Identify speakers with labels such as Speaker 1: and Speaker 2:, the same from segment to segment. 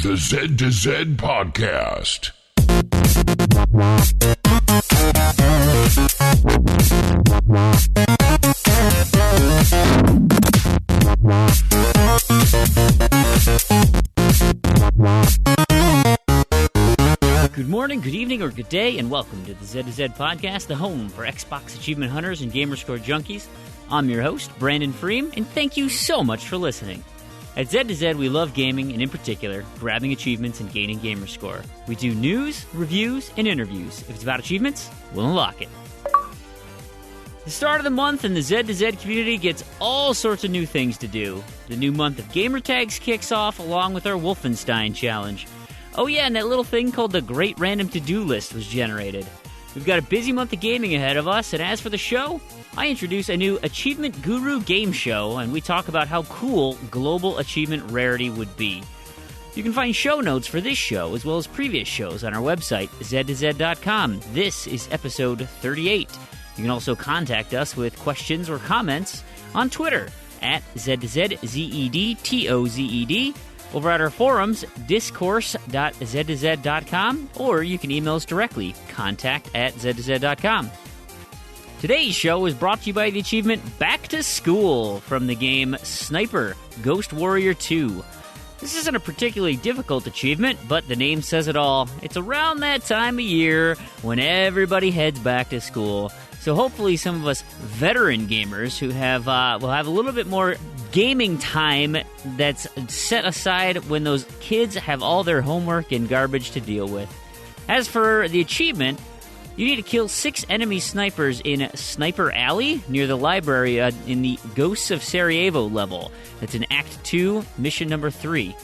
Speaker 1: The Z to Z Podcast.
Speaker 2: Good morning, good evening, or good day, and welcome to the Z to Z Podcast, the home for Xbox achievement hunters and gamerscore junkies. I'm your host, Brandon Fream, and thank you so much for listening. At Z to Z, we love gaming, and in particular, grabbing achievements and gaining gamerscore. We do news, reviews, and interviews. If it's about achievements, we'll unlock it. The start of the month and the Z to Z community gets all sorts of new things to do. The new month of Gamertags kicks off along with our Wolfenstein challenge. Oh yeah, and that little thing called the Great Random To-Do List was generated. We've got a busy month of gaming ahead of us, and as for the show, I introduce a new Achievement Guru game show, and we talk about how cool Global Achievement Rarity would be. You can find show notes for this show, as well as previous shows, on our website, Z2Z.com. This is episode 38. You can also contact us with questions or comments on Twitter, at Z2Z, ZEDTOZED, over at our forums, discourse.z2z.com, or you can email us directly, contact@z2z.com. Today's show is brought to you by the achievement Back to School from the game Sniper Ghost Warrior 2. This isn't a particularly difficult achievement, but the name says it all. It's around that time of year when everybody heads back to school. So hopefully some of us veteran gamers who have will have a little bit more gaming time that's set aside when those kids have all their homework and garbage to deal with. As for the achievement, you need to kill 6 enemy snipers in Sniper Alley near the library in the Ghosts of Sarajevo level. That's in Act 2, Mission number 3.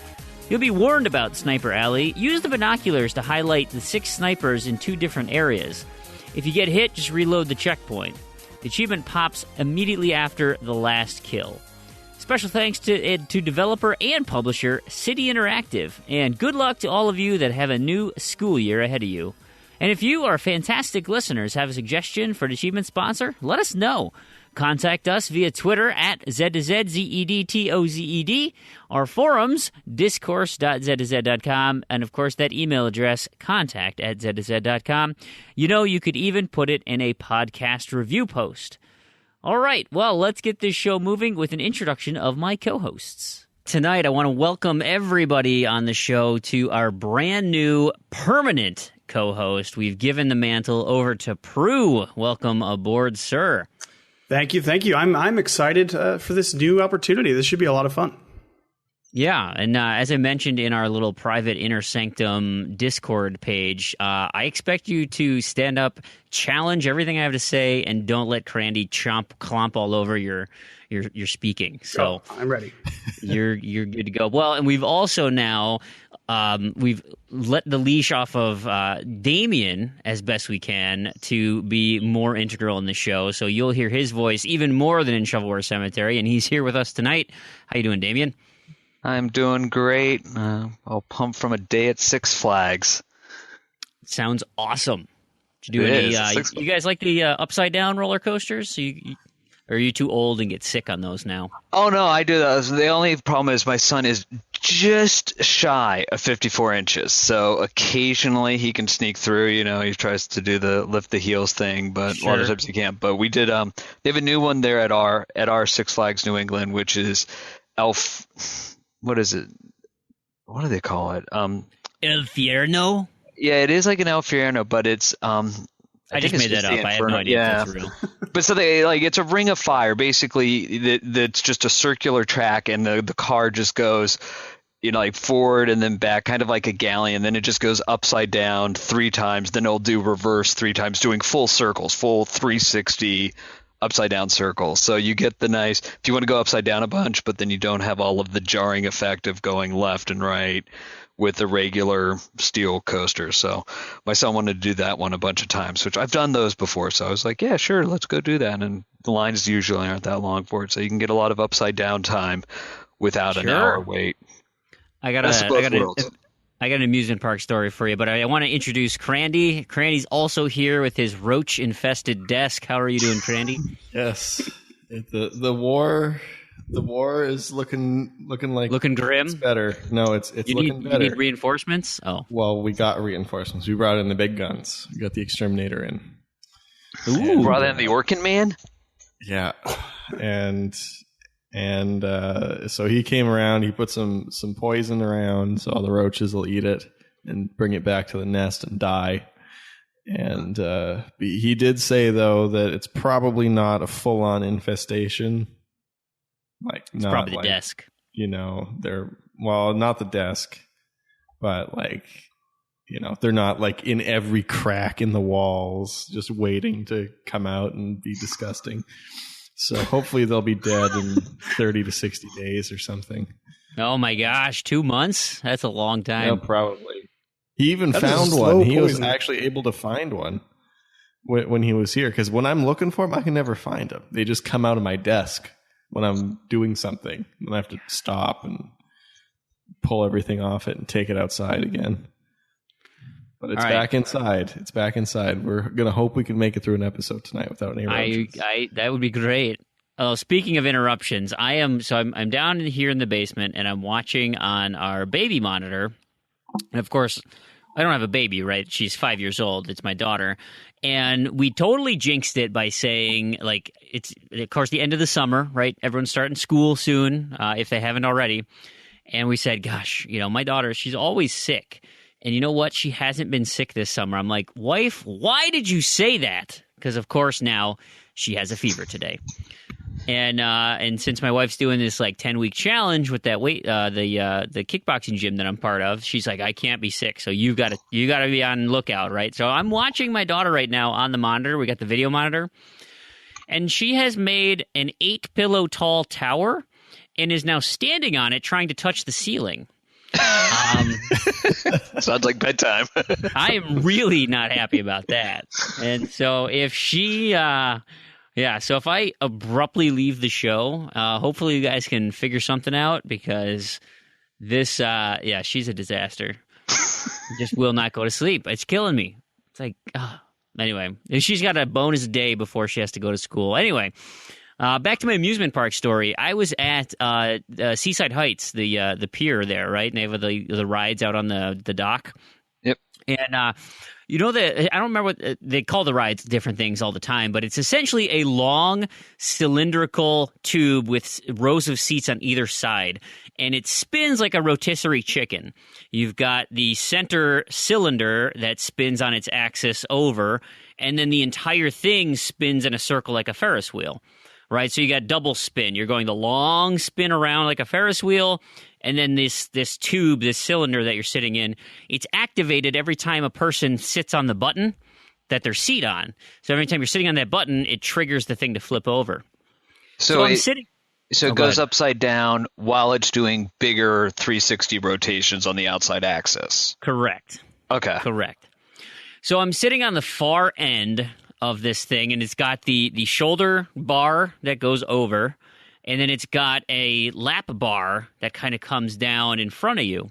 Speaker 2: You'll be warned about Sniper Alley. Use the binoculars to highlight the 6 snipers in 2 different areas. If you get hit, just reload the checkpoint. The achievement pops immediately after the last kill. Special thanks to developer and publisher City Interactive, and good luck to all of you that have a new school year ahead of you. And if you, our fantastic listeners, have a suggestion for an achievement sponsor, let us know. Contact us via Twitter at Z2Z, ZEDTOZED, our forums, discourse.z2z.com, and of course that email address, contact@z2z.com. You know, you could even put it in a podcast review post. All right, well, let's get this show moving with an introduction of my co-hosts. Tonight, I want to welcome everybody on the show to our brand new permanent co-host. We've given the mantle over to Proulx. Welcome aboard, sir.
Speaker 3: Thank you. I'm excited for this new opportunity. This should be a lot of fun.
Speaker 2: Yeah, and as I mentioned in our little private Inner Sanctum Discord page, I expect you to stand up, challenge everything I have to say, and don't let Crandy clomp all over your speaking. So
Speaker 3: I'm ready.
Speaker 2: You're good to go. Well, and we've also now we've let the leash off of Damien as best we can to be more integral in the show. So you'll hear his voice even more than in Shovelware Cemetery, and he's here with us tonight. How you doing, Damien?
Speaker 4: I'm doing great. All pumped from a day at Six Flags.
Speaker 2: Sounds awesome. Did you do any? You guys like the upside down roller coasters? Or are you too old and get sick on those now?
Speaker 4: Oh no, I do those. The only problem is my son is just shy of 54 inches, so occasionally he can sneak through. You know, he tries to do the lift the heels thing, but
Speaker 2: Sure.
Speaker 4: A lot of times he can't. But we did. They have a new one there at our Six Flags New England, which is Elf. What is it? What do they call it?
Speaker 2: El Fierno?
Speaker 4: Yeah, it is like an El Fierno, but it's
Speaker 2: I just made that up. I have no idea if that's real.
Speaker 4: But so it's a ring of fire, basically. That's just a circular track, and the car just goes, like forward and then back, kind of like a galleon. Then it just goes upside down 3 times. Then it'll do reverse 3 times, doing full circles, full 360 upside down circles. So you get the nice, if you want to go upside down a bunch, but then you don't have all of the jarring effect of going left and right with the regular steel coaster. So my son wanted to do that one a bunch of times, which I've done those before. So I was like, yeah, sure, let's go do that. And the lines usually aren't that long for it. So you can get a lot of upside down time without an hour wait.
Speaker 2: I got an amusement park story for you, but I want to introduce Crandy. Crandy's also here with his roach-infested desk. How are you doing, Crandy?
Speaker 5: Yes. The war The war is looking
Speaker 2: grim.
Speaker 5: It's better. No, it's looking better.
Speaker 2: You need reinforcements. Oh,
Speaker 5: well, we got reinforcements. We brought in the big guns. We got the exterminator in.
Speaker 4: Ooh, brought in the Orkin Man.
Speaker 5: Yeah, and so he came around. He put some poison around, so all the roaches will eat it and bring it back to the nest and die. And he did say though that it's probably not a full-on infestation. Like
Speaker 2: it's
Speaker 5: not
Speaker 2: probably
Speaker 5: like,
Speaker 2: the desk.
Speaker 5: They're not the desk, but like they're not like in every crack in the walls, just waiting to come out and be disgusting. So hopefully they'll be dead in 30 to 60 days or something.
Speaker 2: Oh my gosh, 2 months? That's a long time.
Speaker 5: Yeah, probably. He even found one. He was actually able to find one when he was here. Because when I'm looking for them, I can never find them. They just come out of my desk when I'm doing something. And I have to stop and pull everything off it and take it outside again. But it's back inside. It's back inside. We're going to hope we can make it through an episode tonight without any interruptions.
Speaker 2: That would be great. Oh, speaking of interruptions, I'm down here in the basement and I'm watching on our baby monitor. And of course, I don't have a baby, right? She's 5 years old. It's my daughter. And we totally jinxed it by saying, like, it's, of course, the end of the summer, right? Everyone's starting school soon, if they haven't already. And we said, gosh, my daughter, she's always sick. And you know what? She hasn't been sick this summer. I'm like, wife, why did you say that? Because, of course, now she has a fever today. And since my wife's doing this like 10-week challenge with that the kickboxing gym that I'm part of, she's like, I can't be sick, so you gotta be on lookout, right? So I'm watching my daughter right now on the monitor. We got the video monitor, and she has made an 8-pillow tall tower and is now standing on it, trying to touch the ceiling.
Speaker 4: Sounds like bedtime.
Speaker 2: I am really not happy about that, and so if she. So if I abruptly leave the show, hopefully you guys can figure something out because this, she's a disaster. Just will not go to sleep. It's killing me. It's like, anyway, she's got a bonus day before she has to go to school. Anyway, back to my amusement park story. I was at Seaside Heights, the pier there, right? And they have the rides out on the dock.
Speaker 4: Yep.
Speaker 2: And I don't remember what they call the rides different things all the time, but it's essentially a long cylindrical tube with rows of seats on either side, and it spins like a rotisserie chicken. You've got the center cylinder that spins on its axis over, and then the entire thing spins in a circle like a Ferris wheel, right? So you got double spin. You're going the long spin around like a Ferris wheel, and then this tube, this cylinder that you're sitting in, it's activated every time a person sits on the button that they're seat on. So every time you're sitting on that button, it triggers the thing to flip over. So I'm sitting.
Speaker 4: So it goes upside down while it's doing bigger 360 rotations on the outside axis.
Speaker 2: Correct.
Speaker 4: Okay.
Speaker 2: Correct. So I'm sitting on the far end of this thing, and it's got the shoulder bar that goes over, and then it's got a lap bar that kind of comes down in front of you.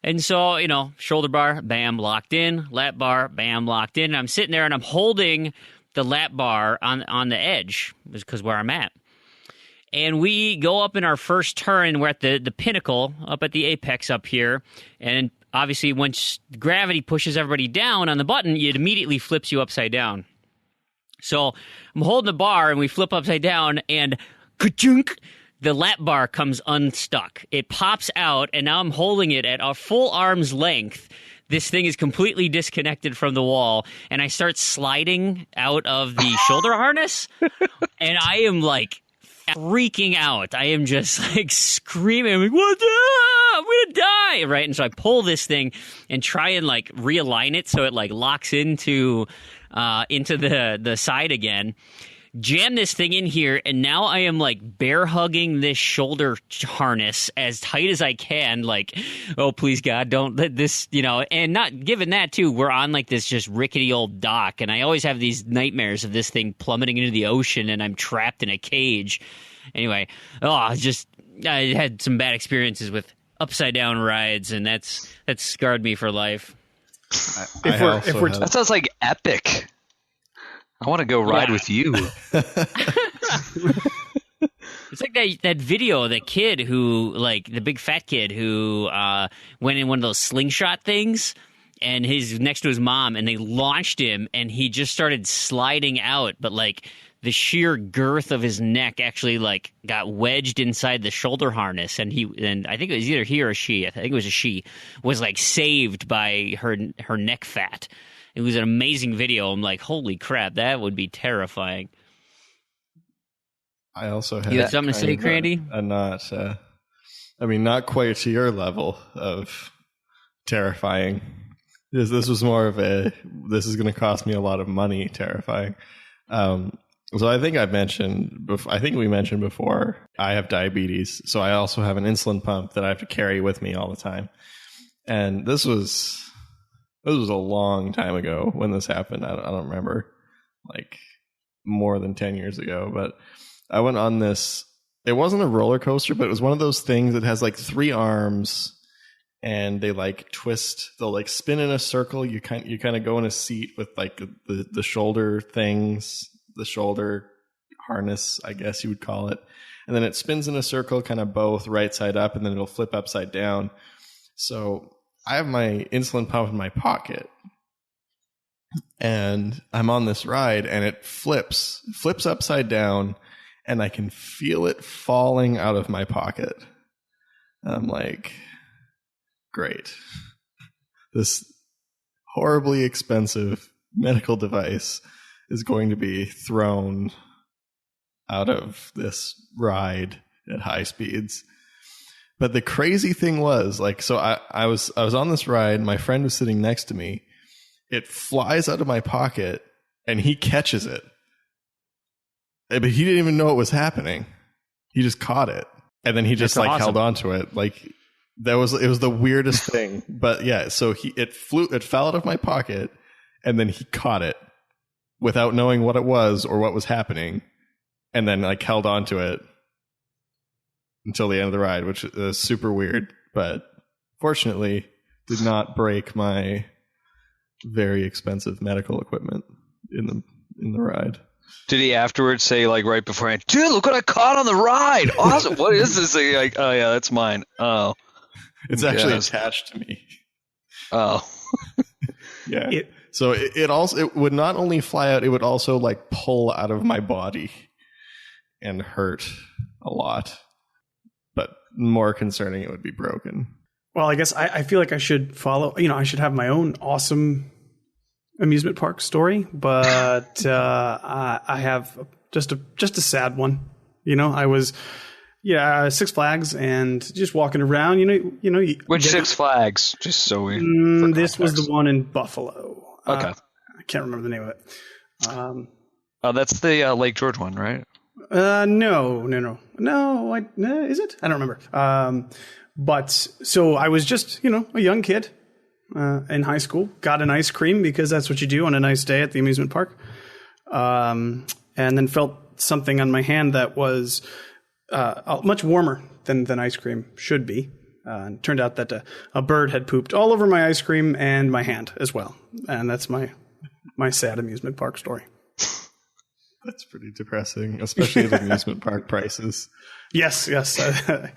Speaker 2: And so, shoulder bar, bam, locked in. Lap bar, bam, locked in. And I'm sitting there, and I'm holding the lap bar on the edge, because where I'm at. And we go up in our first turn. We're at the pinnacle, up at the apex up here. And obviously, once gravity pushes everybody down on the button, it immediately flips you upside down. So I'm holding the bar, and we flip upside down, and ka-chunk, the lap bar comes unstuck. It pops out, and now I'm holding it at a full arm's length. This thing is completely disconnected from the wall, and I start sliding out of the shoulder harness, and I am like freaking out. I am just like screaming, I'm like, what the? I'm gonna die, right? And so I pull this thing and try and like realign it so it like locks into the side again. Jam this thing in here, and now I am like bear hugging this shoulder harness as tight as I can, like, oh please God, don't let this, and not given that too, we're on like this just rickety old dock, and I always have these nightmares of this thing plummeting into the ocean and I'm trapped in a cage. Anyway, I had some bad experiences with upside down rides, and that's scarred me for life.
Speaker 4: That sounds like epic. I want to go ride with you.
Speaker 2: It's like that video of the kid who, like, the big fat kid who went in one of those slingshot things, and he's next to his mom, and they launched him, and he just started sliding out, but, like, the sheer girth of his neck actually, like, got wedged inside the shoulder harness, and I think it was either he or she, I think it was a she, was, like, saved by her neck fat. It was an amazing video. I'm like, holy crap, that would be terrifying.
Speaker 5: I also had...
Speaker 2: You got something to say, Crandy?
Speaker 5: Not quite to your level of terrifying. This was more of this is going to cost me a lot of money terrifying. So I think we mentioned before, I have diabetes, so I also have an insulin pump that I have to carry with me all the time. And this was a long time ago when this happened. I don't remember, like, more than 10 years ago, but I went on this. It wasn't a roller coaster, but it was one of those things that has like 3 arms, and they like twist. They'll like spin in a circle. You kind of go in a seat with like the shoulder things, the shoulder harness, I guess you would call it, and then it spins in a circle, kind of both right side up, and then it'll flip upside down. So I have my insulin pump in my pocket, and I'm on this ride, and it flips upside down, and I can feel it falling out of my pocket. And I'm like, great. This horribly expensive medical device is going to be thrown out of this ride at high speeds. But the crazy thing was, like, so I was on this ride, my friend was sitting next to me. It flies out of my pocket, and he catches it. But he didn't even know it was happening. He just caught it, and then he just held on to it. Like, it was the weirdest thing. But yeah, so it fell out of my pocket, and then he caught it without knowing what it was or what was happening, and then like held on to it until the end of the ride, which is super weird. But fortunately, did not break my very expensive medical equipment in the ride.
Speaker 4: Did he afterwards say, like, right beforehand, dude, look what I caught on the ride? Awesome. What is this thing? Like, oh, yeah, that's mine. Oh.
Speaker 5: It's actually attached to me.
Speaker 4: Oh.
Speaker 5: Yeah. So it would not only fly out, it would also, like, pull out of my body and hurt a lot. But more concerning, it would be broken.
Speaker 3: Well, I guess I feel like I should follow, I should have my own awesome amusement park story, but I have just a sad one. I was Six Flags and just walking around.
Speaker 4: Which Six Flags? Just so we.
Speaker 3: This was the one in Buffalo.
Speaker 4: Okay,
Speaker 3: I can't remember the name of it.
Speaker 4: That's the Lake George one, right?
Speaker 3: No. Is it? I don't remember. But so I was just a young kid. In high school, got an ice cream because that's what you do on a nice day at the amusement park. And then felt something on my hand that was much warmer than ice cream should be. And turned out that a bird had pooped all over my ice cream and my hand as well. And that's my sad amusement park story.
Speaker 5: That's pretty depressing, especially at amusement park prices.
Speaker 3: Yes.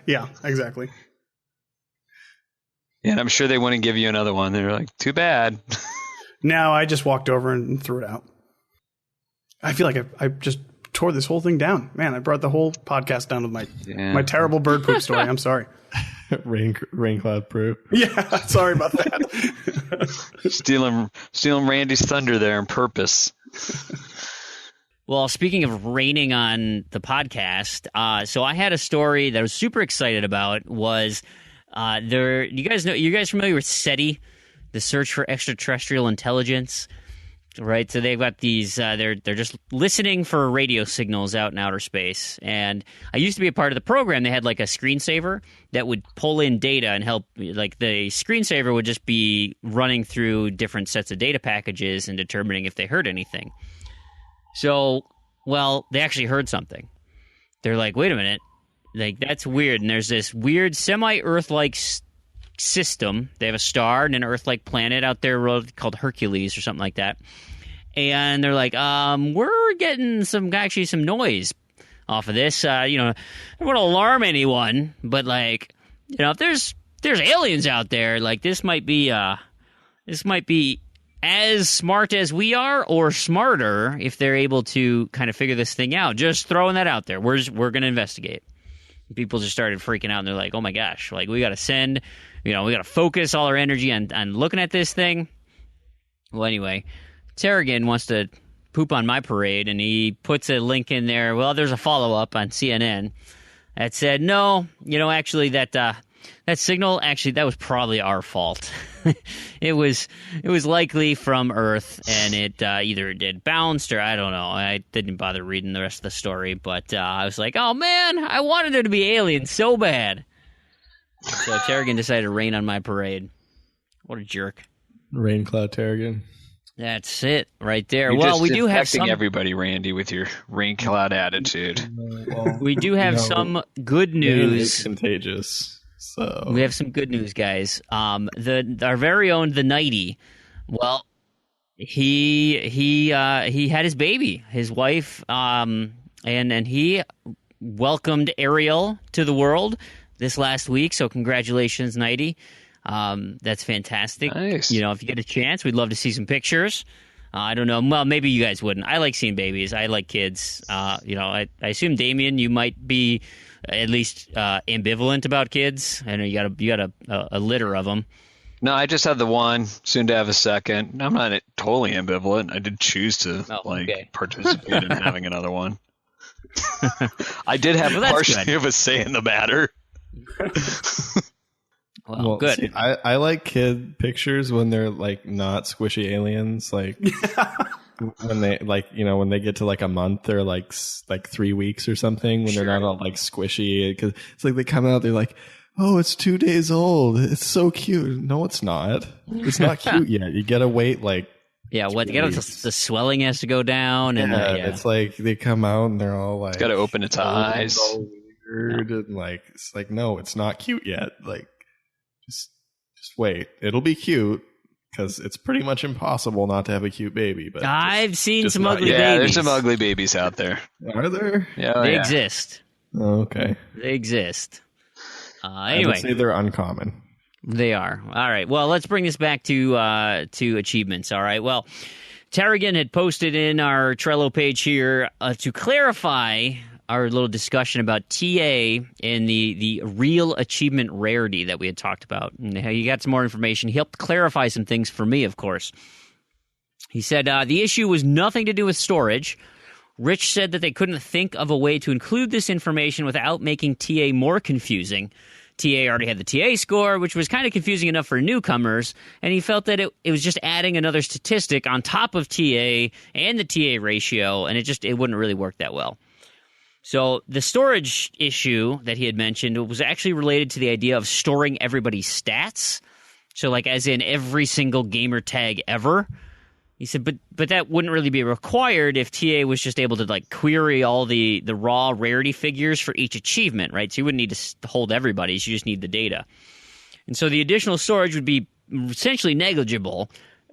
Speaker 3: Yeah, exactly.
Speaker 4: Yeah, and I'm sure they wouldn't give you another one. They're like, too bad.
Speaker 3: No, I just walked over and threw it out. I feel like I just tore this whole thing down. Man, I brought the whole podcast down with my terrible bird poop story. I'm sorry.
Speaker 5: Rain cloud Proulx.
Speaker 3: Yeah, sorry about that.
Speaker 4: stealing Randy's thunder there on purpose.
Speaker 2: Well, speaking of raining on the podcast, so I had a story that I was super excited about. Was you guys familiar with SETI, the Search for Extraterrestrial Intelligence? Right, so they've got these. They're just listening for radio signals out in outer space. And I used to be a part of the program. They had like a screensaver that would pull in data and help. Like the screensaver would just be running through different sets of data packages and determining if they heard anything. So, well, they actually heard something. They're like, wait a minute, like that's weird. And there's this weird semi-Earth-like system. They have a star and an Earth-like planet out there called Hercules or something like that. And they're like, we're getting some noise off of this. I don't want to alarm anyone, but like, if there's aliens out there, like this might be as smart as we are, or smarter if they're able to kind of figure this thing out. Just throwing that out there. We're going to investigate. People just started freaking out, and they're like, "Oh my gosh! Like we got to send, we got to focus all our energy on looking at this thing." Well, anyway, Tarragon wants to poop on my parade, and he puts a link in there. Well, there's a follow-up on CNN that said, no, actually that signal, actually, that was probably our fault. It was likely from Earth, and it either it bounced or I don't know. I didn't bother reading the rest of the story, but I was like, oh man, I wanted there to be aliens so bad. So Tarragon decided to rain on my parade. What a jerk.
Speaker 5: Rain Cloud Tarragon.
Speaker 2: That's it right there.
Speaker 4: You're
Speaker 2: we do have
Speaker 4: some everybody, Randy, with your rain cloud attitude.
Speaker 2: We do have some good news.
Speaker 5: It's contagious. So
Speaker 2: we have some good news, guys. Our very own the Nighty. Well, he had his baby, his wife, and he welcomed Ariel to the world this last week. So congratulations, Nighty. That's fantastic.
Speaker 4: Nice.
Speaker 2: If you get a chance, we'd love to see some pictures. I don't know. Well, maybe you guys wouldn't. I like seeing babies. I like kids. I assume, Damien, you might be at least ambivalent about kids. I know you got a litter of them.
Speaker 4: No, I just had the one. Soon to have a second. I'm not totally ambivalent. I did choose to participate in having another one. I did have partially of a say in the matter.
Speaker 2: Well, good.
Speaker 5: See, I like kid pictures when they're like not squishy aliens, like when they when they get to like a month or like 3 weeks or something, when they're not all like squishy, because it's like they come out, they're like, oh, it's 2 days old, it's so cute. No, it's not. It's not cute yet. You gotta wait like
Speaker 2: the swelling has to go down, and
Speaker 5: it's like they come out and they're all like,
Speaker 4: it's gotta open its eyes.
Speaker 5: All weird and like it's like, no, it's not cute yet. Like. Just wait. It'll be cute because it's pretty much impossible not to have a cute baby. But
Speaker 2: I've seen some ugly babies.
Speaker 4: Yeah, there's some ugly babies out there.
Speaker 5: Are there?
Speaker 4: Yeah,
Speaker 2: they exist.
Speaker 5: Oh, okay.
Speaker 2: They exist.
Speaker 5: Anyway, I would say they're uncommon.
Speaker 2: They are. All right. Well, let's bring this back to achievements. All right. Well, Tarragon had posted in our Trello page here to clarify our little discussion about TA and the real achievement rarity that we had talked about. And he got some more information. He helped clarify some things for me, of course. He said the issue was nothing to do with storage. Rich said that they couldn't think of a way to include this information without making TA more confusing. TA already had the TA score, which was kind of confusing enough for newcomers, and he felt that it was just adding another statistic on top of TA and the TA ratio, and it wouldn't really work that well. So the storage issue that he had mentioned was actually related to the idea of storing everybody's stats. So like as in every single gamer tag ever. He said, but that wouldn't really be required if TA was just able to like query all the raw rarity figures for each achievement, right? So you wouldn't need to hold everybody's, you just need the data. And so the additional storage would be essentially negligible.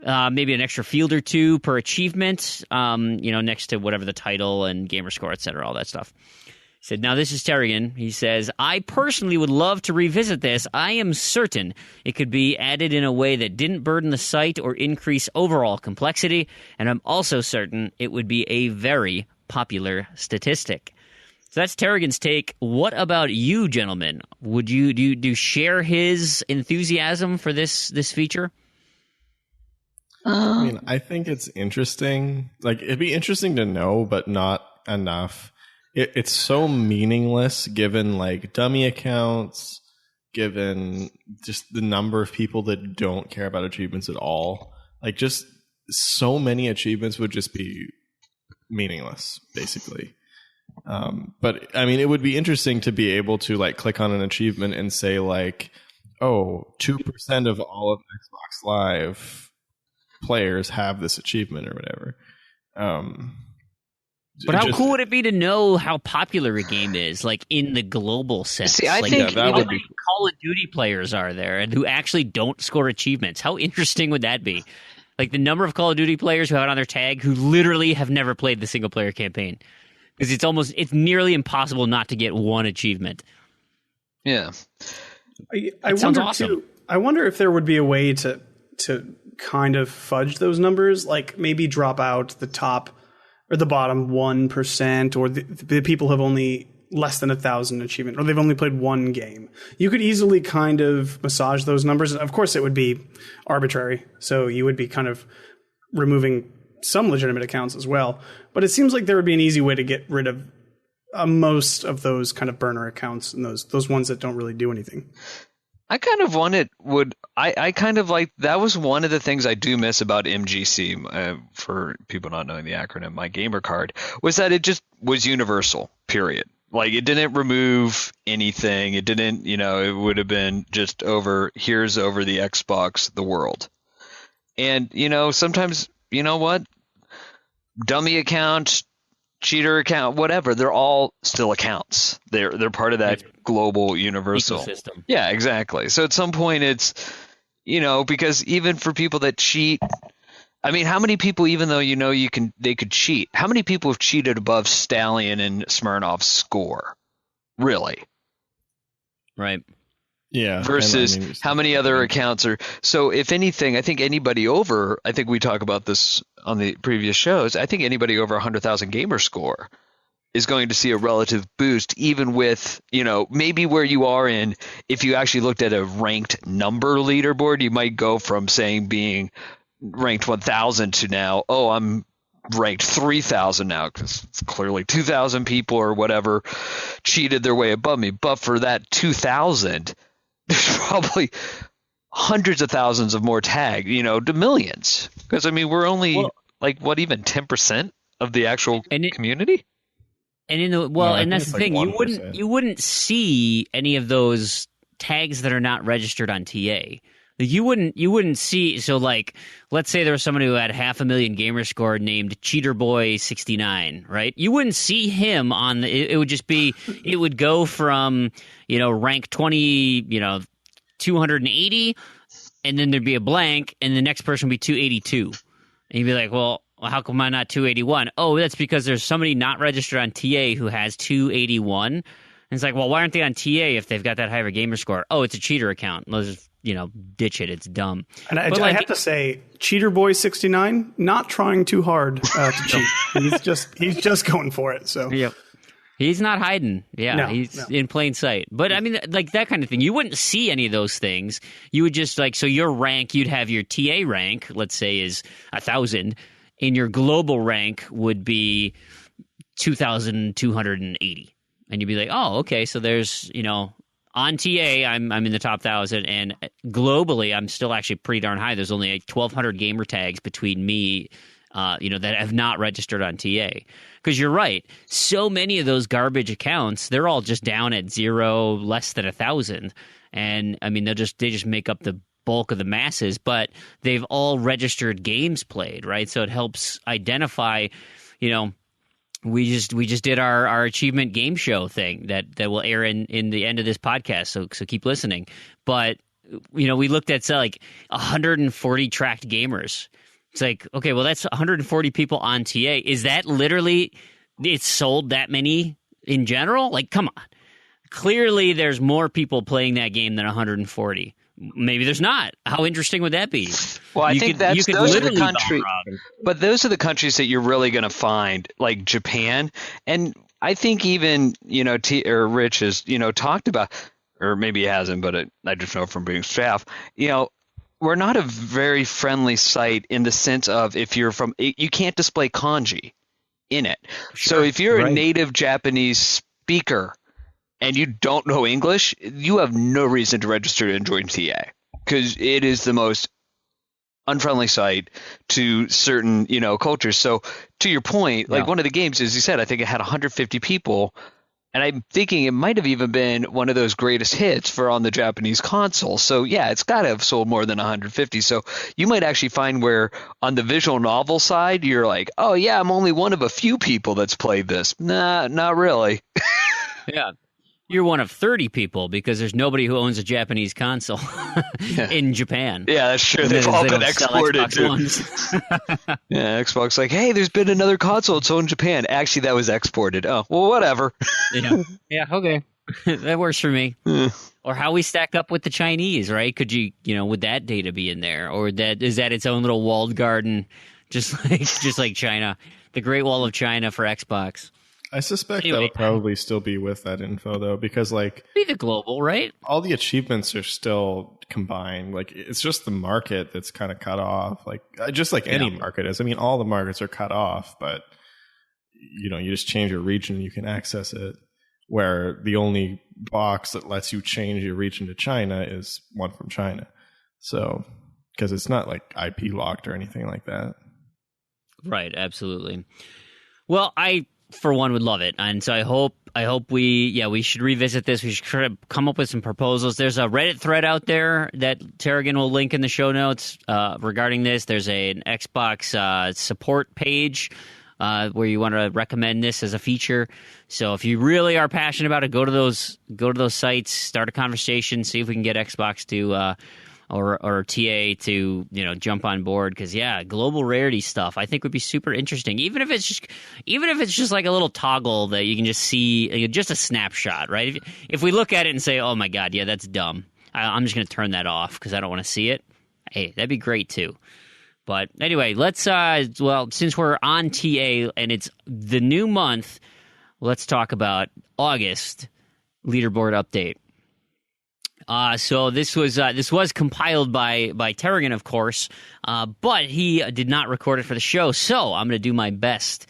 Speaker 2: Maybe an extra field or two per achievement, next to whatever the title and gamer score, et cetera, all that stuff. He said, now this is Tarragon. He says, I personally would love to revisit this. I am certain it could be added in a way that didn't burden the site or increase overall complexity, and I'm also certain it would be a very popular statistic. So that's Tarragon's take. What about you, gentlemen? Would you share his enthusiasm for this feature?
Speaker 5: I mean, I think it's interesting. Like, it'd be interesting to know, but not enough. It's so meaningless given, like, dummy accounts, given just the number of people that don't care about achievements at all. Like, just so many achievements would just be meaningless, basically. But, I mean, it would be interesting to be able to, like, click on an achievement and say, like, oh, 2% of all of Xbox Live players have this achievement or whatever.
Speaker 2: But how cool would it be to know how popular a game is, like in the global sense?
Speaker 4: See, I think
Speaker 2: how many Call of Duty players are there and who actually don't score achievements? How interesting would that be? Like the number of Call of Duty players who have it on their tag who literally have never played the single player campaign. because it's nearly impossible not to get one achievement.
Speaker 4: Yeah.
Speaker 3: I wonder
Speaker 2: awesome.
Speaker 3: too. I wonder if there would be a way to kind of fudge those numbers, like maybe drop out the top or the bottom 1%, or the people have only less than 1,000 achievement, or they've only played one game. You could easily kind of massage those numbers. Of course, it would be arbitrary, so you would be kind of removing some legitimate accounts as well. But it seems like there would be an easy way to get rid of most of those kind of burner accounts and those ones that don't really do anything.
Speaker 4: I kind of wanted I kind of like that was one of the things I do miss about MGC, for people not knowing the acronym, my gamer card, was that it just was universal, period. Like, it didn't remove anything. It didn't, it would have been just here's over the Xbox, the world. And, sometimes, what? Dummy account, cheater account, whatever, they're all still accounts. They're part of that global universal
Speaker 2: ecosystem.
Speaker 4: Yeah, exactly. So at some point it's, because even for people that cheat, I mean, how many people, even though they could cheat, how many people have cheated above Stallion and Smirnoff's score? Really?
Speaker 2: Right.
Speaker 5: Yeah.
Speaker 4: Versus how many other accounts are. So if anything, I think we talk about this on the previous shows, I think anybody over 100,000 gamer score is going to see a relative boost, even with, maybe where you are in, if you actually looked at a ranked number leaderboard, you might go from saying being ranked 1,000 to now, I'm ranked 3,000 now, because clearly 2,000 people or whatever cheated their way above me. But for that 2,000, there's probably hundreds of thousands of more tag, to millions. Because, I mean, we're only even 10% of the actual community?
Speaker 2: And and that's the thing, 1%. You wouldn't see any of those tags that are not registered on TA. You wouldn't see. So, like, let's say there was someone who had 500,000 gamer score named Cheaterboy69, right? You wouldn't see him on the. It would just be. It would go from rank 20, 280, and then there'd be a blank, and the next person would be 282, and you'd be like, well, how come I'm not 281? Oh, that's because there's somebody not registered on TA who has 281. And it's like, well, why aren't they on TA if they've got that high of a gamer score? Oh, it's a cheater account. Let's just, ditch it. It's dumb.
Speaker 3: And I have to say, Cheaterboy69, not trying too hard to cheat. He's just going for it. So
Speaker 2: yep. He's not hiding. Yeah,
Speaker 3: no,
Speaker 2: he's in plain sight. But I mean, like that kind of thing. You wouldn't see any of those things. You would just so your rank, you'd have your TA rank, let's say is 1,000. And your global rank would be 2,280. And you'd be like, oh, okay, so there's, on TA, I'm in the top 1,000, and globally, I'm still actually pretty darn high. There's only 1,200 gamer tags between me, that have not registered on TA. Because you're right, so many of those garbage accounts, they're all just down at 0, less than 1,000. And, I mean, they just make up the bulk of the masses, but they've all registered games played, right? So it helps identify, we just did our achievement game show thing that will air in the end of this podcast, so keep listening. But we looked at 140 tracked gamers. It's like, okay, well, that's 140 people on TA. Is that literally it's sold that many in general? Like, come on. Clearly there's more people playing that game than 140. Maybe there's not. How interesting would that be?
Speaker 4: Well, I think those are the countries, but those are the countries that you're really going to find, like Japan. And I think even, Rich has, talked about, or maybe he hasn't, but I just know from being staff, we're not a very friendly site in the sense of you can't display kanji in it. Sure, so if you're a native Japanese speaker and you don't know English, you have no reason to register to join TA, because it is the most unfriendly site to certain, cultures. So to your point, like one of the games, as you said, I think it had 150 people, and I'm thinking it might have even been one of those greatest hits for on the Japanese console. So yeah, it's got to have sold more than 150. So you might actually find where on the visual novel side, you're like, oh yeah, I'm only one of a few people that's played this. Nah, not really.
Speaker 2: Yeah. You're one of 30 people because there's nobody who owns a Japanese console in Japan.
Speaker 4: Yeah, that's true. They've all been exported. Yeah, Xbox like, hey, there's been another console that's sold in Japan. Actually, that was exported. Oh, well, whatever.
Speaker 2: Yeah, okay. That works for me. Or how we stack up with the Chinese, right? Could you would that data be in there? Or is that its own little walled garden, just like China, the Great Wall of China for Xbox?
Speaker 5: I suspect that would probably still be with that info, though, because, like...
Speaker 2: Be the global, right?
Speaker 5: All the achievements are still combined. Like, it's just the market that's kind of cut off. Like, just like any market is. I mean, all the markets are cut off, but, you just change your region and you can access it. Where the only box that lets you change your region to China is one from China. So, because it's not, like, IP locked or anything like that.
Speaker 2: Right, absolutely. Well, I... for one, would love it, and so I hope we should revisit this. We should come up with some proposals. There's a Reddit thread out there that Tarragon will link in the show notes regarding this. There's an Xbox support page where you want to recommend this as a feature. So if you really are passionate about it, go to those sites, start a conversation, see if we can get Xbox to or TA to jump on board, because global rarity stuff I think would be super interesting, even if it's just like a little toggle that you can just see, just a snapshot, right? If we look at it and say, oh my god, that's dumb, I'm just going to turn that off because I don't want to see it. Hey, that'd be great too. But anyway, let's since we're on TA and it's the new month, let's talk about August leaderboard update. So this was compiled by Tarragon, of course, but he did not record it for the show. So I'm going to do my best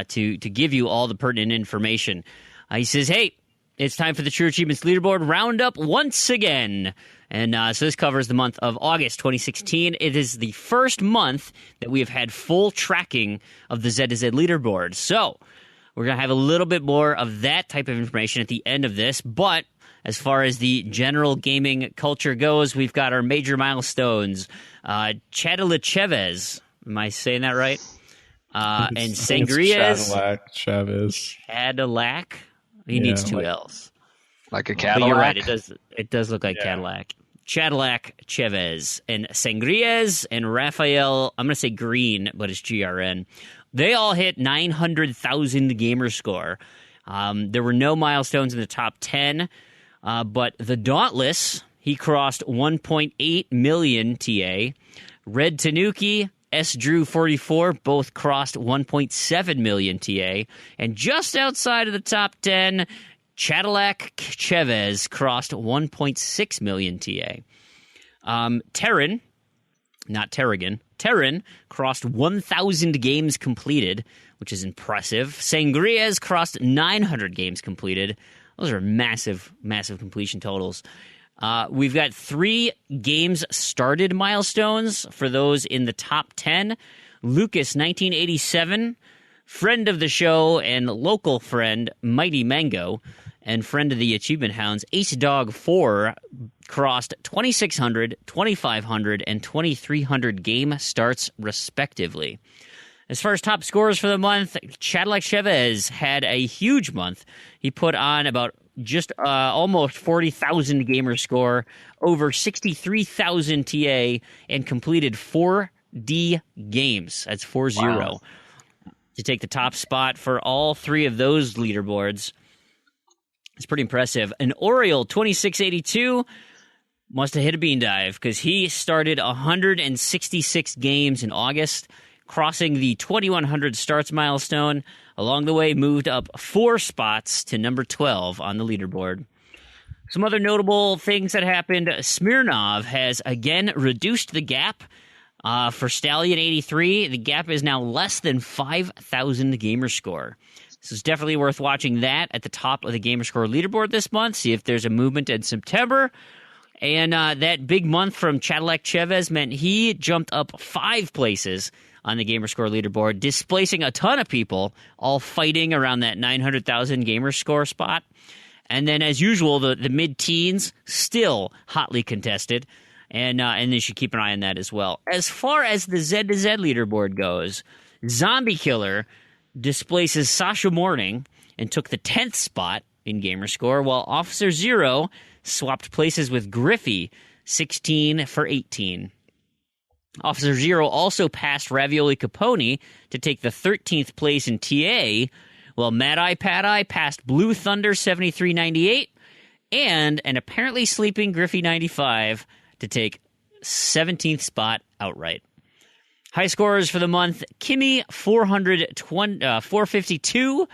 Speaker 2: to give you all the pertinent information. He says, "Hey, it's time for the True Achievements Leaderboard Roundup once again." And so this covers the month of August 2016. It is the first month that we have had full tracking of the Z to Z leaderboard. So we're going to have a little bit more of that type of information at the end of this, but as far as the general gaming culture goes, we've got our major milestones. Chavez, am I saying that right? And Sangria's Cadillac. He needs two L's.
Speaker 4: Like a Cadillac.
Speaker 2: But you're right. It does look like Cadillac. Cadillac Chavez and Sangrias and Raphael. I'm going to say Green, but it's GRN. They all hit 900,000 gamer score. There were no milestones in the top 10. But the Dauntless, he crossed 1.8 million TA. Red Tanuki, S. Drew 44, both crossed 1.7 million TA. And just outside of the top 10, Cadillac Chavez crossed 1.6 million TA. Terran, not Tarragon, Terran crossed 1,000 games completed, which is impressive. Sangrias crossed 900 games completed. Those are massive, massive completion totals. We've got 3 games started milestones for those in the top 10. Lucas, 1987, friend of the show and local friend, Mighty Mango, and friend of the Achievement Hounds, Ace Dog 4, crossed 2,600, 2,500, and 2,300 game starts, respectively. As far as top scorers for the month, Cadillac Chavez had a huge month. He put on about just almost 40,000 gamer score, over 63,000 TA, and completed 4D games. That's 4-0. Wow. To take the top spot for all 3 of those leaderboards. It's pretty impressive. And Oriole, 2682, must have hit a bean dive because he started 166 games in August, crossing the 2,100 starts milestone. Along the way, moved up 4 spots to number 12 on the leaderboard. Some other notable things that happened. Smirnov has again reduced the gap for Stallion 83. The gap is now less than 5,000 gamer score. So it's definitely worth watching that at the top of the gamer score leaderboard this month. See if there's a movement in September. And that big month from Cadillac Chavez meant he jumped up 5 places on the Gamerscore leaderboard, displacing a ton of people, all fighting around that 900,000 Gamerscore spot. And then, as usual, the mid-teens still hotly contested, and you should keep an eye on that as well. As far as the Z to Z leaderboard goes, Zombie Killer displaces Sasha Morning and took the 10th spot in Gamerscore, while Officer Zero swapped places with Griffey, 16 for 18. Officer Zero also passed Ravioli Capone to take the 13th place in TA, while Mad Eye Pad Eye passed Blue Thunder 73.98 and an apparently sleeping Griffey 95 to take 17th spot outright. High scorers for the month: Kimmy 452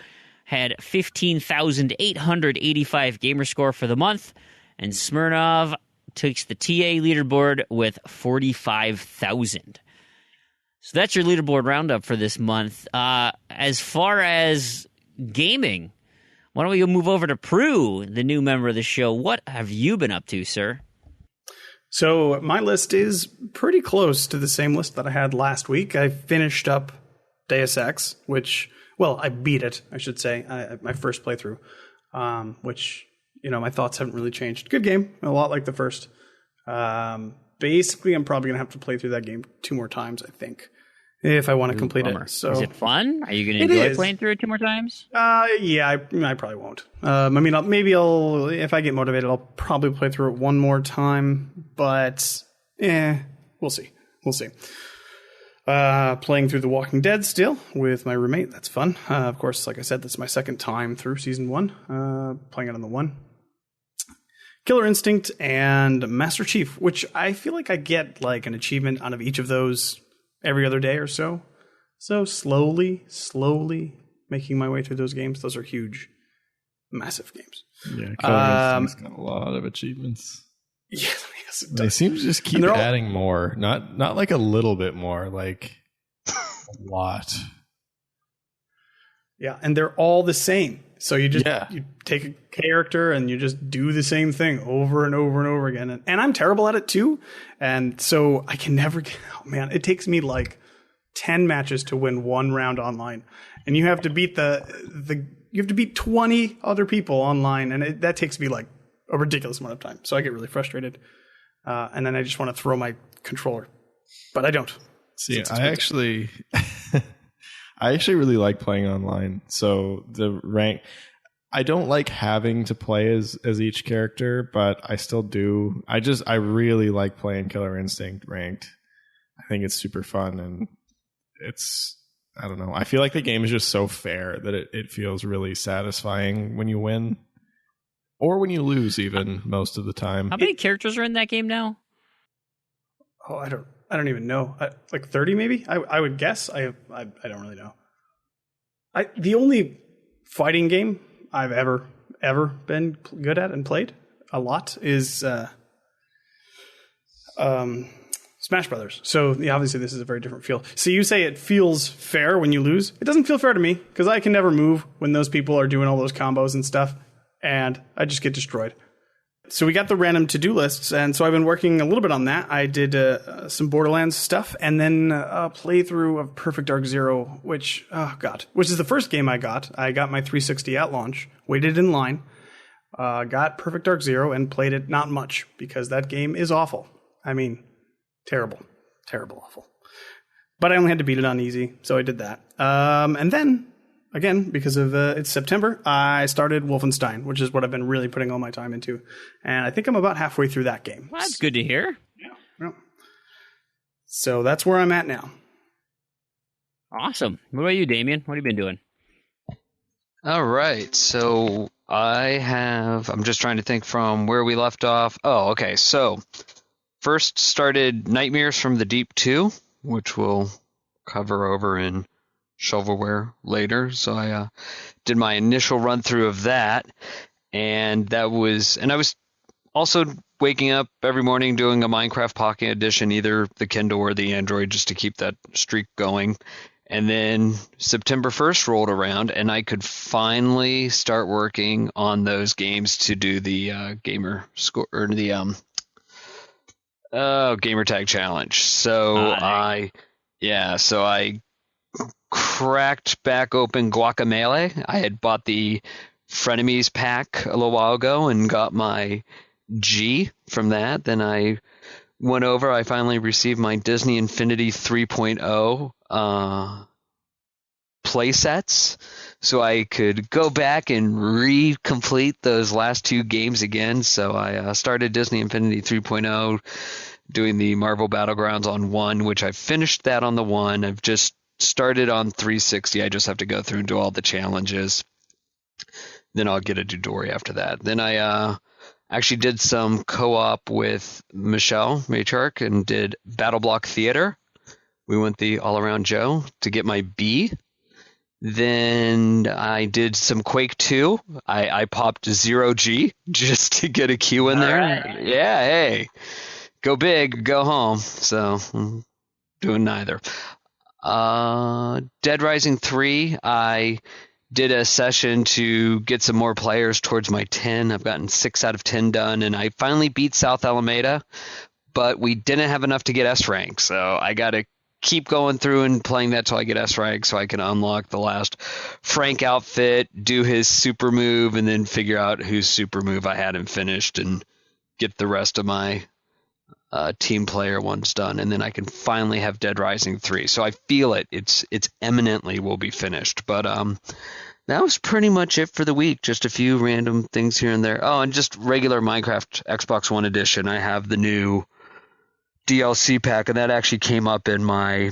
Speaker 2: had 15,885 gamer score for the month, and Smirnov takes the TA leaderboard with 45,000. So that's your leaderboard roundup for this month. As far as gaming, why don't we move over to Proulx, the new member of the show? What have you been up to, sir?
Speaker 3: So my list is pretty close to the same list that I had last week. I finished up Deus Ex, which, well, I beat it, I should say, my first playthrough, which, you know, my thoughts haven't really changed. Good game, a lot like the first. Basically, I'm probably going to have to play through that game 2 more times, I think, if I want to complete it. So,
Speaker 2: is it fun? Are you going to enjoy playing through it 2 more times?
Speaker 3: Yeah, I probably won't. I mean, maybe if I get motivated, I'll probably play through it 1 more time, but we'll see. Playing through The Walking Dead still with my roommate. That's fun. Of course, like I said, that's my second time through season 1, playing it on the 1. Killer Instinct and Master Chief, which I feel like I get like an achievement out of each of those every other day or so. So slowly making my way through those games. Those are huge, massive games.
Speaker 5: Yeah, Killer Instinct's got a lot of achievements.
Speaker 3: Yes, it does.
Speaker 5: They seem to just keep adding more. Not like a little bit more, like a lot.
Speaker 3: Yeah, and they're all the same. So you just you take a character and you just do the same thing over and over and over again. And I'm terrible at it too. And so I can never get, oh man, it takes me like 10 matches to win 1 round online. And you have to beat you have to beat 20 other people online. And that takes me like a ridiculous amount of time. So I get really frustrated. And then I just want to throw my controller. But I don't.
Speaker 5: See, I actually really like playing online. So the rank, I don't like having to play as each character, but I still do. I really like playing Killer Instinct ranked. I think it's super fun, and I don't know. I feel like the game is just so fair that it feels really satisfying when you win, or when you lose, even most of the time.
Speaker 2: How many characters are in that game now?
Speaker 3: Oh, I don't even know. Like 30 maybe? I would guess. I don't really know. The only fighting game I've ever been good at and played a lot is Smash Brothers. So obviously this is a very different feel. So you say it feels fair when you lose. It doesn't feel fair to me because I can never move when those people are doing all those combos and stuff, and I just get destroyed. So we got the random to-do lists, and so I've been working a little bit on that. I did some Borderlands stuff, and then a playthrough of Perfect Dark Zero, which is the first game I got. I got my 360 at launch, waited in line, got Perfect Dark Zero, and played it not much, because that game is awful. I mean, terrible awful. But I only had to beat it on easy, so I did that. And then, again, because of it's September, I started Wolfenstein, which is what I've been really putting all my time into. And I think I'm about halfway through that game.
Speaker 2: Well, that's good to hear.
Speaker 3: Yeah. So that's where I'm at now.
Speaker 2: Awesome. What about you, Damien? What have you been doing?
Speaker 4: All right. So I'm just trying to think from where we left off. Oh, okay. So first started Nightmares from the Deep 2, which we'll cover over in Shovelware later. So I did my initial run through of that, and I was also waking up every morning doing a Minecraft Pocket Edition, either the Kindle or the Android, just to keep that streak going. And then September 1st rolled around, and I could finally start working on those games to do the gamer score, or the Gamertag challenge. So I cracked back open Guacamelee. I had bought the Frenemies pack a little while ago and got my G from that. Then I went over. I finally received my Disney Infinity 3.0 play sets. so I could go back and re-complete those last 2 games again. So I started Disney Infinity 3.0, doing the Marvel Battlegrounds on 1, which I finished that on the 1. I've just started on 360. I just have to go through and do all the challenges. Then I'll get a Dudori after that. Then I actually did some co-op with Michelle Matrarch and did Battle Block Theater. We went the all-around Joe to get my B. Then I did some Quake 2. I popped 0G just to get a Q in there.
Speaker 2: Right.
Speaker 4: Yeah, hey. Go big, go home. So I'm doing neither. Dead Rising 3, I did a session to get some more players towards my 10. I've gotten 6 out of 10 done, and I finally beat South Alameda, but we didn't have enough to get S rank, so I got to keep going through and playing that till I get S rank so I can unlock the last Frank outfit, do his super move, and then figure out whose super move I hadn't finished and get the rest of my team player ones done, and then I can finally have Dead Rising 3. So I feel it's eminently will be finished. But that was pretty much it for the week. Just a few random things here and there. Oh, and just regular Minecraft Xbox One edition. I have the new DLC pack, and that actually came up in my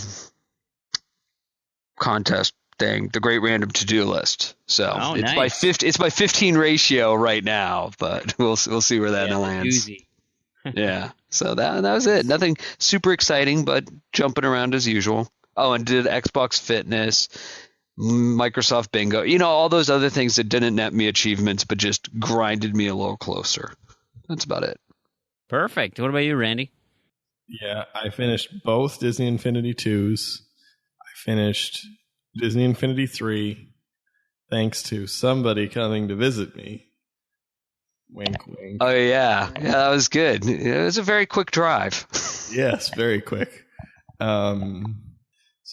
Speaker 4: contest thing, the Great Random To-Do List. So it's by 15 ratio right now, but we'll see where that lands. Yeah, so that was it. Nothing super exciting, but jumping around as usual. Oh, and did Xbox Fitness, Microsoft Bingo, all those other things that didn't net me achievements, but just grinded me a little closer. That's about it.
Speaker 2: Perfect. What about you, Randy?
Speaker 5: Yeah, I finished both Disney Infinity 2s. I finished Disney Infinity 3, thanks to somebody coming to visit me. Wink, wink.
Speaker 4: Oh, yeah. Yeah, that was good. It was a very quick drive.
Speaker 5: Yes, very quick. So,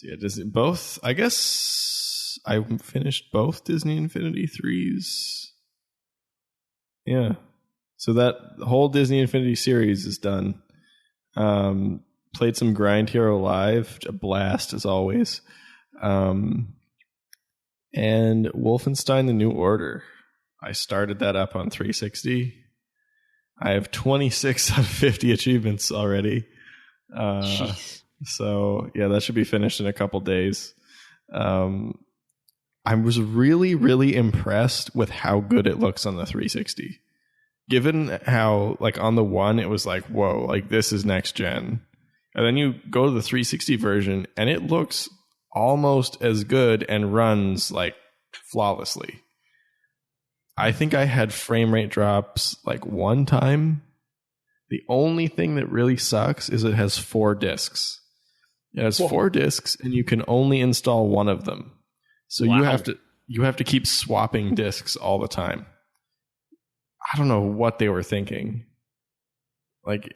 Speaker 5: yeah, Disney, both, I guess I finished both Disney Infinity 3s. Yeah. So that whole Disney Infinity series is done. Played some Grind Hero Live, a blast as always. And Wolfenstein: The New Order. I started that up on 360. I have 26 out of 50 achievements already. So, yeah, that should be finished in a couple days. I was really, really impressed with how good it looks on the 360. Given how, on the one, it was like, whoa, this is next gen. And then you go to the 360 version, and it looks almost as good and runs, flawlessly. I think I had frame rate drops one time. The only thing that really sucks is it has 4 discs. It has 4 discs, and you can only install one of them. So you have to keep swapping discs all the time. I don't know what they were thinking.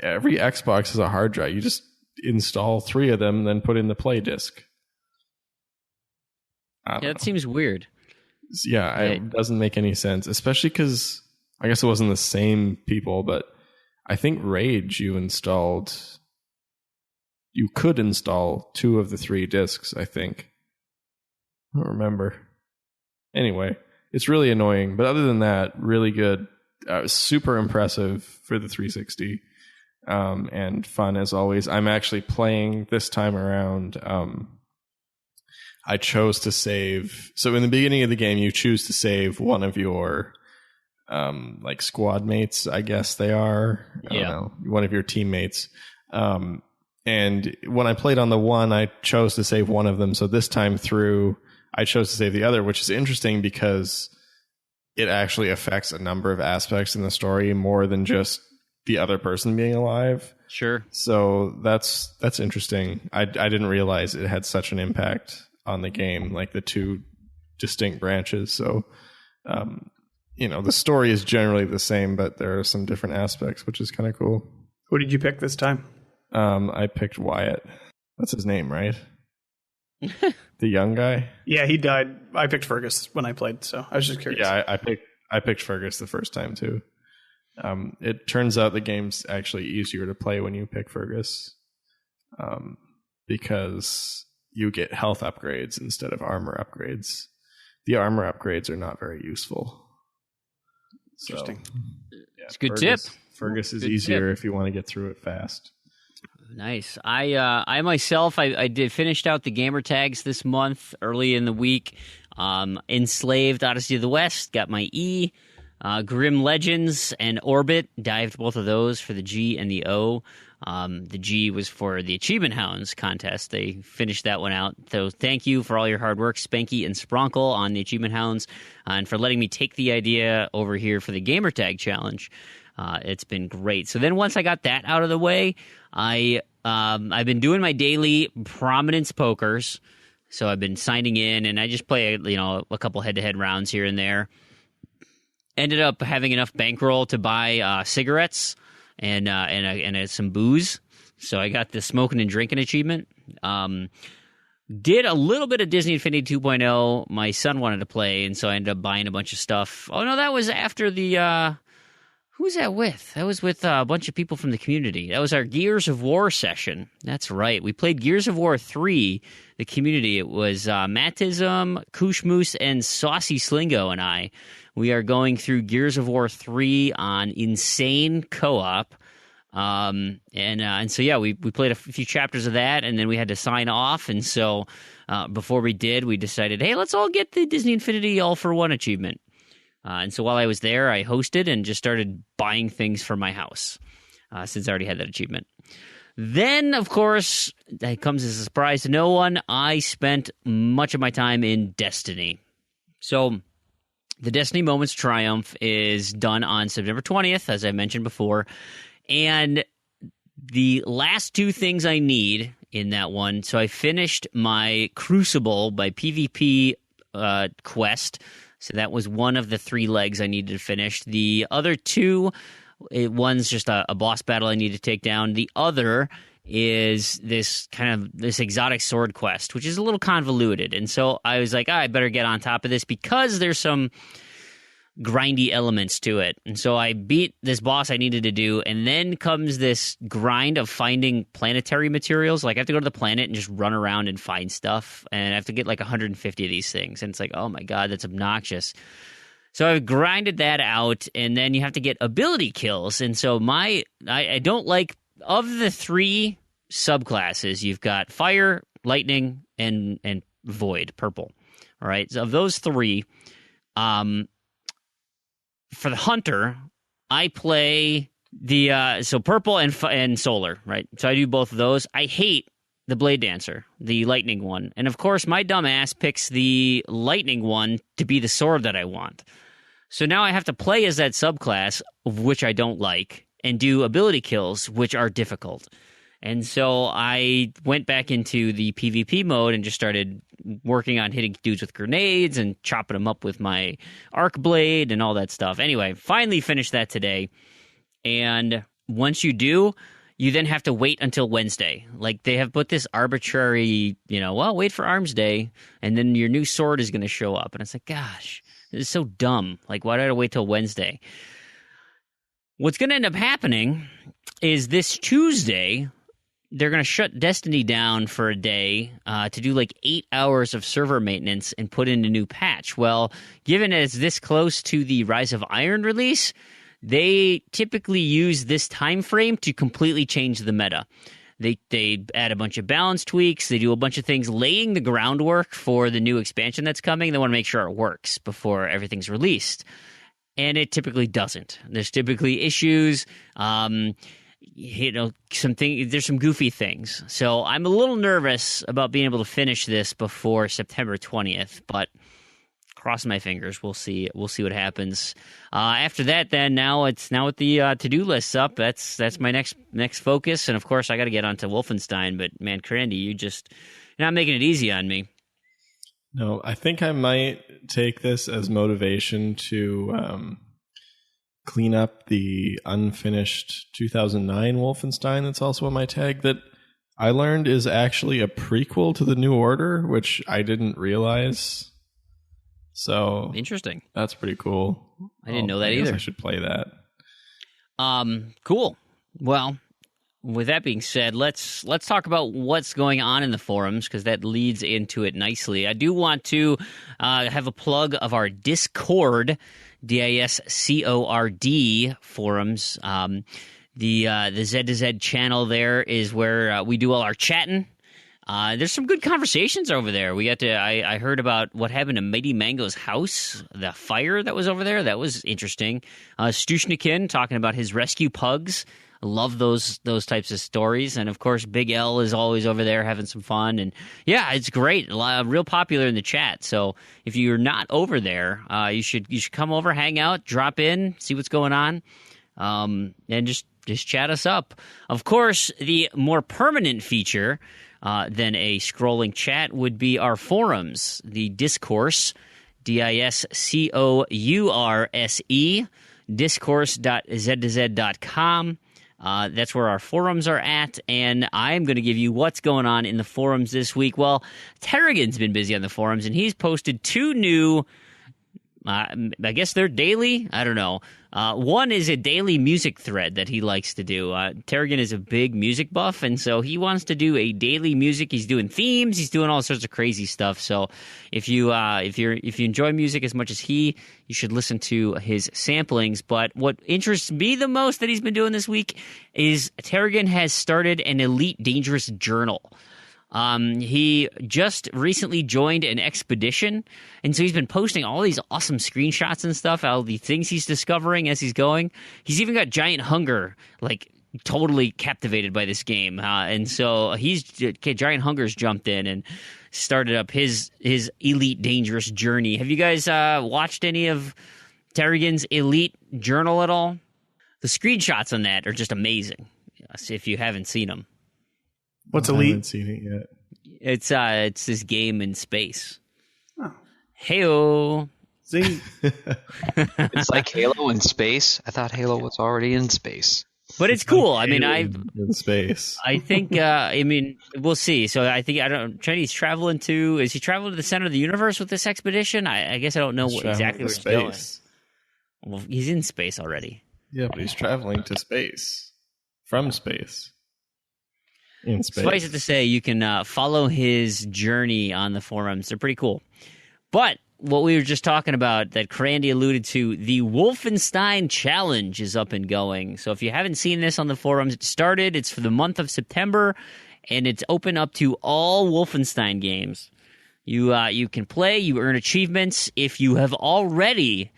Speaker 5: Every Xbox has a hard drive. You just install 3 of them, then put in the play disc.
Speaker 2: That seems weird.
Speaker 5: Yeah, it doesn't make any sense, especially because I guess it wasn't the same people, but I think Rage you could install 2 of the 3 discs, I think. I don't remember. Anyway, it's really annoying, but other than that, really good. Super impressive for the 360, and fun as always. I'm actually playing this time around. I chose to save. So in the beginning of the game, you choose to save one of your squad mates, I guess they are. I don't know, one of your teammates. And when I played on the one, I chose to save one of them. So this time through, I chose to save the other, which is interesting because it actually affects a number of aspects in the story more than just the other person being alive.
Speaker 2: Sure. So
Speaker 5: that's interesting. I didn't realize it had such an impact on the game, the 2 distinct branches. So, the story is generally the same, but there are some different aspects, which is kind of cool.
Speaker 3: Who did you pick this time?
Speaker 5: I picked Wyatt. That's his name, right? The young guy?
Speaker 3: Yeah, he died. I picked Fergus when I played, so I was just curious.
Speaker 5: Yeah, I picked Fergus the first time too. It turns out the game's actually easier to play when you pick Fergus, because you get health upgrades instead of armor upgrades. the armor upgrades are not very useful.
Speaker 3: Interesting.
Speaker 2: It's a good tip.
Speaker 5: Fergus is easier if you want to get through it fast.
Speaker 2: Nice. I myself, I finished out the gamer tags this month, early in the week. Enslaved, Odyssey of the West, got my E. Grim Legends and Orbit, dived both of those for the G and the O. The G was for the Achievement Hounds contest. They finished that one out. So thank you for all your hard work, Spanky and Spronkle, on the Achievement Hounds, and for letting me take the idea over here for the Gamertag Challenge. It's been great. So then once I got that out of the way, I've been doing my daily Prominence pokers. So I've been signing in, and I just play a couple head-to-head rounds here and there. Ended up having enough bankroll to buy cigarettes and some booze. So I got the smoking and drinking achievement. Did a little bit of Disney Infinity 2.0. My son wanted to play, and so I ended up buying a bunch of stuff. Oh, no, that was after the... who was that with? That was with a bunch of people from the community. That was our Gears of War session. That's right. We played Gears of War 3, the community. It was Mattism, Kushmoose, and Saucy Slingo and I. We are going through Gears of War 3 on Insane Co-op. And so, yeah, we played a few chapters of that, and then we had to sign off. And so before we did, we decided, hey, let's all get the Disney Infinity All-for-One achievement. And so while I was there, I hosted and just started buying things for my house, since I already had that achievement. Then, of course, that comes as a surprise to no one, I spent much of my time in Destiny. So the Destiny Moments Triumph is done on September 20th, as I mentioned before. And the last two things I need in that one, so I finished my Crucible by PvP quest. So that was one of the 3 legs I needed to finish. The other 2, one's just a boss battle I need to take down. The other is this exotic sword quest, which is a little convoluted. And so I was like, I better get on top of this because there's some grindy elements to it. And so I beat this boss I needed to do, and then comes this grind of finding planetary materials. Like I have to go to the planet and just run around and find stuff, and I have to get like 150 of these things, and it's like, oh my god, that's obnoxious. So I've grinded that out, and then you have to get ability kills. And so I don't like, of the 3 subclasses, you've got fire, lightning, and void, purple. All right, so of those 3, for the hunter, I play the so purple and solar, right? So I do both of those. I hate the Blade Dancer, the lightning one. And of course, my dumb ass picks the lightning one to be the sword that I want. So now I have to play as that subclass, which I don't like, and do ability kills, which are difficult. And so I went back into the PvP mode and just started working on hitting dudes with grenades and chopping them up with my arc blade and all that stuff. Anyway, finally finished that today. And once you do, you then have to wait until Wednesday. Like, they have put this arbitrary, wait for Arms Day, and then your new sword is going to show up. And it's like, gosh, this is so dumb. Like, why do I have to wait till Wednesday? What's going to end up happening is this Tuesday, they're going to shut Destiny down for a day to do like 8 hours of server maintenance and put in a new patch. Well, given it's this close to the Rise of Iron release, they typically use this time frame to completely change the meta. They add a bunch of balance tweaks. They do a bunch of things laying the groundwork for the new expansion that's coming. They want to make sure it works before everything's released. And it typically doesn't. There's typically issues. There's some goofy things. So I'm a little nervous about being able to finish this before September 20th, but cross my fingers. We'll see what happens. After that, then now with the to-do list up, that's my next focus. And of course, I got to get onto Wolfenstein. But man, Crandy, you're not making it easy on me.
Speaker 5: No, I think I might take this as motivation to clean up the unfinished 2009 Wolfenstein that's also on my tag that I learned is actually a prequel to the New Order, which I didn't realize. So
Speaker 2: interesting.
Speaker 5: That's pretty cool.
Speaker 2: I didn't know that either.
Speaker 5: I should play that.
Speaker 2: Cool. Well, with that being said, let's talk about what's going on in the forums, because that leads into it nicely. I do want to have a plug of our Discord, DISCORD forums. The Z to Z channel there is where we do all our chatting. There's some good conversations over there. I heard about what happened to Mighty Mango's house, the fire that was over there. That was interesting. Stushniken talking about his rescue pugs. I love those types of stories. And of course, Big L is always over there having some fun. And yeah, it's great. Real popular in the chat. So if you're not over there, you should come over, hang out, drop in, see what's going on, and just chat us up. Of course, the more permanent feature than a scrolling chat would be our forums, the discourse, DISCOURSE, discourse.z2z.com. That's where our forums are at, and I'm going to give you what's going on in the forums this week. Well, Tarragon's been busy on the forums, and he's posted 2 new, I guess they're daily? I don't know. One is a daily music thread that he likes to do. Tarragon is a big music buff, and so he wants to do a daily music. He's doing themes. He's doing all sorts of crazy stuff. So if you enjoy music as much as he, you should listen to his samplings. But what interests me the most that he's been doing this week is Tarragon has started an Elite Dangerous Journal. He just recently joined an expedition, and so he's been posting all these awesome screenshots and stuff, all the things he's discovering as he's going. He's even got Giant Hunger, like, totally captivated by this game, and so Giant Hunger's jumped in and started up his Elite Dangerous journey. Have you guys watched any of Tarragon's Elite Journal at all? The screenshots on that are just amazing, if you haven't seen them.
Speaker 3: What's Elite?
Speaker 5: I haven't seen it yet.
Speaker 2: It's this game in space.
Speaker 3: Oh.
Speaker 2: Hey-o.
Speaker 3: See?
Speaker 4: It's like Halo in space. I thought Halo was already in space.
Speaker 2: But it's cool. I mean,
Speaker 5: in space.
Speaker 2: I think, we'll see. So I think, Chinese traveling to, is he traveling to the center of the universe with this expedition? I guess I don't know exactly where he's going. Well, he's in space already.
Speaker 5: Yeah, but he's traveling to space. From space. In space.
Speaker 2: Suffice it to say, you can follow his journey on the forums. They're pretty cool. But what we were just talking about, that Crandy alluded to, the Wolfenstein Challenge is up and going. So if you haven't seen this on the forums, it started. It's for the month of September, and it's open up to all Wolfenstein games. You can play. You earn achievements. If you have already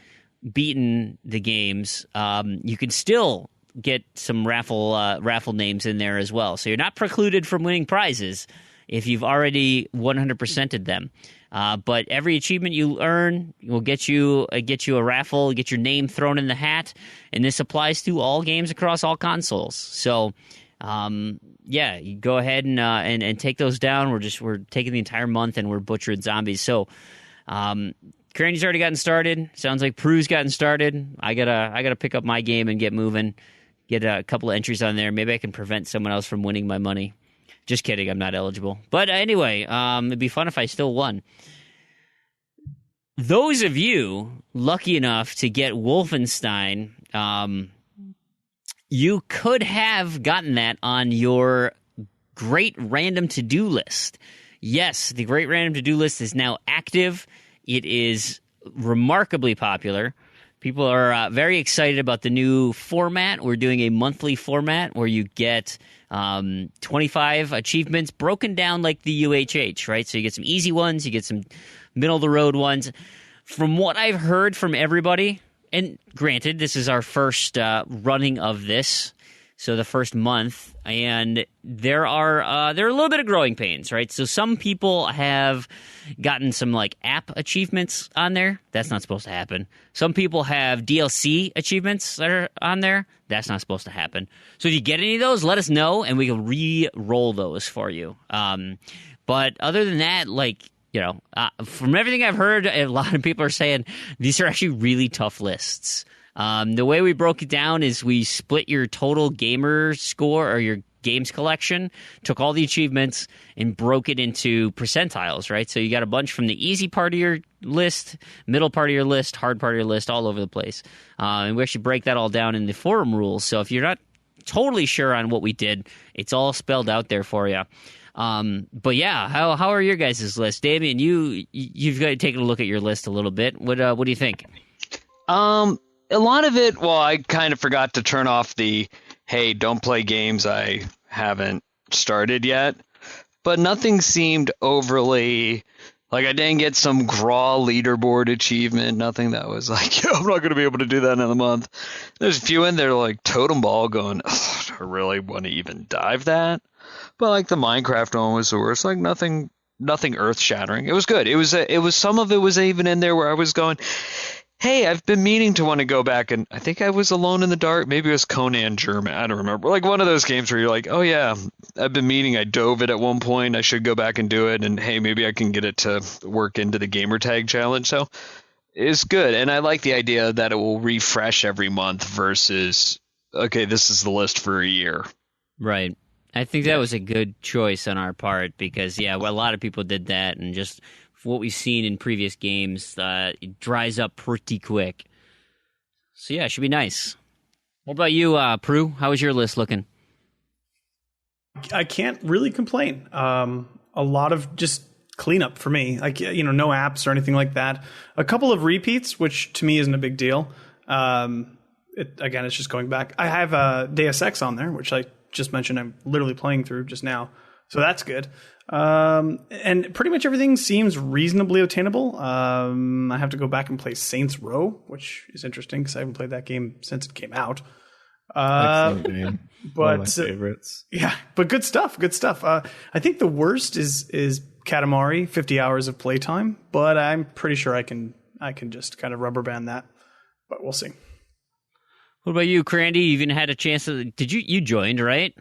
Speaker 2: beaten the games, you can still get some raffle names in there as well. So you're not precluded from winning prizes if you've already 100%ed them. But every achievement you earn will get you a raffle, get your name thrown in the hat, and this applies to all games across all consoles. So, you go ahead and take those down. We're taking the entire month and we're butchering zombies. So, Crandy's already gotten started. Sounds like Proulx's gotten started. I gotta pick up my game and get moving. Get a couple of entries on there. Maybe I can prevent someone else from winning my money. Just kidding, I'm not eligible. But anyway, it'd be fun if I still won. Those of you lucky enough to get Wolfenstein, you could have gotten that on your Great Random To-Do List. Yes, the Great Random To-Do List is now active. It is remarkably popular. People are very excited about the new format. We're doing a monthly format where you get 25 achievements broken down like the UHH, right? So you get some easy ones, you get some middle-of-the-road ones. From what I've heard from everybody, and granted, this is our first running of this, so the first month, and there are a little bit of growing pains, right? So some people have gotten some like app achievements on there. That's not supposed to happen. Some people have DLC achievements that are on there. That's not supposed to happen. So if you get any of those, let us know, and we can re-roll those for you. But other than that, from everything I've heard, a lot of people are saying these are actually really tough lists. The way we broke it down is we split your total gamer score or your games collection, took all the achievements and broke it into percentiles, right? So you got a bunch from the easy part of your list, middle part of your list, hard part of your list, all over the place. And we actually break that all down in the forum rules. So if you're not totally sure on what we did. It's all spelled out there for you. But yeah, how are your guys' list? Damien, you've got to take a look at your list a little bit. What do you think?
Speaker 4: A lot of it, well, I kind of forgot to turn off the, hey, don't play games I haven't started yet. But nothing seemed overly, like I didn't get some Graw leaderboard achievement, nothing that was like, yo, I'm not going to be able to do that in a month. There's a few in there like Totem Ball going, I really want to even dive that. But like the Minecraft one was the worst, like nothing earth shattering. It was good. It was some of it was even in there where I was going, hey, I've been meaning to want to go back, and I think I was Alone in the Dark. Maybe it was Conan German. I don't remember. Like one of those games where you're like, oh yeah, I've been meaning. I dove it at one point. I should go back and do it. And hey, maybe I can get it to work into the Gamertag challenge. So it's good. And I like the idea that it will refresh every month versus, okay, this is the list for a year.
Speaker 2: Right. I think that was a good choice on our part because, yeah, well, a lot of people did that and just what we've seen in previous games, it dries up pretty quick. So, yeah, it should be nice. What about you, Proulx? How is your list looking?
Speaker 3: I can't really complain. A lot of just cleanup for me. Like, no apps or anything like that. A couple of repeats, which to me isn't a big deal. Again, it's just going back. I have Deus Ex on there, which I just mentioned I'm literally playing through just now. So that's good. And pretty much everything seems reasonably attainable. I have to go back and play Saints Row, which is interesting because I haven't played that game since it came out.
Speaker 5: Excellent game.
Speaker 3: But
Speaker 5: one of my favorites.
Speaker 3: Yeah, but good stuff. I think the worst is Katamari, 50 hours of playtime, but I'm pretty sure I can just kind of rubber band that. But we'll see.
Speaker 2: What about you, Crandy? You even had a chance to... You joined, right?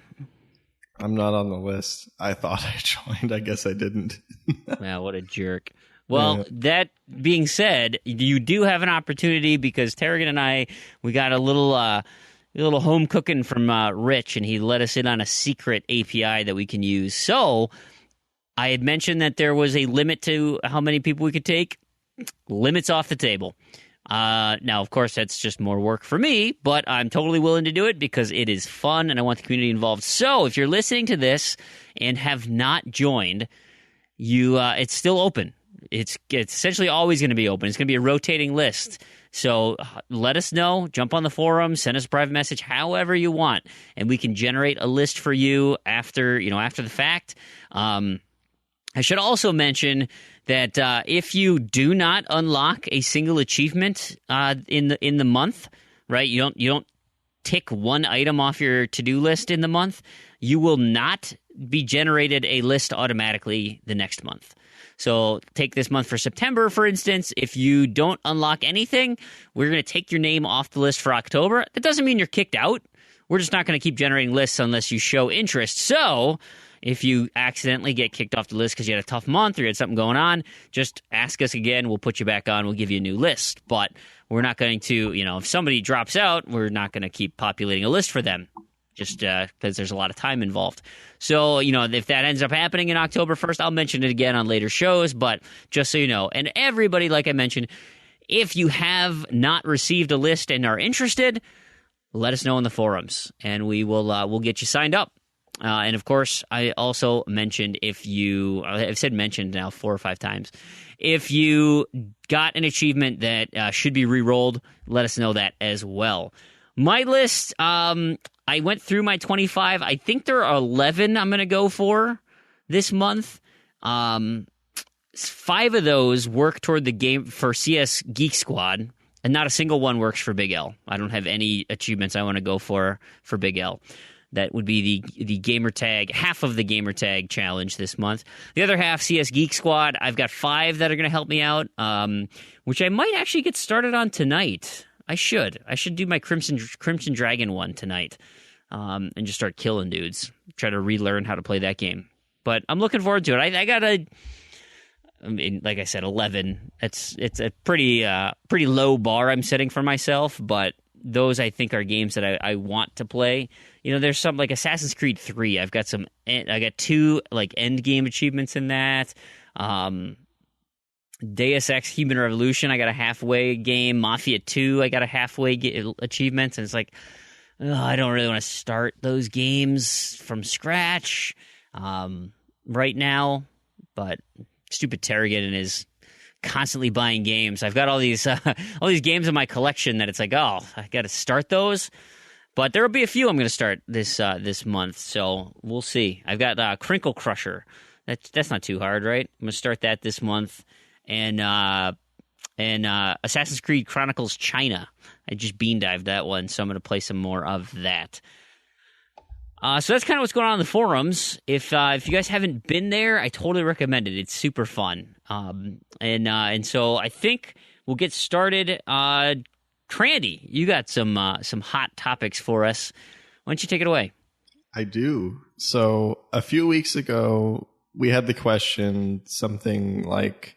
Speaker 5: I'm not on the list. I thought I joined. I guess I didn't.
Speaker 2: Wow, what a jerk. Well, That being said, you do have an opportunity because Tarragon and I, we got a little home cooking from Rich, and he let us in on a secret API that we can use. So I had mentioned that there was a limit to how many people we could take. Limits off the table. Now, of course, that's just more work for me, but I'm totally willing to do it because it is fun and I want the community involved. So if you're listening to this and have not joined, it's still open. It's essentially always going to be open. It's going to be a rotating list. So let us know, jump on the forum, send us a private message, however you want, and we can generate a list for you after the fact. I should also mention that if you do not unlock a single achievement in the month, right? You don't tick one item off your to-do list in the month, you will not be generated a list automatically the next month. So take this month for September, for instance. If you don't unlock anything, we're going to take your name off the list for October. That doesn't mean you're kicked out. We're just not going to keep generating lists unless you show interest. So if you accidentally get kicked off the list because you had a tough month or you had something going on, just ask us again. We'll put you back on. We'll give you a new list. But we're not going to, if somebody drops out, we're not going to keep populating a list for them just because there's a lot of time involved. So, if that ends up happening in October 1st, I'll mention it again on later shows. But just so you know, and everybody, like I mentioned, if you have not received a list and are interested, let us know in the forums and we'll get you signed up. And of course, I also mentioned I've said mentioned now 4 or 5 times. If you got an achievement that should be re-rolled, let us know that as well. My list, I went through my 25. I think there are 11 I'm going to go for this month. 5 of those work toward the game for CSGeekSquad, and not a single one works for Big L. I don't have any achievements I want to go for Big L. That would be the Gamertag, half of the Gamertag challenge this month. The other half, CSGeekSquad. I've got 5 that are going to help me out, which I might actually get started on tonight. I should do my Crimson Dragon one tonight, and just start killing dudes. Try to relearn how to play that game. But I'm looking forward to it. I got like I said, 11. It's a pretty low bar I'm setting for myself, but those I think are games that I want to play. There's some like Assassin's Creed 3. I got 2 like end game achievements in that. Deus Ex Human Revolution, I got a halfway game. Mafia 2, I got a halfway achievement. And it's like, I don't really want to start those games from scratch right now, but stupid Tarragon is constantly buying games. I've got all these games in my collection that it's like, oh, I got to start those. But there will be a few I'm going to start this month, so we'll see. I've got Crinkle Crusher. That's not too hard, right? I'm going to start that this month, and Assassin's Creed Chronicles China. I just bean dived that one, so I'm going to play some more of that. So that's kind of what's going on in the forums. If you guys haven't been there, I totally recommend it. It's super fun. And so I think we'll get started. Trandy, you got some hot topics for us. Why don't you take it away?
Speaker 5: I do. So a few weeks ago, we had the question, something like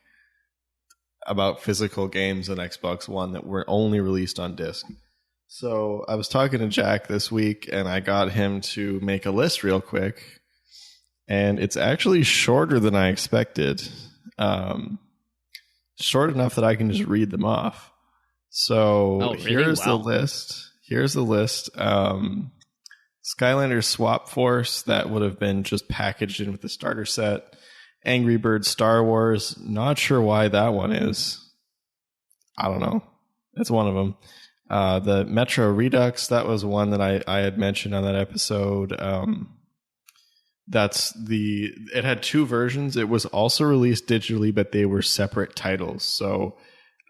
Speaker 5: about physical games on Xbox One that were only released on disc. So I was talking to Jack this week, and I got him to make a list real quick, and it's actually shorter than I expected. Short enough that I can just read them off. So here's the list. Here's the list. Skylanders Swap Force, that would have been just packaged in with the starter set. Angry Birds Star Wars, not sure why that one is. I don't know. That's one of them. The Metro Redux, that was one that I had mentioned on that episode. It had two versions. It was also released digitally, but they were separate titles. So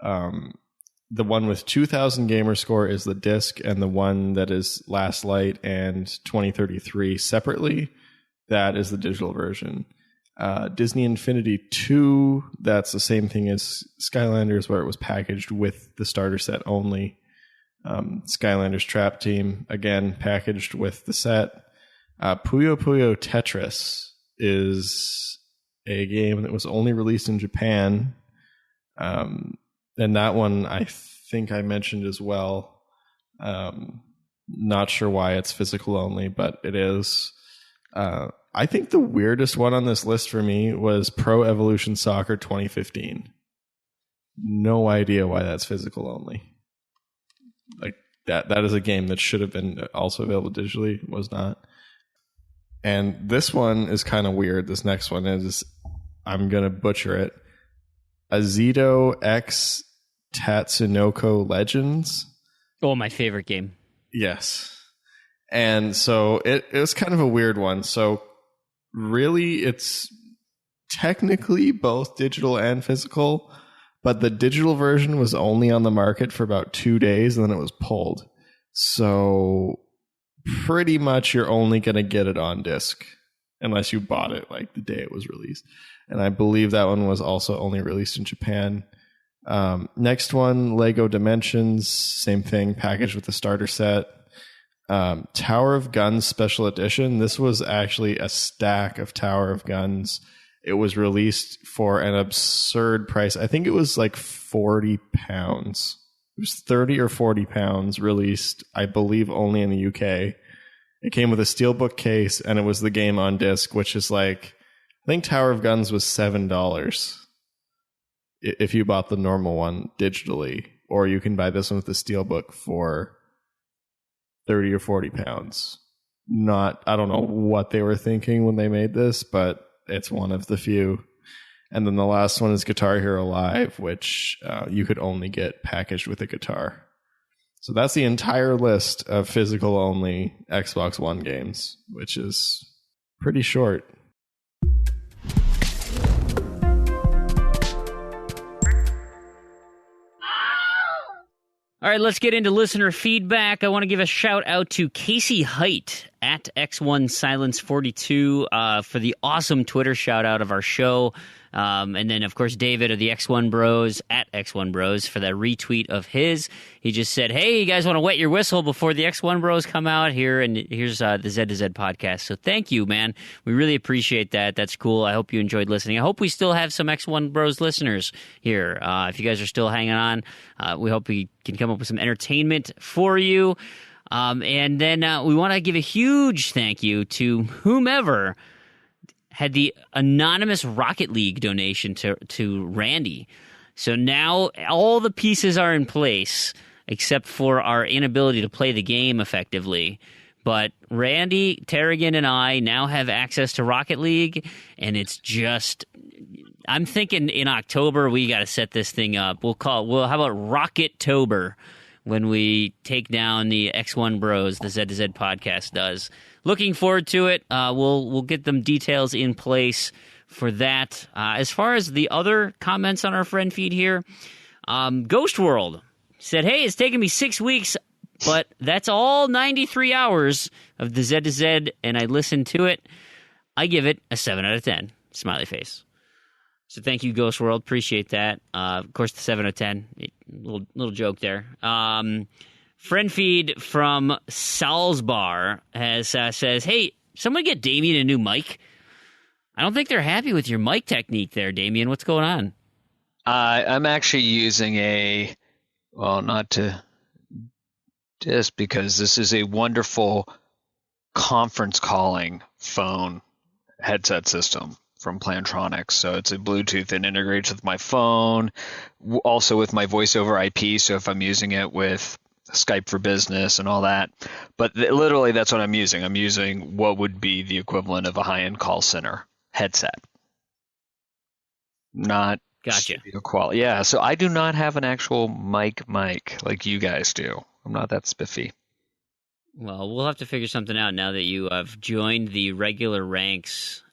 Speaker 5: the one with 2000 gamer score is the disc, and the one that is Last Light and 2033 separately, that is the digital version. Disney Infinity 2, that's the same thing as Skylanders, where it was packaged with the starter set only. Skylanders Trap Team, again, packaged with the set. Puyo Puyo Tetris is a game that was only released in Japan. And that one I think I mentioned as well. Not sure why it's physical only, but it is. I think the weirdest one on this list for me was Pro Evolution Soccer 2015. No idea why that's physical only. Like that is a game that should have been also available digitally, was not. And this one is kind of weird. This next one is, I'm going to butcher it, Azido X Tatsunoko Legends.
Speaker 2: Oh, my favorite game.
Speaker 5: Yes. And so it was kind of a weird one. So really, it's technically both digital and physical, but the digital version was only on the market for about 2 days, and then it was pulled. So pretty much you're only going to get it on disc unless you bought it like the day it was released. And I believe that one was also only released in Japan. Next one, Lego Dimensions, same thing, packaged with the starter set. Tower of Guns Special Edition. This was actually a stack of Tower of Guns. It was released for an absurd price. I think it was like £40. It was 30 or 40 pounds, released, I believe, only in the UK. It came with a steelbook case, and it was the game on disc, which is like, I think Tower of Guns was $7 if you bought the normal one digitally, or you can buy this one with the steelbook for 30 or 40 pounds. I don't know what they were thinking when they made this, but it's one of the few. And then the last one is Guitar Hero Live, which you could only get packaged with a guitar. So that's the entire list of physical only Xbox One games, which is pretty short.
Speaker 2: All right, let's get into listener feedback. I want to give a shout out to Casey Height at X1 Silence 42 for the awesome Twitter shout out of our show. And then, of course, David of the X1 Bros at X1 Bros for that retweet of his. He just said, hey, you guys want to wet your whistle before the X1 Bros come out here? And here's the Z to Z podcast. So thank you, man. We really appreciate that. That's cool. I hope you enjoyed listening. I hope we still have some X1 Bros listeners here. If you guys are still hanging on, we hope we can come up with some entertainment for you. And then we want to give a huge thank you to whomever had the anonymous Rocket League donation to Randy. So now all the pieces are in place. except for our inability to play the game effectively. But Randy, Tarragon, and I now have access to Rocket League, and it's just... I'm thinking in October we got to set this thing up. How about Rocket-tober when we take down the X1 Bros, the Z2Z podcast does. Looking forward to it. We'll get them details in place for that. As far as the other comments on our friend feed here, Ghost World said, hey, it's taken me 6 weeks, but that's all 93 hours of the Z2Z, and I listened to it. I give it a 7 out of 10. Smiley face. So thank you, Ghost World. Appreciate that. Of course, the 7 out of 10. Little joke there. Friend feed from Salzbar says, hey, someone get Damien a new mic. I don't think they're happy with your mic technique there, Damien. What's going on?
Speaker 4: I'm actually using just because this is a wonderful conference calling phone headset system from Plantronics. So it's a Bluetooth that integrates with my phone, also with my voice over IP. So if I'm using it with Skype for Business and all that. But literally that's what I'm using. I'm using what would be the equivalent of a high-end call center headset. Not
Speaker 2: gotcha.
Speaker 4: Quality. Yeah, so I do not have an actual mic like you guys do. I'm not that spiffy.
Speaker 2: Well, we'll have to figure something out now that you have joined the regular ranks.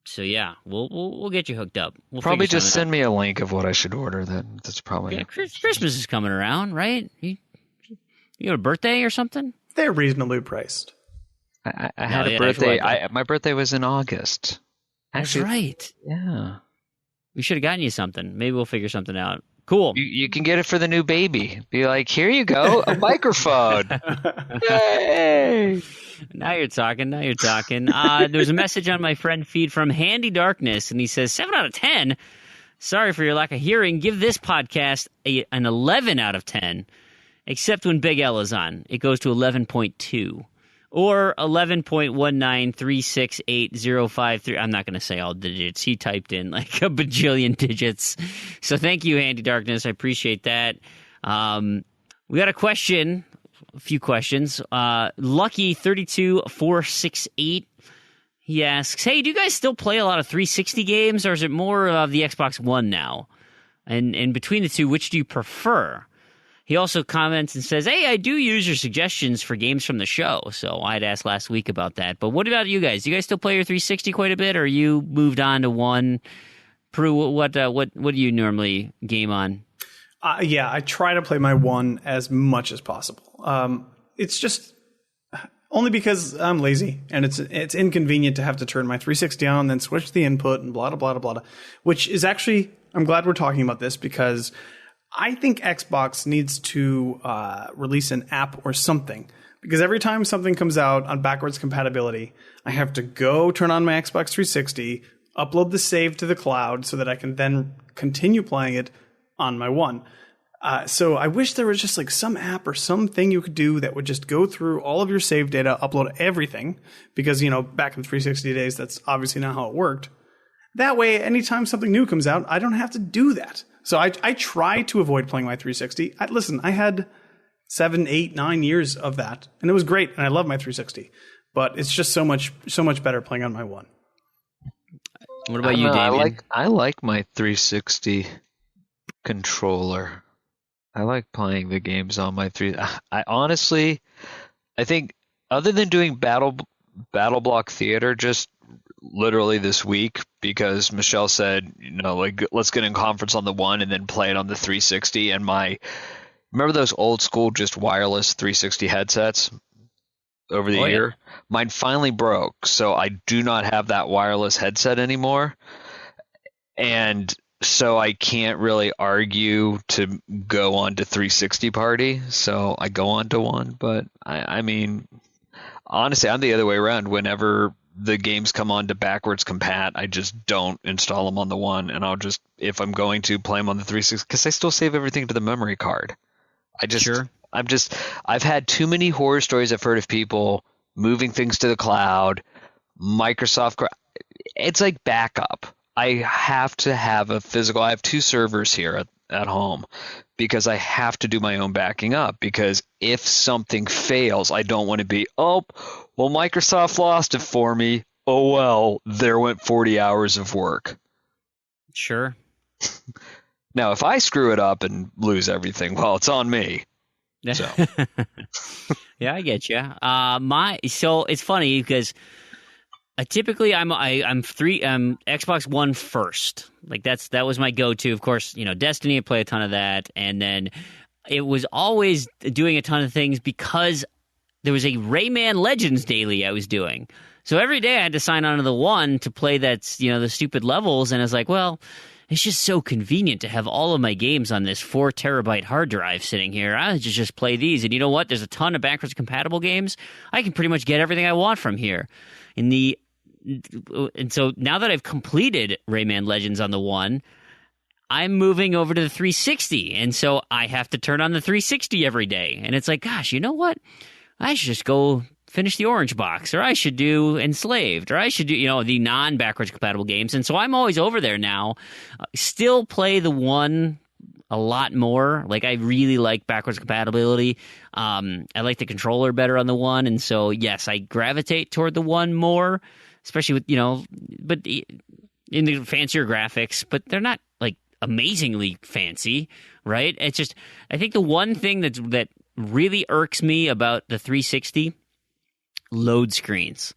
Speaker 2: So yeah, we'll get you hooked up. We'll
Speaker 4: probably just send me a link of what I should order. That's probably
Speaker 2: Christmas is coming around, right? You got a birthday or something?
Speaker 3: They're reasonably priced.
Speaker 4: I had a birthday. My birthday was in August.
Speaker 2: Actually, that's right.
Speaker 4: Yeah,
Speaker 2: we should have gotten you something. Maybe we'll figure something out. Cool.
Speaker 4: You can get it for the new baby. Be like, here you go, a microphone. Yay!
Speaker 2: Now you're talking. There's a message on my friend feed from Handy Darkness, and he says, 7 out of 10. Sorry for your lack of hearing. Give this podcast an 11 out of 10, except when Big L is on. It goes to 11.2. Or 11.1936805. I'm not going to say all digits. He typed in like a bajillion digits. So thank you, Handy Darkness. I appreciate that. We got a few questions. Lucky32468. He asks, hey, do you guys still play a lot of 360 games, or is it more of the Xbox One now? And between the two, which do you prefer? He also comments and says, hey, I do use your suggestions for games from the show. So I'd asked last week about that. But what about you guys? Do you guys still play your 360 quite a bit, or you moved on to one? Proulx, what do you normally game on?
Speaker 3: Yeah, I try to play my one as much as possible. It's just only because I'm lazy and it's inconvenient to have to turn my 360 on, then switch the input and blah, blah, blah, blah, which is actually, I'm glad we're talking about this because I think Xbox needs to release an app or something, because every time something comes out on backwards compatibility, I have to go turn on my Xbox 360, upload the save to the cloud so that I can then continue playing it on my one. So I wish there was just like some app or something you could do that would just go through all of your save data, upload everything, because, back in 360 days, that's obviously not how it worked. That way, anytime something new comes out, I don't have to do that. So I try to avoid playing my 360. Listen, I had 7, 8, 9 years of that, and it was great, and I love my 360. But it's just so much better playing on my one.
Speaker 2: What about you, Damien?
Speaker 4: I like my 360 controller. I like playing the games on my 3. I honestly, I think other than doing Battle Block Theater just literally this week, because Michelle said, let's get in conference on the one and then play it on the 360. And remember those old school just wireless 360 headsets over the year? Yeah. Mine finally broke, so I do not have that wireless headset anymore. And so I can't really argue to go on to 360 party. So I go on to one, but I mean, honestly, I'm the other way around. Whenever the games come on to backwards compat, I just don't install them on the one, and I'll just, if I'm going to, play them on the 360, because I still save everything to the memory card. I've had too many horror stories I've heard of people moving things to the cloud, Microsoft. It's like backup. I have to have a physical. I have 2 servers here at home because I have to do my own backing up, because if something fails, I don't want to be, oh, well, Microsoft lost it for me. Oh, well, there went 40 hours of work.
Speaker 2: Sure.
Speaker 4: Now, if I screw it up and lose everything, well, it's on me. So.
Speaker 2: Yeah, I get you. So it's funny because typically I'm Xbox One first. Like that was my go-to. Of course, Destiny, I play a ton of that, and then it was always doing a ton of things because there was a Rayman Legends daily I was doing. So every day I had to sign on to the One to play the stupid levels, and I was like, well, it's just so convenient to have all of my games on this 4 terabyte hard drive sitting here. I just play these. And you know what? There's a ton of backwards compatible games. I can pretty much get everything I want from here. And so now that I've completed Rayman Legends on the One, I'm moving over to the 360. And so I have to turn on the 360 every day. And it's like, gosh, you know what? I should just go finish the Orange Box, or I should do Enslaved, or I should do, the non-backwards compatible games. And so I'm always over there now. Still play the One a lot more. Like, I really like backwards compatibility. I like the controller better on the One. And so, yes, I gravitate toward the One more, especially with, but in the fancier graphics, but they're not like amazingly fancy, right? It's just, I think the one thing that really irks me about the 360, load screens.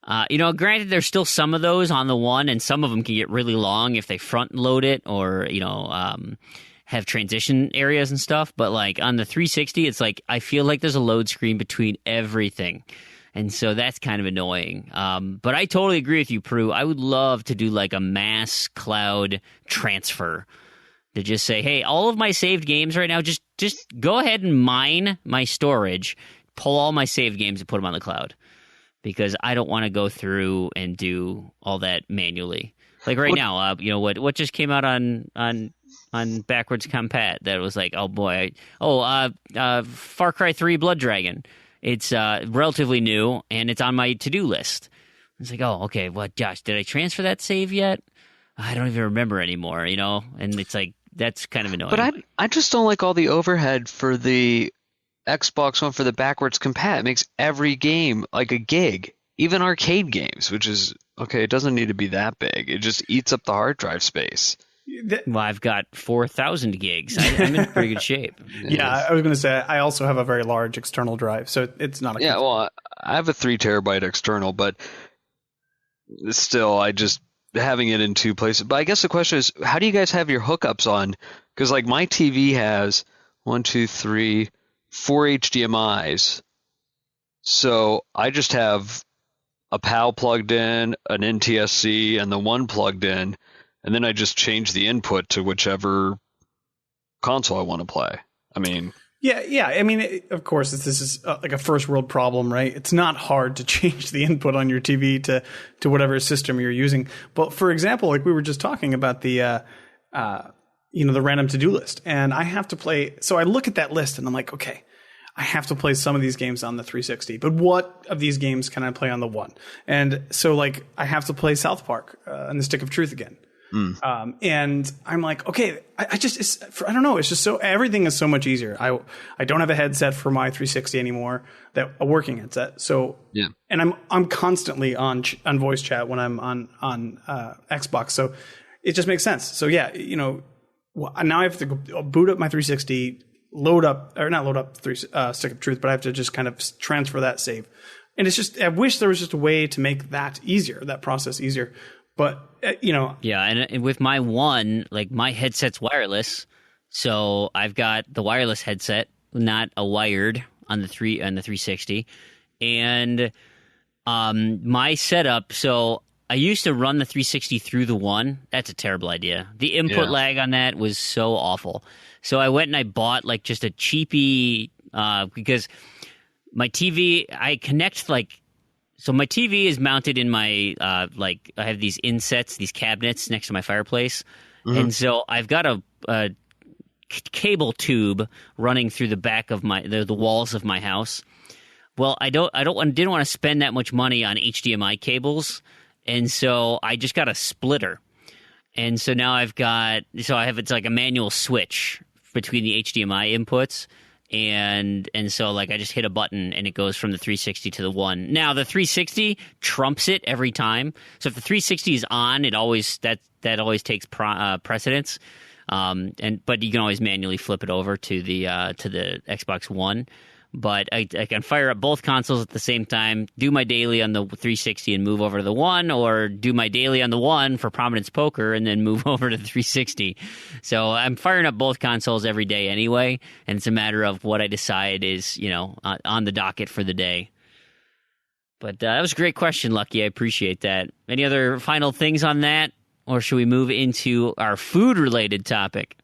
Speaker 2: Granted, there's still some of those on the One, and some of them can get really long if they front load it or, have transition areas and stuff. But like on the 360, it's like I feel like there's a load screen between everything. And so that's kind of annoying. But I totally agree with you, Proulx. I would love to do like a mass cloud transfer to just say, hey, all of my saved games right now, just go ahead and mine my storage, pull all my saved games and put them on the cloud, because I don't want to go through and do all that manually. Like right now, what just came out on backwards compat that was like, oh boy, Far Cry 3 Blood Dragon. It's relatively new and it's on my to-do list. It's like, oh, okay, well, Josh, did I transfer that save yet? I don't even remember anymore, and it's like, that's kind of annoying.
Speaker 4: But I just don't like all the overhead for the Xbox One for the backwards compat. It makes every game like a gig, even arcade games, which is okay. It doesn't need to be that big. It just eats up the hard drive space.
Speaker 2: Well, I've got 4,000 gigs. I'm in pretty good shape.
Speaker 3: Yeah, I was going to say I also have a very large external drive, so it's not a
Speaker 4: yeah. Well, I have a 3 terabyte external, but still, I just having it in 2 places. But I guess the question is, how do you guys have your hookups on? Because like my TV has 1, 2, 3, 4 HDMIs, so I just have a PAL plugged in, an NTSC, and the One plugged in, and then I just change the input to whichever console I want to play. I mean,
Speaker 3: yeah. I mean, of course, this is like a first world problem, right? It's not hard to change the input on your TV to whatever system you're using. But for example, like we were just talking about the the random to-do list, and I have to play. So I look at that list and I'm like, okay, I have to play some of these games on the 360, but what of these games can I play on the One? And so like I have to play South Park and the Stick of Truth again. And I'm like, okay, I don't know. It's just so, everything is so much easier. I don't have a headset for my 360 anymore, a working headset. So,
Speaker 4: yeah.
Speaker 3: And I'm constantly on voice chat when I'm on Xbox. So it just makes sense. So yeah, now I have to go boot up my 360, Stick of Truth, but I have to just kind of transfer that save. And it's just, I wish there was just a way to make that easier, that process easier. But,
Speaker 2: Yeah, and with my One, like my headset's wireless, so I've got the wireless headset, not a wired on the 360. And my setup, so I used to run the 360 through the One. That's a terrible idea. The input lag on that was so awful. So I went and I bought like just a cheapy, because my TV, I connect like, so my TV is mounted in my, I have these insets, these cabinets next to my fireplace. Mm-hmm. And so I've got a cable tube running through the back of the walls of my house. Well, didn't want to spend that much money on HDMI cables. And so I just got a splitter. And so now I have it's like a manual switch between the HDMI inputs. And so like I just hit a button and it goes from the 360 to the 1. Now the 360 trumps it every time. So if the 360 is on, it always that always takes precedence. But you can always manually flip it over to the Xbox One. But I can fire up both consoles at the same time, do my daily on the 360 and move over to the 1, or do my daily on the 1 for Prominence Poker and then move over to the 360. So I'm firing up both consoles every day anyway, and it's a matter of what I decide is, on the docket for the day. But that was a great question, Lucky. I appreciate that. Any other final things on that, or should we move into our food-related topic?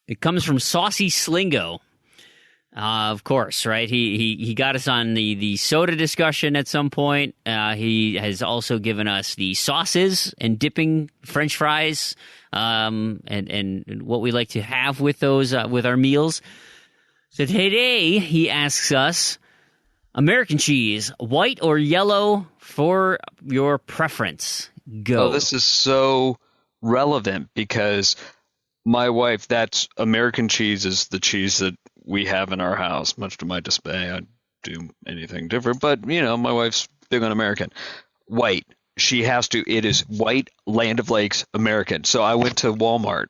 Speaker 2: It comes from Saucy Slingo. Of course, right? He got us on the soda discussion at some point. He has also given us the sauces and dipping French fries, and what we like to have with those with our meals. So today he asks us, American cheese, white or yellow for your preference? Go.
Speaker 4: Oh, this is so relevant because my wife, that's American cheese is the cheese that we have in our house, much to my dismay. I do anything different, but my wife's big on American. White. She has to. It is white, Land of Lakes, American. So I went to Walmart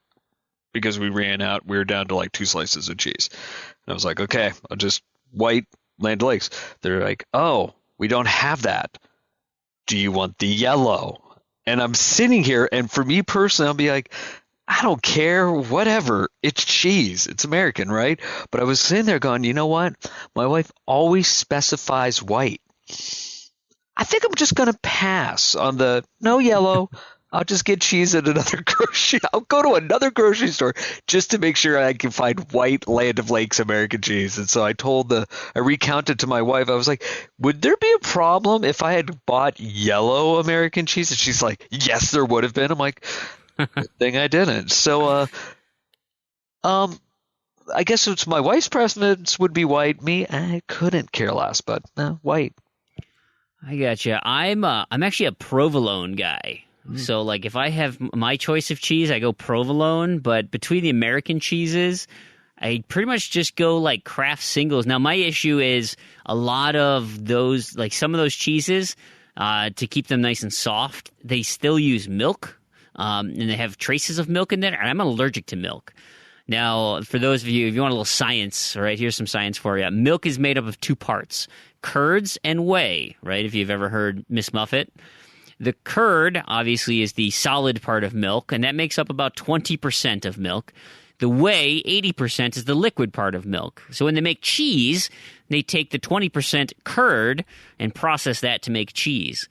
Speaker 4: because we ran out. We were down to like 2 slices of cheese. And I was like, okay, I'll just white, Land of Lakes. They're like, oh, we don't have that. Do you want the yellow? And I'm sitting here, and for me personally, I'll be like, I don't care, whatever. It's cheese. It's American, right? But I was sitting there going, you know what? My wife always specifies white. I think I'm just going to pass on the no yellow. I'll just get cheese at another grocery. I'll go to another grocery store just to make sure I can find white Land of Lakes American cheese. And so I recounted to my wife, I was like, would there be a problem if I had bought yellow American cheese? And she's like, yes, there would have been. I'm like, good thing I didn't. So, I guess it's my wife's preference would be white. Me, I couldn't care less, but no, white.
Speaker 2: I gotcha. I'm actually a provolone guy. So, like, if I have my choice of cheese, I go provolone. But between the American cheeses, I pretty much just go like Kraft singles. Now, my issue is a lot of those, like some of those cheeses, to keep them nice and soft, they still use milk. And they have traces of milk in there, and I'm allergic to milk. Now, for those of you, if you want a little science, all right, here's some science for you. Milk is made up of 2 parts, curds and whey, right, if you've ever heard Miss Muffet. The curd, obviously, is the solid part of milk, and that makes up about 20% of milk. The whey, 80%, is the liquid part of milk. So when they make cheese, they take the 20% curd and process that to make cheese.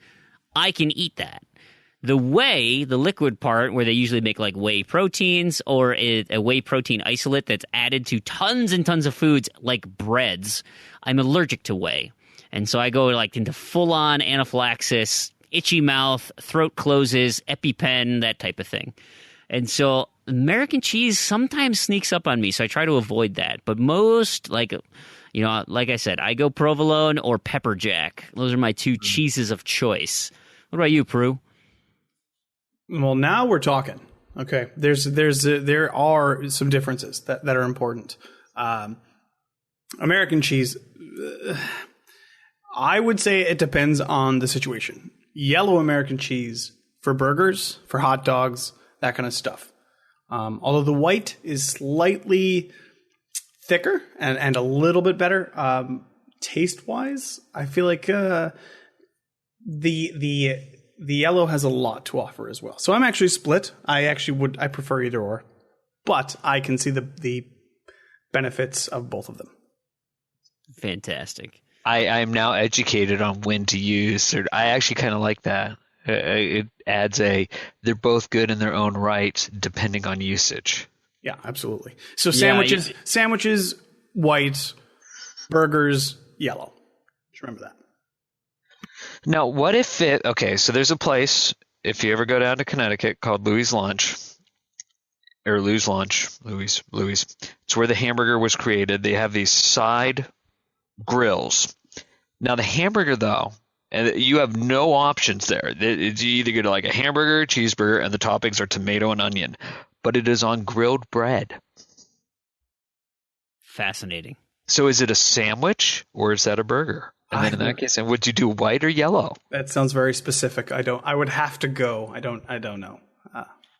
Speaker 2: I can eat that. The whey, the liquid part, where they usually make like whey proteins or a whey protein isolate that's added to tons and tons of foods like breads, I'm allergic to whey. And so I go like into full-on anaphylaxis, itchy mouth, throat closes, EpiPen, that type of thing. And so American cheese sometimes sneaks up on me, so I try to avoid that. But most, like I said, I go provolone or pepper jack. Those are my 2 cheeses of choice. What about you, Proulx?
Speaker 3: Well, now we're talking. Okay, there are some differences that are important. American cheese, I would say it depends on the situation. Yellow American cheese for burgers, for hot dogs, that kind of stuff. Although the white is slightly thicker and a little bit better taste-wise, I feel like the yellow has a lot to offer as well. So I'm actually split. I prefer either or, but I can see the benefits of both of them.
Speaker 2: Fantastic.
Speaker 4: I'm now educated on when to use. I actually kind of like that. It adds they're both good in their own right, depending on usage.
Speaker 3: Yeah, absolutely. So sandwiches, white, burgers, yellow. Just remember that.
Speaker 4: Now, what if so there's a place, if you ever go down to Connecticut, called Louis' Lunch, or Lou's Lunch, Louis. It's where the hamburger was created. They have these side grills. Now, the hamburger, though, And you have no options there. It's you either get like a hamburger, a cheeseburger, and the toppings are tomato and onion. But it is on grilled bread.
Speaker 2: Fascinating.
Speaker 4: So is it a sandwich or is that a burger? And then in that case, and would you do white or yellow?
Speaker 3: That sounds very specific. I would have to go. I don't know.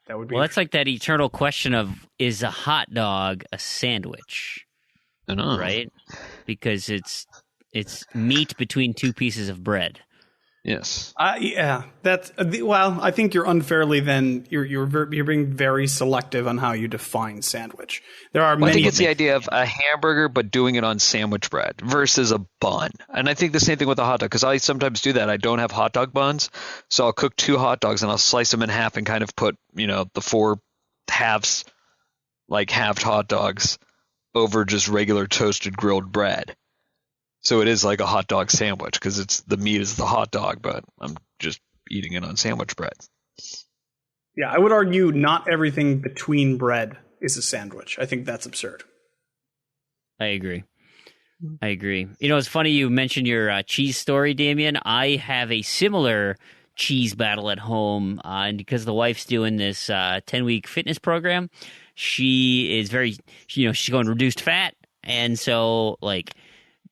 Speaker 3: That would be.
Speaker 2: Well, that's like that eternal question of, is a hot dog a sandwich?
Speaker 4: I know.
Speaker 2: Right? Because it's meat between two pieces of bread.
Speaker 4: Yes.
Speaker 3: Yeah. That's well. I think you're unfairly then. You're being very selective on how you define sandwich. There are many.
Speaker 4: I think it's the idea of a hamburger, but doing it on sandwich bread versus a bun. And I think the same thing with a hot dog, because I sometimes do that. I don't have hot dog buns, so I'll cook 2 hot dogs and I'll slice them in half and kind of put the 4 halves, like halved hot dogs, over just regular toasted grilled bread. So it is like a hot dog sandwich because the meat is the hot dog, but I'm just eating it on sandwich bread.
Speaker 3: Yeah, I would argue not everything between bread is a sandwich. I think that's absurd.
Speaker 2: I agree. It's funny you mentioned your cheese story, Damien. I have a similar cheese battle at home, and because the wife's doing this 10-week fitness program, she is she's going reduced fat, and so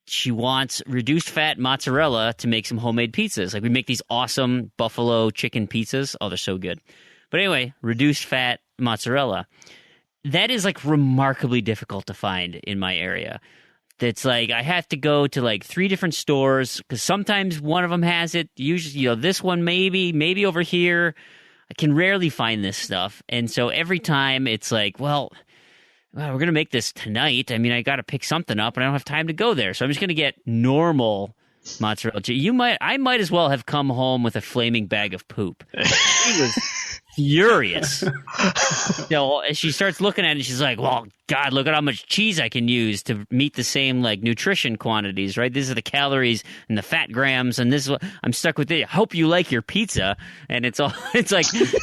Speaker 2: she wants reduced fat mozzarella to make some homemade pizzas. Like, we make these awesome buffalo chicken pizzas. Oh, they're so good. But anyway, reduced fat mozzarella. That is remarkably difficult to find in my area. That's I have to go to 3 different stores because sometimes one of them has it. Usually, this one maybe over here. I can rarely find this stuff. And so every time it's we're going to make this tonight. I mean, I got to pick something up, and I don't have time to go there. So I'm just going to get normal mozzarella. I might as well have come home with a flaming bag of poop. She was furious. She starts looking at it, and she's like, well, God, look at how much cheese I can use to meet the same nutrition quantities, right? These are the calories and the fat grams, and this is what I'm stuck with. I hope you like your pizza, and it's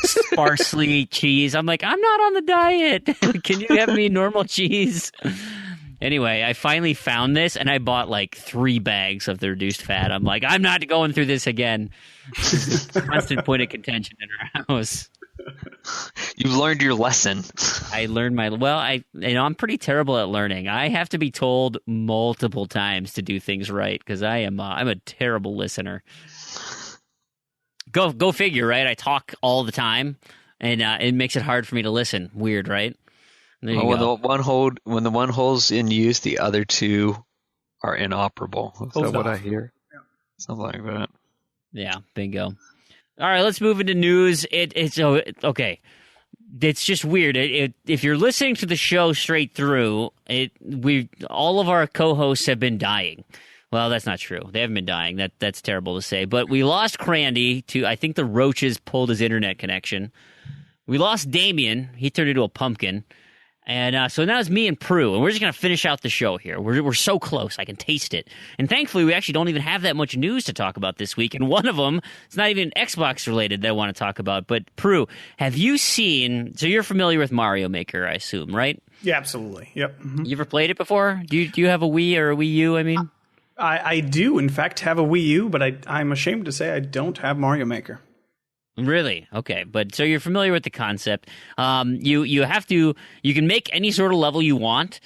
Speaker 2: sparsely cheese. I'm like, I'm not on the diet. Can you have me normal cheese? Anyway, I finally found this, and I bought 3 bags of the reduced fat. I'm like, I'm not going through this again. Constant point of contention in our house.
Speaker 4: You've learned your lesson.
Speaker 2: I learned I'm pretty terrible at learning. I have to be told multiple times to do things right because I'm a terrible listener. Go figure, right? I talk all the time, and it makes it hard for me to listen. Weird, right? There you go.
Speaker 4: When the one hole's in use, the other 2 are inoperable. Is that what I hear?
Speaker 3: Yeah.
Speaker 4: Something like that.
Speaker 2: Yeah, bingo. All right, let's move into news. It's okay. It's just weird. If you're listening to the show straight through, all of our co-hosts have been dying. Well, that's not true. They haven't been dying. That's terrible to say. But we lost Crandy to, I think the Roaches pulled his internet connection. We lost Damien. He turned into a pumpkin. And so now it's me and Proulx, and we're just going to finish out the show here. We're so close. I can taste it. And thankfully, we actually don't even have that much news to talk about this week. And one of them, it's not even Xbox related that I want to talk about. But Proulx, have you seen, so you're familiar with Mario Maker, I assume, right?
Speaker 3: Yeah, absolutely. Yep. Mm-hmm.
Speaker 2: You ever played it before? Do you have a Wii or a Wii U, I mean?
Speaker 3: I do, in fact, have a Wii U, but I'm ashamed to say I don't have Mario Maker.
Speaker 2: Really? Okay. But so you're familiar with the concept. You can make any sort of level you want,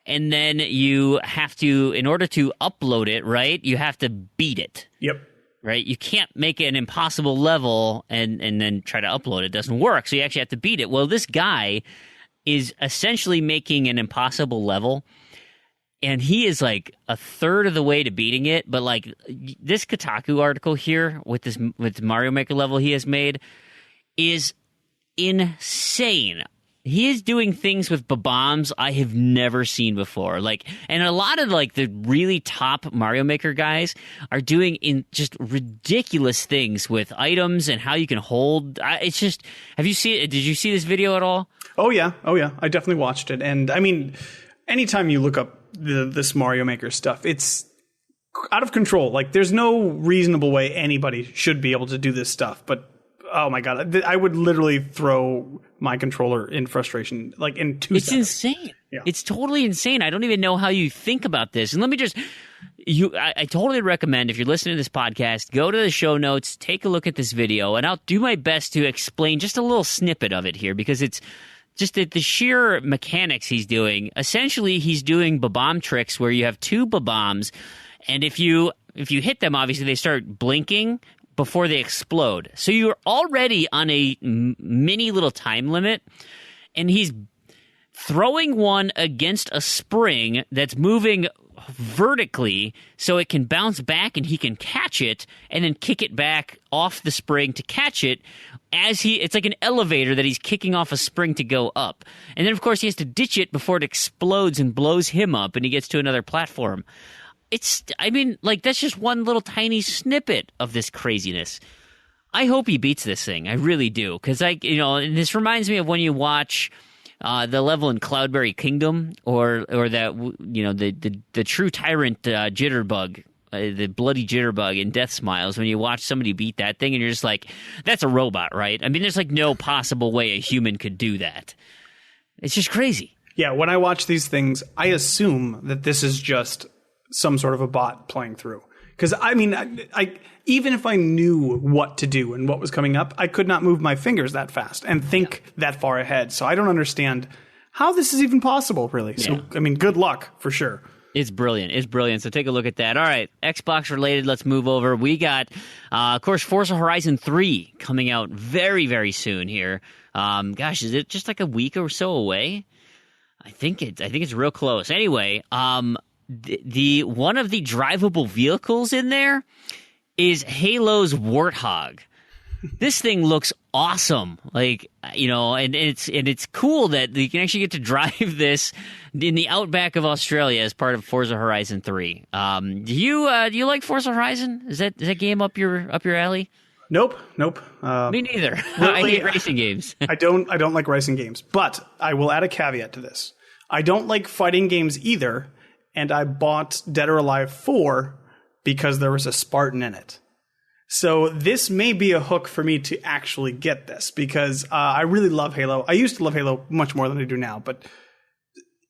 Speaker 2: and then you have to, in order to upload it, right, you have to beat it.
Speaker 3: Yep.
Speaker 2: Right? You can't make an impossible level and then try to upload it. It doesn't work. So you actually have to beat it. Well, this guy is essentially making an impossible level, and he is a third of the way to beating it. But this Kotaku article here with Mario Maker level he has made is insane. He is doing things with bombs I have never seen before. And a lot of the really top Mario Maker guys are doing just ridiculous things with items and how you can hold. It's just, have you seen it? Did you see this video at all?
Speaker 3: Oh yeah. I definitely watched it. And I mean, anytime you look up this Mario Maker stuff, it's out of control. There's no reasonable way anybody should be able to do this stuff. But oh my God, I would literally throw my controller in frustration, in 2 seconds.
Speaker 2: It's insane. Yeah. It's totally insane. I don't even know how you think about this. And let me just, I totally recommend, if you're listening to this podcast, go to the show notes, take a look at this video, and I'll do my best to explain just a little snippet of it here, because it's just the sheer mechanics he's doing. Essentially, he's doing bomb tricks where you have two bombs, and if you hit them, obviously they start blinking before they explode. So you're already on a mini little time limit, and he's throwing one against a spring that's moving vertically so it can bounce back and he can catch it and then kick it back off the spring to catch it it's like an elevator that he's kicking off a spring to go up. And then, of course, he has to ditch it before it explodes and blows him up and he gets to another platform. That's just one little tiny snippet of this craziness. I hope he beats this thing. I really do. Because, and this reminds me of when you watch the level in Cloudberry Kingdom or that, the true tyrant Jitterbug, the bloody Jitterbug in Death Smiles, when you watch somebody beat that thing and you're just like, that's a robot, right? I mean, there's like no possible way a human could do that. It's just crazy.
Speaker 3: Yeah, when I watch these things, I assume that this is just some sort of a bot playing through. Because, I mean, I even if I knew what to do and what was coming up, I could not move my fingers that fast and think that far ahead. So I don't understand how this is even possible, really. Yeah. So, I mean, good luck, for sure.
Speaker 2: It's brilliant. It's brilliant. So take a look at that. All right, Xbox related, let's move over. We got, of course, Forza Horizon 3 coming out very, very soon here. Is it just like a week or so away? I think it's real close. Anyway, the one of the drivable vehicles in there is Halo's Warthog. This thing looks awesome, and it's cool that you can actually get to drive this in the outback of Australia as part of Forza Horizon 3. Do you like Forza Horizon? Is that game up your alley?
Speaker 3: Nope.
Speaker 2: Me neither. I hate racing games.
Speaker 3: I don't like racing games, but I will add a caveat to this. I don't like fighting games either, and I bought Dead or Alive 4 because there was a Spartan in it. So this may be a hook for me to actually get this, because I really love Halo. I used to love Halo much more than I do now, but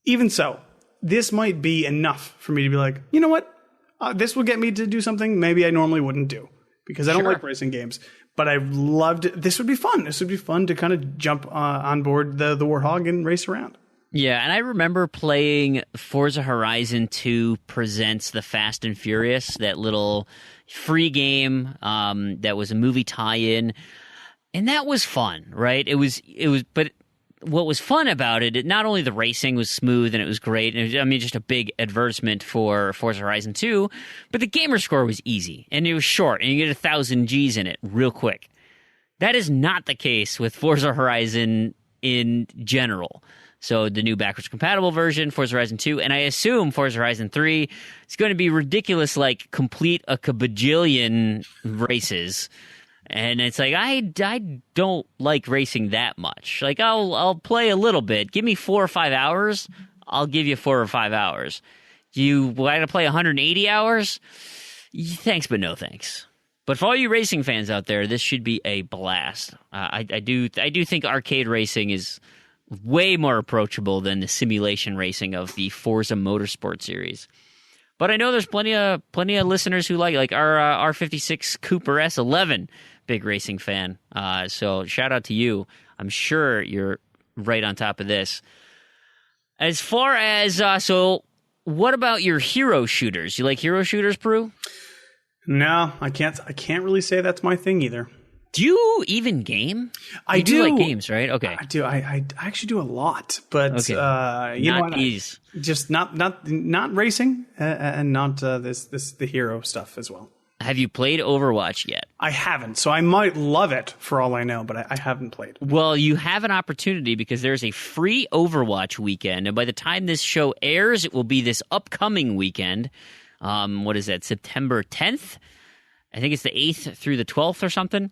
Speaker 3: even so, this might be enough for me to be like, you know what? This will get me to do something maybe I normally wouldn't do, because I don't like racing games. But I loved it. This would be fun. This would be fun to kind of jump on board the Warthog and race around.
Speaker 2: Yeah, and I remember playing Forza Horizon 2 Presents the Fast and Furious, that little free game that was a movie tie-in, and that was fun, right? It was. But what was fun about it, not only the racing was smooth and it was great, just a big advertisement for Forza Horizon 2, but the gamer score was easy, and it was short, and you get 1,000 Gs in it real quick. That is not the case with Forza Horizon in general. So the new backwards compatible version, Forza Horizon 2, and I assume Forza Horizon 3 is going to be ridiculous, like complete a kabajillion races. And it's like, I don't like racing that much. Like, I'll play a little bit. Give me 4 or 5 hours, I'll give you 4 or 5 hours. You want to play 180 hours? Thanks, but no thanks. But for all you racing fans out there, this should be a blast. I do think arcade racing is way more approachable than the simulation racing of the Forza Motorsport series. But I know there's plenty of listeners who like our R56 Cooper S11, big racing fan. So shout out to you. I'm sure you're right on top of this. As far as so, what about your hero shooters? You like hero shooters, Proulx?
Speaker 3: No, I can't really say that's my thing either.
Speaker 2: Do you even game?
Speaker 3: I do
Speaker 2: like games, right? Okay,
Speaker 3: I do. I actually do a lot, but
Speaker 2: okay.
Speaker 3: Just not racing, and not the hero stuff as well.
Speaker 2: Have you played Overwatch yet?
Speaker 3: I haven't, so I might love it for all I know, but I haven't played.
Speaker 2: Well, you have an opportunity, because there's a free Overwatch weekend, and by the time this show airs, it will be this upcoming weekend. What is that? September 10th? I think it's the 8th through the 12th or something.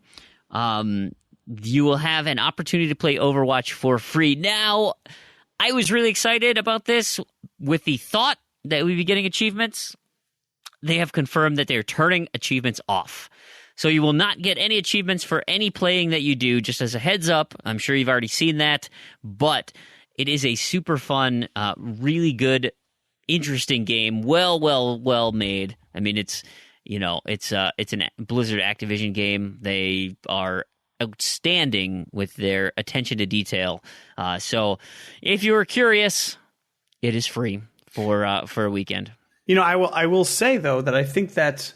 Speaker 2: You will have an opportunity to play Overwatch for free. Now, I was really excited about this with the thought that we'd be getting achievements. They have confirmed that they're turning achievements off. So you will not get any achievements for any playing that you do, just as a heads up. I'm sure you've already seen that, but it is a super fun, really good interesting game. Well made. I mean, it's an Blizzard Activision game. They are outstanding with their attention to detail. So if you were curious, it is free for a weekend.
Speaker 3: I will say though that I think that,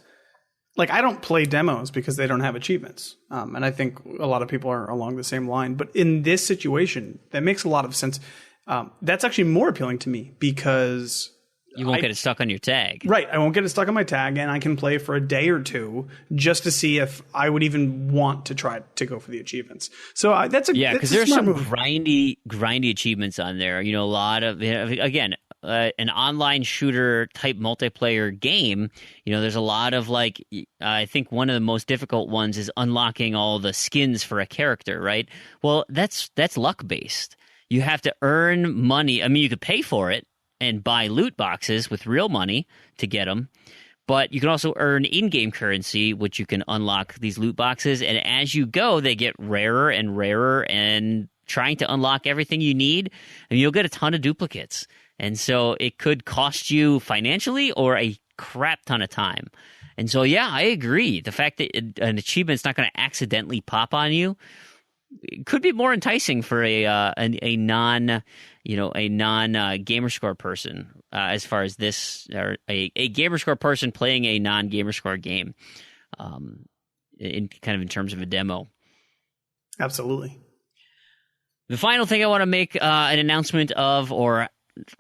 Speaker 3: like, I don't play demos because they don't have achievements, and I think a lot of people are along the same line. But in this situation, that makes a lot of sense. That's actually more appealing to me because
Speaker 2: you won't get it stuck on your tag.
Speaker 3: Right. I won't get it stuck on my tag, and I can play for a day or two just to see if I would even want to try to go for the achievements. So
Speaker 2: because there's some grindy achievements on there. A lot of, again, an online shooter type multiplayer game. There's a lot of, like, I think one of the most difficult ones is unlocking all the skins for a character, right? Well, that's luck based. You have to earn money. I mean, you could pay for it and buy loot boxes with real money to get them, but you can also earn in-game currency, which you can unlock these loot boxes, and as you go, they get rarer and rarer, and trying to unlock everything you need, and you'll get a ton of duplicates. And so it could cost you financially or a crap ton of time. And so, yeah, I agree. The fact that an achievement's not going to accidentally pop on you, it could be more enticing for a non Gamerscore person, as far as this, or a Gamerscore person playing a non Gamerscore game, in terms of a demo.
Speaker 3: Absolutely.
Speaker 2: The final thing I want to make an announcement of, or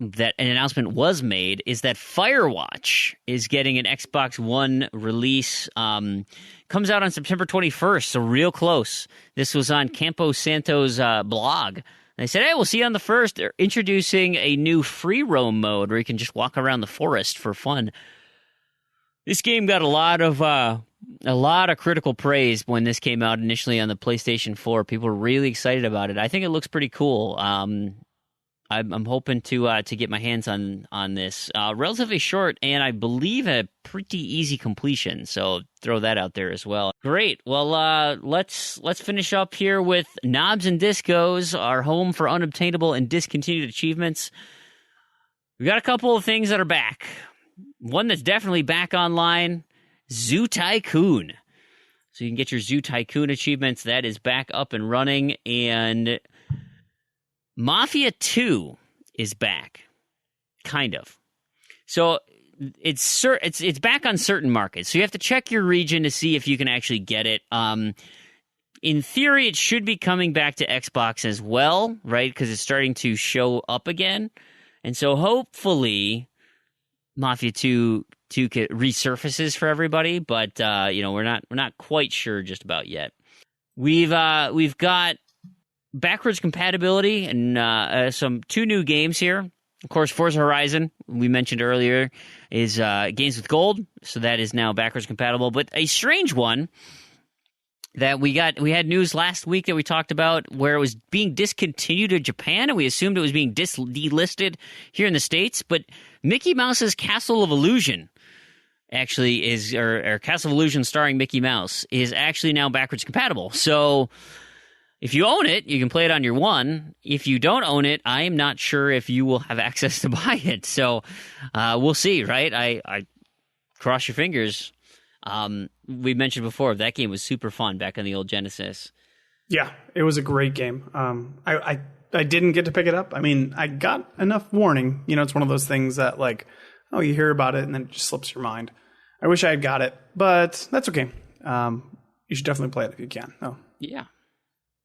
Speaker 2: that an announcement was made, is that Firewatch is getting an Xbox One release. Comes out on September 21st, so real close. This was on Campo Santo's blog. They said, hey, we'll see you on the 1st. They're introducing a new free roam mode where you can just walk around the forest for fun. This game got a lot of critical praise when this came out initially on the PlayStation 4. People were really excited about it. I think it looks pretty cool. I'm hoping to get my hands on this. Relatively short, and I believe a pretty easy completion. So throw that out there as well. Great. Well, let's finish up here with Knobs and Discos, our home for unobtainable and discontinued achievements. We got a couple of things that are back. One that's definitely back online: Zoo Tycoon. So you can get your Zoo Tycoon achievements. That is back up and running, and Mafia 2 is back, kind of. So it's back on certain markets. So you have to check your region to see if you can actually get it. In theory, it should be coming back to Xbox as well, right? Because it's starting to show up again. And so hopefully Mafia 2 resurfaces for everybody, but we're not quite sure just about yet. We've got backwards compatibility and some 2 new games here. Of course, Forza Horizon, we mentioned earlier, is games with gold, so that is now backwards compatible. But a strange one that we had news last week that we talked about, where it was being discontinued in Japan, and we assumed it was being delisted here in the States. But Mickey Mouse's Castle of Illusion actually is, or Castle of Illusion starring Mickey Mouse, is actually now backwards compatible. So if you own it, you can play it on your One. If you don't own it, I am not sure if you will have access to buy it. So we'll see, right? I cross your fingers. We mentioned before, that game was super fun back on the old Genesis. Yeah, it was a great game. I didn't get to pick it up. I mean, I got enough warning. It's one of those things that, like, oh, you hear about it and then it just slips your mind. I wish I had got it, but that's okay. You should definitely play it if you can. Oh, yeah.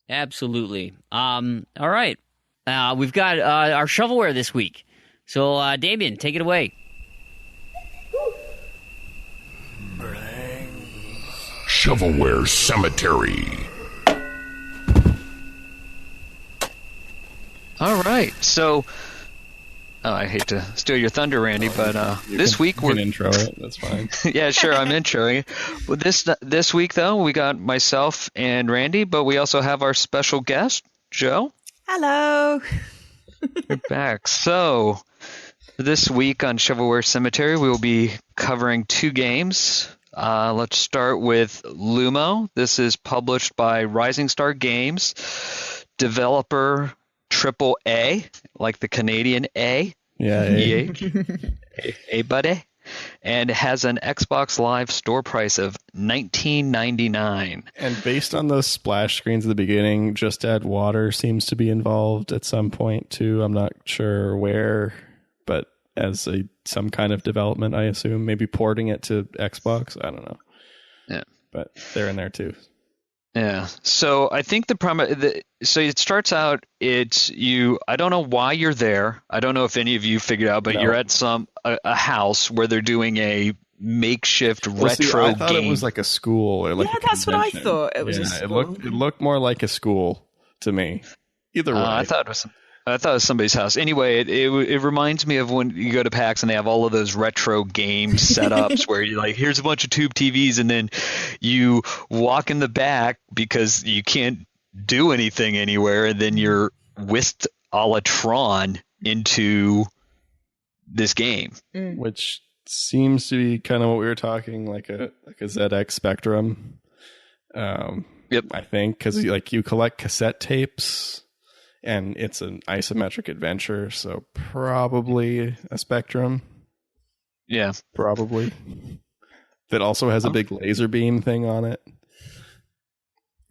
Speaker 2: Absolutely. All right. We've got our shovelware this week. So, Damien, take it away.
Speaker 1: Shovelware Cemetery.
Speaker 4: All right. So, I hate to steal your thunder, Randy, but this week we're
Speaker 5: going to intro it. That's fine.
Speaker 4: Yeah, sure. I'm introing it. Well, this week, though, we got myself and Randy, but we also have our special guest, Joe.
Speaker 6: Hello.
Speaker 4: You're back. So, this week on Shovelware Cemetery, we will be covering 2 games. Let's start with LUMO. This is published by Rising Star Games. Developer AAA, like the Canadian A.
Speaker 5: Yeah,
Speaker 4: Hey, buddy. And has an Xbox Live store price of $19.99.
Speaker 5: And based on those splash screens at the beginning, Just Add Water seems to be involved at some point too. I'm not sure where, but as some kind of development, I assume. Maybe porting it to Xbox. I don't know.
Speaker 4: Yeah.
Speaker 5: But they're in there too.
Speaker 4: Yeah. So I think so it starts out, it's you, I don't know why you're there. I don't know if any of you figured out, but you're at a house where they're doing a makeshift retro
Speaker 5: I thought
Speaker 4: game.
Speaker 5: It was like a school or like a
Speaker 6: that's what I
Speaker 5: convention.
Speaker 6: thought. It was a school.
Speaker 5: It looked more like a school to me. Either way.
Speaker 4: I thought it was somebody's house. Anyway, it reminds me of when you go to PAX and they have all of those retro game setups where you're like, here's a bunch of tube TVs, and then you walk in the back because you can't do anything anywhere, and then you're whisked a la Tron into this game.
Speaker 5: Which seems to be kind of what we were talking, like a ZX Spectrum.
Speaker 4: Yep.
Speaker 5: I think, because you collect cassette tapes. And it's an isometric adventure, so probably a Spectrum.
Speaker 4: Yeah.
Speaker 5: Probably. That also has a big laser beam thing on it.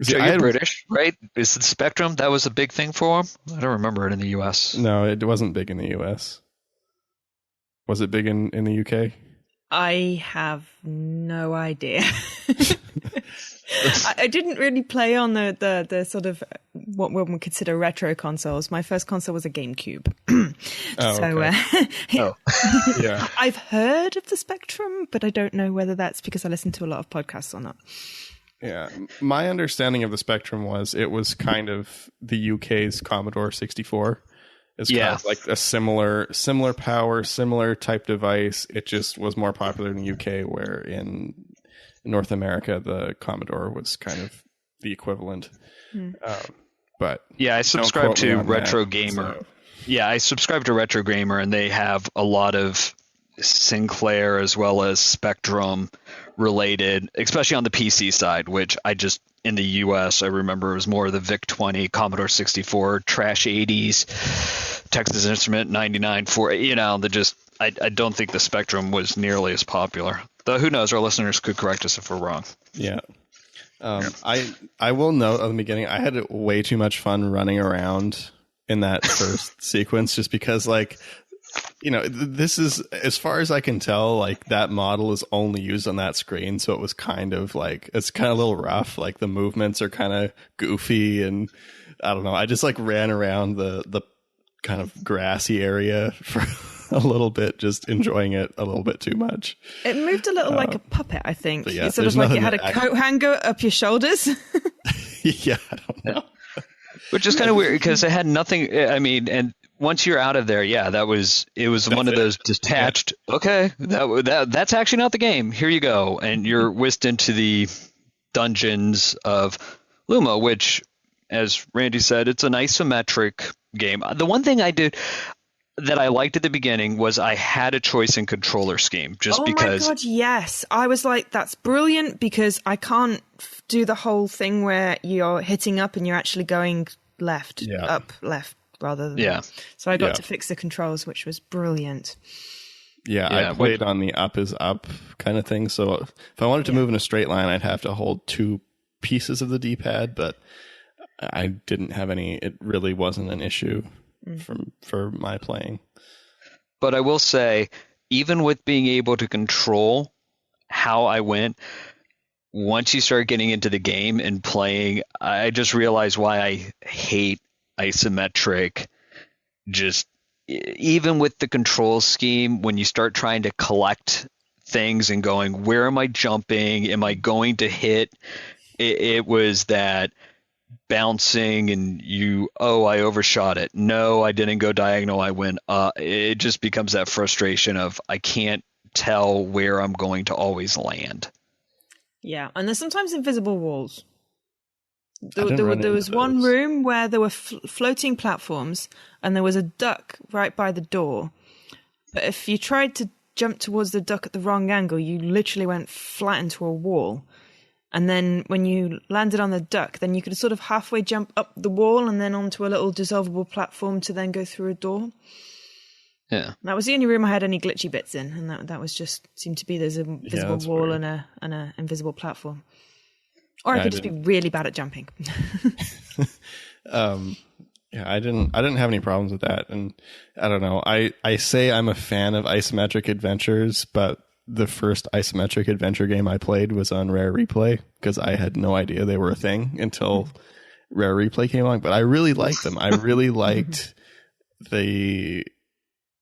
Speaker 4: So you're British, right? Is it Spectrum? That was a big thing for them? I don't remember it in the US.
Speaker 5: No, it wasn't big in the US. Was it big in the UK?
Speaker 6: I have no idea. I didn't really play on the sort of what one would consider retro consoles. My first console was a GameCube.
Speaker 5: Yeah.
Speaker 6: I've heard of the Spectrum, but I don't know whether that's because I listen to a lot of podcasts or not.
Speaker 5: Yeah. My understanding of the Spectrum was it was kind of the UK's Commodore 64. It's kind of like a similar power, similar type device. It just was more popular in the UK, where in North America, the Commodore was kind of the equivalent. But
Speaker 4: yeah, I subscribe to Retro Gamer. So. Yeah, I subscribe to Retro Gamer, and they have a lot of Sinclair as well as Spectrum related, especially on the PC side, which in the US, I remember it was more of the VIC-20, Commodore 64, Trash 80s, Texas Instrument 99, I don't think the Spectrum was nearly as popular. Though who knows, our listeners could correct us if we're wrong. Yeah.
Speaker 5: I will note at the beginning, I had way too much fun running around in that first sequence, just because this is, as far as I can tell, that model is only used on that screen. So it was kind of it's kind of a little rough. The movements are kind of goofy, and I don't know. I just ran around the kind of grassy area for a little bit, just enjoying it a little bit too much.
Speaker 6: It moved a little like a puppet, I think.
Speaker 5: Yeah,
Speaker 6: it's sort of it had a coat hanger up your shoulders.
Speaker 5: Yeah, I don't know.
Speaker 4: Which is kind of weird because it had nothing. I mean, and once you're out of there, it was one of those detached. Yeah. Okay, that's actually not the game. Here you go, and you're whisked into the dungeons of LUMO, which, as Randy said, it's an isometric game. The one thing I did that I liked at the beginning was I had a choice in controller scheme, because.
Speaker 6: Oh my god, yes! I was like, that's brilliant, because I can't do the whole thing where you're hitting up and you're actually going left, up, left, rather than So I got to fix the controls, which was brilliant.
Speaker 5: Yeah, I played on the up is up kind of thing. So if I wanted to move in a straight line, I'd have to hold two pieces of the D-pad, but I didn't have any. It really wasn't an issue for my playing.
Speaker 4: But I will say, even with being able to control how I went, once you start getting into the game and playing, I just realized why I hate isometric. Just even with the control scheme, when you start trying to collect things and going, where am I jumping? Am I going to hit? It was that bouncing and I overshot it. No, I didn't go diagonal. I went it just becomes that frustration of I can't tell where I'm going to always land.
Speaker 6: Yeah, and there's sometimes invisible walls. There was one room where there were floating platforms and there was a duck right by the door. But if you tried to jump towards the duck at the wrong angle, you literally went flat into a wall. And then when you landed on the duck, then you could sort of halfway jump up the wall and then onto a little dissolvable platform to then go through a door.
Speaker 4: Yeah.
Speaker 6: That was the only room I had any glitchy bits in, and that was just seemed to be there's a invisible wall
Speaker 5: weird.
Speaker 6: and a invisible platform. Or I could just be really bad at jumping.
Speaker 5: Yeah, I didn't have any problems with that, and I don't know. I say I'm a fan of isometric adventures, but the first isometric adventure game I played was on Rare Replay because I had no idea they were a thing until Rare Replay came along. But I really liked them. I really liked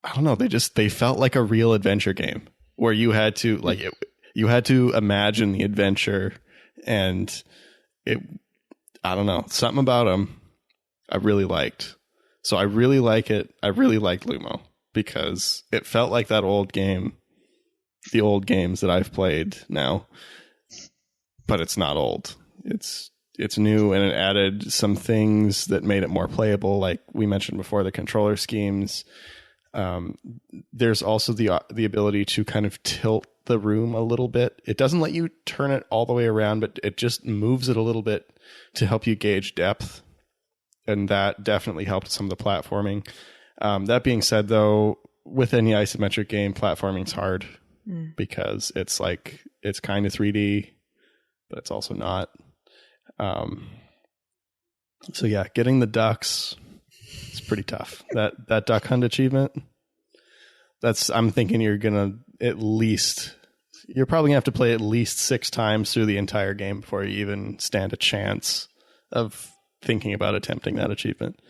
Speaker 5: I don't know. They felt like a real adventure game where you had to you had to imagine the adventure, and I don't know, something about them I really liked. So I really like it. I really like LUMO because it felt like that old game, the old games that I've played now, but it's not old. It's new, and it added some things that made it more playable. Like we mentioned before, the controller schemes. There's also the ability to kind of tilt the room a little bit. It doesn't let you turn it all the way around, but it just moves it a little bit to help you gauge depth. And that definitely helped some of the platforming. That being said, though, with any isometric game, platforming's hard because it's kind of 3D, but it's also not. So yeah, getting the ducks is pretty tough. That duck hunt achievement, I'm thinking you're probably gonna have to play at least 6 times through the entire game before you even stand a chance of thinking about attempting that achievement.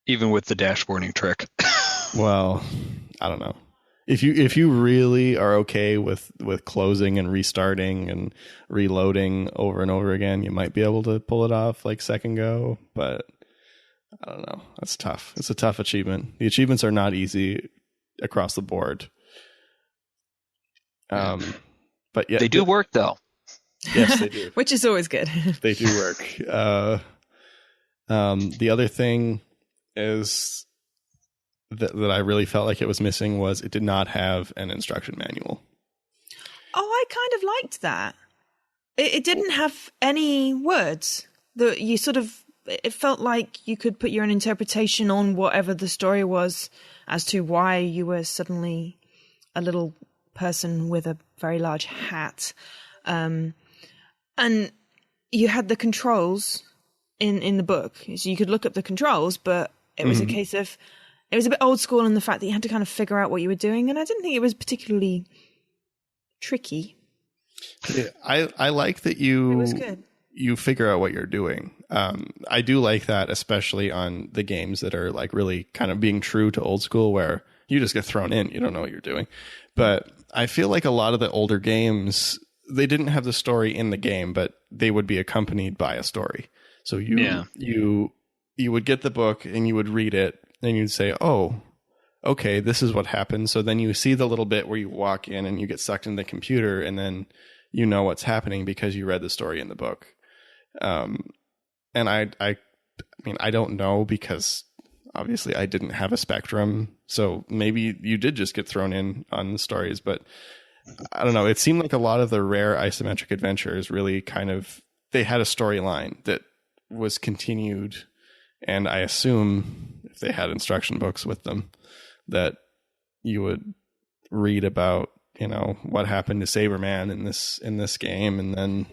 Speaker 4: Even with the dashboarding trick.
Speaker 5: Well, I don't know. If you really are okay with closing and restarting and reloading over and over again, you might be able to pull it off like second go, but I don't know. That's tough. It's a tough achievement. The achievements are not easy across the board. But yeah,
Speaker 4: they do work though.
Speaker 5: Yes, they do.
Speaker 6: Which is always good.
Speaker 5: They do work. The other thing is that I really felt like it was missing was it did not have an instruction manual.
Speaker 6: Oh, I kind of liked that. It didn't have any words. It felt like you could put your own interpretation on whatever the story was as to why you were suddenly a little person with a very large hat. And you had the controls in the book. So you could look up the controls, but it was a case of, it was a bit old school in the fact that you had to kind of figure out what you were doing. And I didn't think it was particularly tricky.
Speaker 5: Yeah, I like that
Speaker 6: It was good.
Speaker 5: you figure out what you're doing. I do like that, especially on the games that are like really kind of being true to old school where you just get thrown in. You don't know what you're doing. But I feel like a lot of the older games, they didn't have the story in the game, but they would be accompanied by a story. So you would get the book and you would read it and you'd say, oh, okay, this is what happened. So then you see the little bit where you walk in and you get sucked into the computer and then you know what's happening because you read the story in the book. And I mean, I don't know because obviously I didn't have a Spectrum. So maybe you did just get thrown in on the stories, but I don't know. It seemed like a lot of the Rare isometric adventures really kind of, they had a storyline that was continued. And I assume if they had instruction books with them that you would read about, you know, what happened to Saberman in this game and then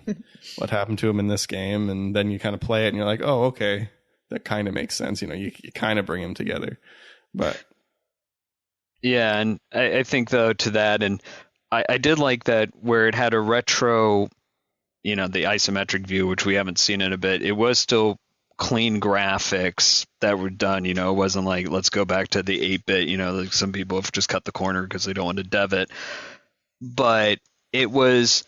Speaker 5: what happened to him in this game. And then you kind of play it and you're like, oh, okay, that kind of makes sense. You know, you kind of bring them together, but.
Speaker 4: Yeah. And I think though to that, and I did like that where it had a retro, you know, the isometric view, which we haven't seen in a bit. It was still clean graphics that were done. You know, it wasn't like, let's go back to the 8-bit, you know, like some people have just cut the corner because they don't want to dev it. But it was,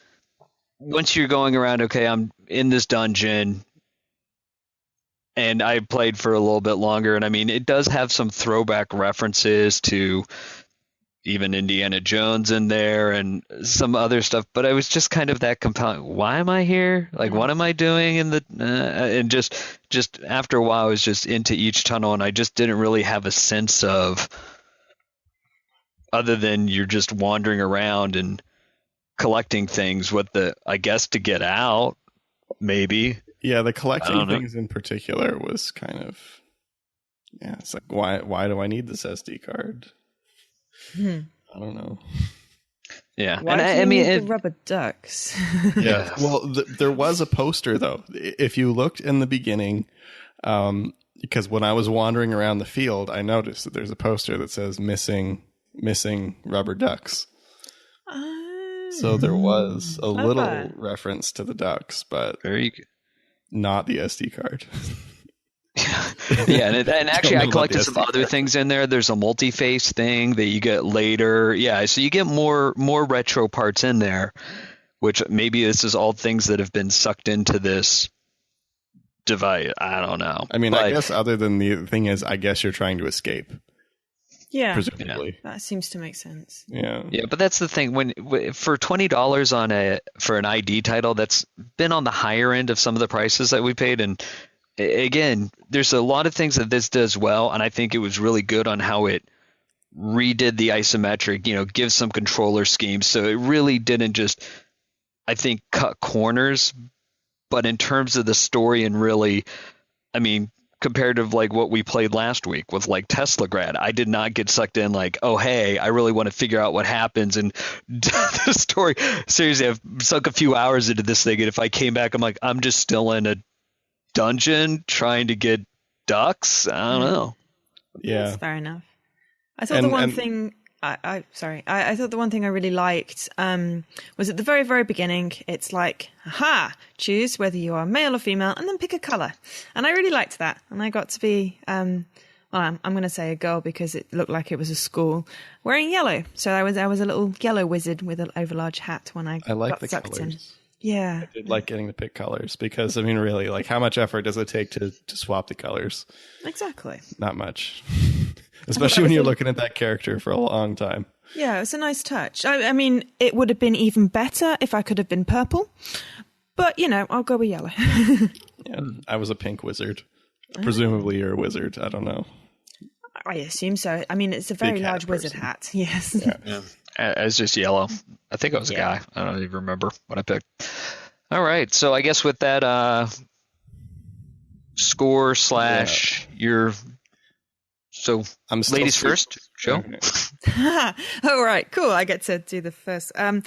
Speaker 4: once you're going around, okay, I'm in this dungeon, and I played for a little bit longer, and I mean, it does have some throwback references to even Indiana Jones in there and some other stuff, but I was just kind of that compelling. Why am I here? Like, what am I doing in the and just after a while I was just into each tunnel, and I just didn't really have a sense of, other than you're just wandering around and collecting things, what I guess to get out, maybe.
Speaker 5: Yeah, the collecting things in particular was kind of, yeah, it's like, why do I need this SD card? I don't know.
Speaker 4: Yeah,
Speaker 6: Why
Speaker 4: and
Speaker 6: do you
Speaker 4: I mean,
Speaker 6: need the rubber ducks?
Speaker 5: Yeah. Well, there was a poster though. If you looked in the beginning, because when I was wandering around the field, I noticed that there's a poster that says missing rubber ducks. So there was a little reference to the ducks, but not the SD card.
Speaker 4: Yeah, and actually I collected some other things in there. There's a multi-face thing that you get later. Yeah, so you get more retro parts in there, which maybe this is all things that have been sucked into this device. I don't know.
Speaker 5: I mean, I guess other than the thing is, I guess you're trying to escape.
Speaker 6: Yeah,
Speaker 5: presumably.
Speaker 6: That seems to make sense.
Speaker 5: Yeah,
Speaker 4: but that's the thing. When for $20 for an ID title, that's been on the higher end of some of the prices that we paid. And again, there's a lot of things that this does well, and I think it was really good on how it redid the isometric. Gives some controller schemes, so it really didn't just, I think, cut corners. But in terms of the story and really, I mean, compared to like what we played last week with like Teslagrad, I did not get sucked in like, oh, hey, I really want to figure out what happens. And the story, seriously, I've sunk a few hours into this thing. And if I came back, I'm like, I'm just still in a dungeon trying to get ducks. I don't know.
Speaker 5: Yeah.
Speaker 6: That's fair enough. I thought the one thing... I thought the one thing I really liked was at the very, very beginning. It's like, choose whether you are male or female, and then pick a color. And I really liked that. And I got to be, I'm going to say a girl because it looked like it was a school, wearing yellow. So I was a little yellow wizard with an overlarge hat when I
Speaker 5: like
Speaker 6: got
Speaker 5: the
Speaker 6: sucked
Speaker 5: colors.
Speaker 6: in. Yeah,
Speaker 5: I did like getting to pick colors because, I mean, really, like, how much effort does it take to swap the colors?
Speaker 6: Exactly.
Speaker 5: Not much. Especially when you're looking at that character for a long time.
Speaker 6: Yeah, it was a nice touch. I mean, it would have been even better if I could have been purple. But, I'll go with yellow.
Speaker 5: Yeah, I was a pink wizard. Presumably you're a wizard. I don't know.
Speaker 6: I assume so. I mean, it's a very large wizard hat. Yes.
Speaker 4: Yeah. It's just yellow. I think I was a guy. I don't even remember what I picked. All right. So I guess with that score / your... So, ladies first, show.
Speaker 6: All right, cool. I get to do the first. I mean,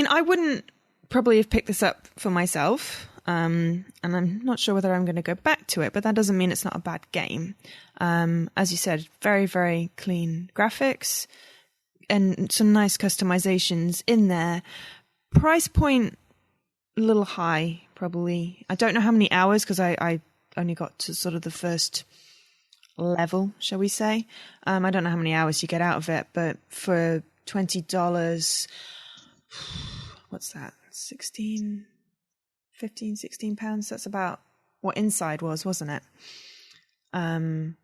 Speaker 6: I wouldn't probably have picked this up for myself, and I'm not sure whether I'm going to go back to it, but that doesn't mean it's not a bad game. As you said, very, very clean graphics and some nice customizations in there. Price point, a little high, probably. I don't know how many hours, because I only got to sort of the first level, shall we say. I don't know how many hours you get out of it, but for $20, what's that? 16 pounds? That's about what Inside was, wasn't it?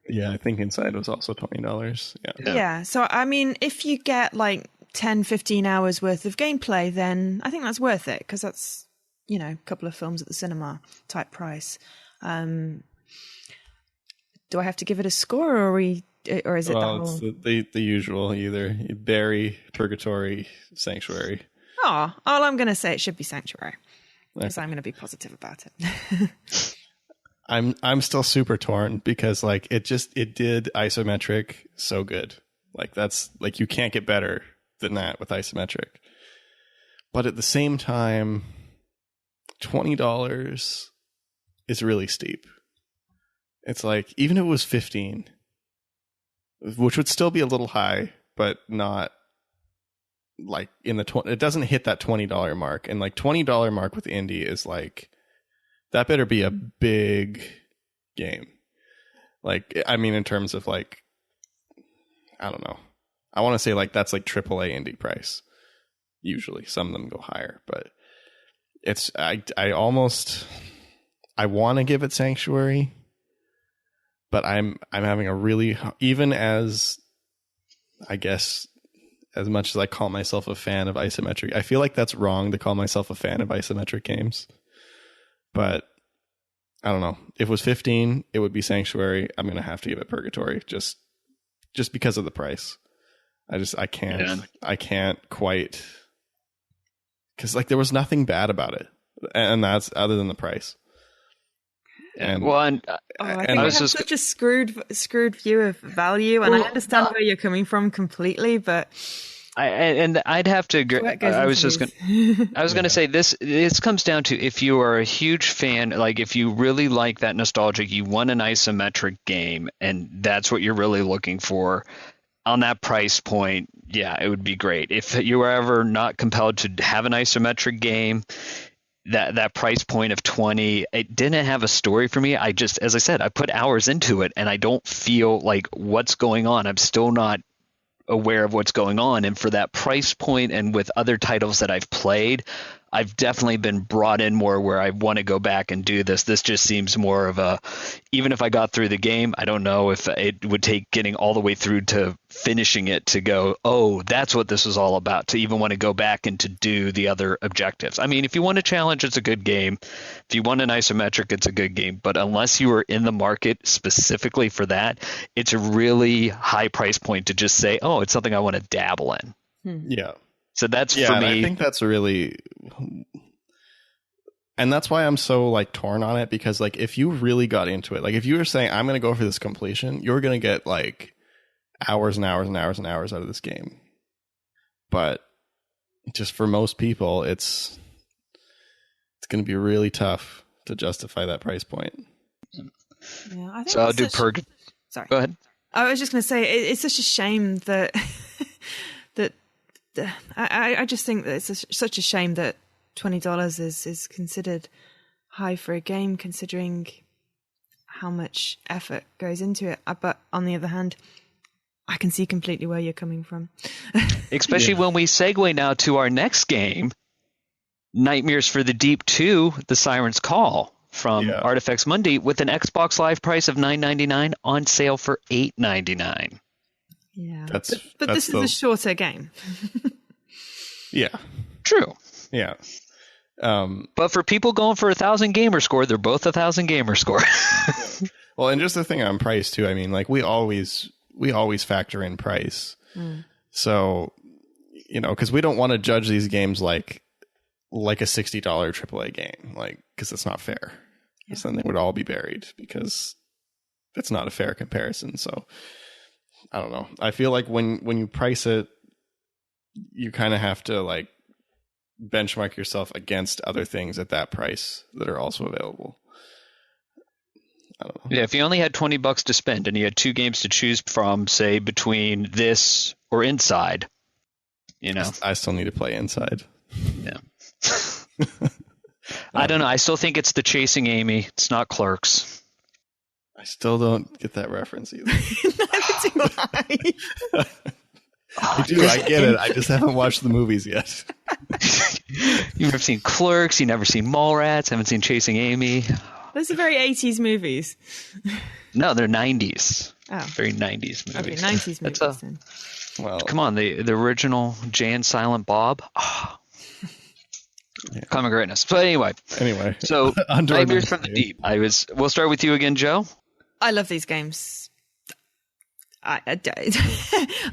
Speaker 5: Yeah, I think Inside was also $20.
Speaker 6: Yeah. So, I mean, if you get like 10, 15 hours worth of gameplay, then I think that's worth it, because that's, a couple of films at the cinema type price. Do I have to give it a score, or is it
Speaker 5: it's the usual, either Bury, Purgatory, Sanctuary?
Speaker 6: All I'm going to say, it should be Sanctuary, because I'm going to be positive about it.
Speaker 5: I'm still super torn because like it did isometric so good. Like that's like you can't get better than that with isometric. But at the same time, $20 is really steep. It's like, even if it was 15, which would still be a little high, but not like in the it doesn't hit that $20 mark. And like $20 mark with indie is like, that better be a big game. Like, I mean, in terms of like, I don't know. I want to say like, that's like AAA indie price. Usually some of them go higher, but it's, I want to give it Sanctuary. But I'm having a really, even as, I guess, as much as I call myself a fan of isometric, I feel like that's wrong to call myself a fan of isometric games. But I don't know. If it was 15, it would be Sanctuary. I'm going to have to give it Purgatory just because of the price. I can't quite, because like there was nothing bad about it, and that's other than the price. And
Speaker 6: I think I have such a screwed view of value, and I understand where you're coming from completely, but
Speaker 4: I'd have to agree. I was going to say this comes down to if you are a huge fan, like if you really like that nostalgic, you want an isometric game, and that's what you're really looking for on that price point. Yeah, it would be great. If you were ever not compelled to have an isometric game, that price point of 20, it didn't have a story for me. I just, as I said, I put hours into it, and I don't feel like what's going on. I'm still not aware of what's going on. And for that price point, and with other titles that I've played, I've definitely been brought in more where I want to go back and do this. This just seems more of a, even if I got through the game, I don't know if it would take getting all the way through to finishing it to go, oh, that's what this was all about, to even want to go back and to do the other objectives. I mean, if you want a challenge, it's a good game. If you want an isometric, it's a good game. But unless you are in the market specifically for that, it's a really high price point to just say, oh, it's something I want to dabble in.
Speaker 5: Yeah.
Speaker 4: So that's for me.
Speaker 5: I think that's really, and that's why I'm so like torn on it, because like if you really got into it, like if you were saying I'm going to go for this completion, you're going to get like hours and hours and hours and hours out of this game. But just for most people, it's going to be really tough to justify that price point.
Speaker 6: Yeah, I think
Speaker 4: so I'll do
Speaker 6: Sorry,
Speaker 4: go ahead.
Speaker 6: I was just going to say it's such a shame that I just think that it's such a shame that $20 is considered high for a game, considering how much effort goes into it. But on the other hand, I can see completely where you're coming from.
Speaker 4: Especially when we segue now to our next game, Nightmares for the Deep 2, The Siren's Call from Artifex Mundi, with an Xbox Live price of $9.99 on sale for $8.99.
Speaker 6: Yeah, but this is a shorter game.
Speaker 5: Yeah,
Speaker 4: true.
Speaker 5: Yeah,
Speaker 4: but for people going for 1,000 gamer score, they're both 1,000 gamer score.
Speaker 5: Well, and just the thing on price too. I mean, like we always factor in price. So, you know, because we don't want to judge these games like a $60 AAA game, like, because it's not fair. Because then they would all be buried, because that's not a fair comparison. So I don't know. I feel like when you price it, you kind of have to like benchmark yourself against other things at that price that are also available. I don't know. Yeah,
Speaker 4: if you only had $20 to spend and you had two games to choose from, say between this or Inside, you know,
Speaker 5: I still need to play Inside.
Speaker 4: Yeah. I don't know. I still think it's the Chasing Amy. It's not Clerks.
Speaker 5: I still don't get that reference either. I do. I get it. I just haven't watched the movies yet.
Speaker 4: You've never seen Clerks. You've never seen Mallrats. Haven't seen Chasing Amy.
Speaker 6: Those are very 80s movies.
Speaker 4: No, they're 90s.
Speaker 6: Oh.
Speaker 4: Very 90s movies.
Speaker 6: Okay, 90s movies then.
Speaker 5: Well,
Speaker 4: come on, the original Jay and Silent Bob. Oh. Yeah. Common greatness. So anyway, so Nightmares from the Deep. We'll start with you again, Joe.
Speaker 6: I love these games.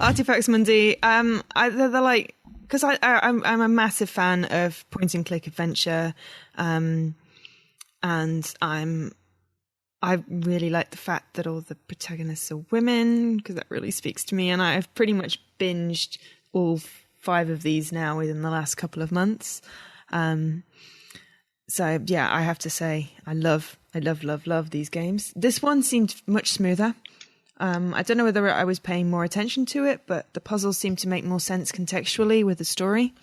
Speaker 6: Artifex Mundi. They're like, because I'm a massive fan of point and click adventure, and I really like the fact that all the protagonists are women, because that really speaks to me. And I've pretty much binged all 5 of these now within the last couple of months. So yeah, I have to say I love these games. This one seemed much smoother. I don't know whether I was paying more attention to it, but the puzzles seemed to make more sense contextually with the story.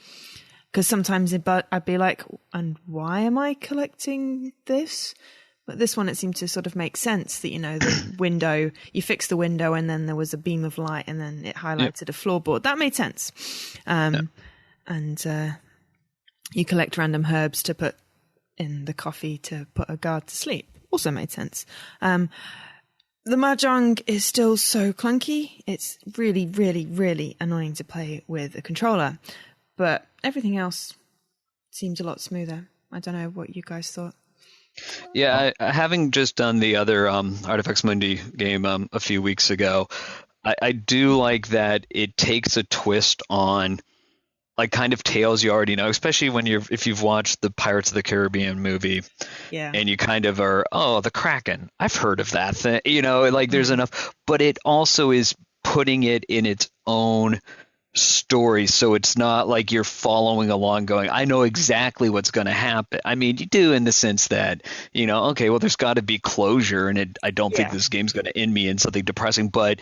Speaker 6: Because sometimes I'd be like, and why am I collecting this? But this one, it seemed to sort of make sense that, you know, the window, you fix the window and then there was a beam of light and then it highlighted a floorboard. That made sense. And you collect random herbs to put in the coffee to put a guard to sleep. Also made sense. The Mahjong is still so clunky. It's really, really, really annoying to play with a controller. But everything else seemed a lot smoother. I don't know what you guys thought.
Speaker 4: Yeah, having just done the other Artifex Mundi game a few weeks ago, I do like that it takes a twist on like kind of tales you already know, especially if you've watched the Pirates of the Caribbean movie, and you kind of are, oh, the Kraken, I've heard of that thing, like there's enough, but it also is putting it in its own story, so it's not like you're following along going, I know exactly what's going to happen. I mean, you do in the sense that, okay, well, there's got to be closure, and I don't think this game's going to end me in something depressing, but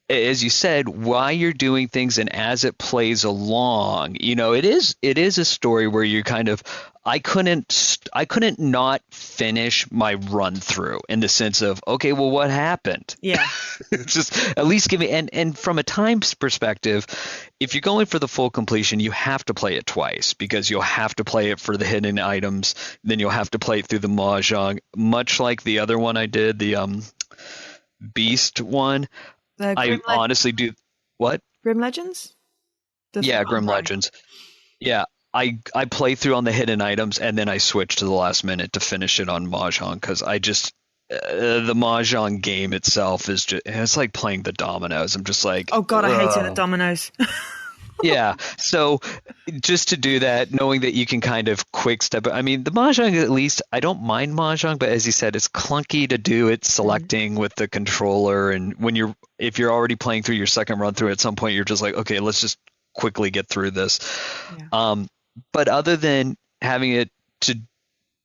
Speaker 4: as you said, while you're doing things and as it plays along, it is a story where you're kind of, I couldn't not finish my run through in the sense of, okay, well, what happened?
Speaker 6: Yeah.
Speaker 4: Just at least give me, and from a time perspective, if you're going for the full completion, you have to play it twice, because you'll have to play it for the hidden items. Then you'll have to play it through the Mahjong, much like the other one I did, the Beast one. I honestly do. What?
Speaker 6: Grim Legends?
Speaker 4: Grim Legends. Yeah, I play through on the hidden items, and then I switch to the last minute to finish it on Mahjong, because I just the Mahjong game itself is it's like playing the dominoes. I'm just like,
Speaker 6: oh god, I hated the dominoes.
Speaker 4: Yeah, so just to do that, knowing that you can kind of quick step. I mean, the Mahjong, at least, I don't mind Mahjong, but as you said, it's clunky to do it selecting with the controller. And if you're already playing through your second run through, at some point you're just like, okay, let's just quickly get through this. Yeah. But other than having it to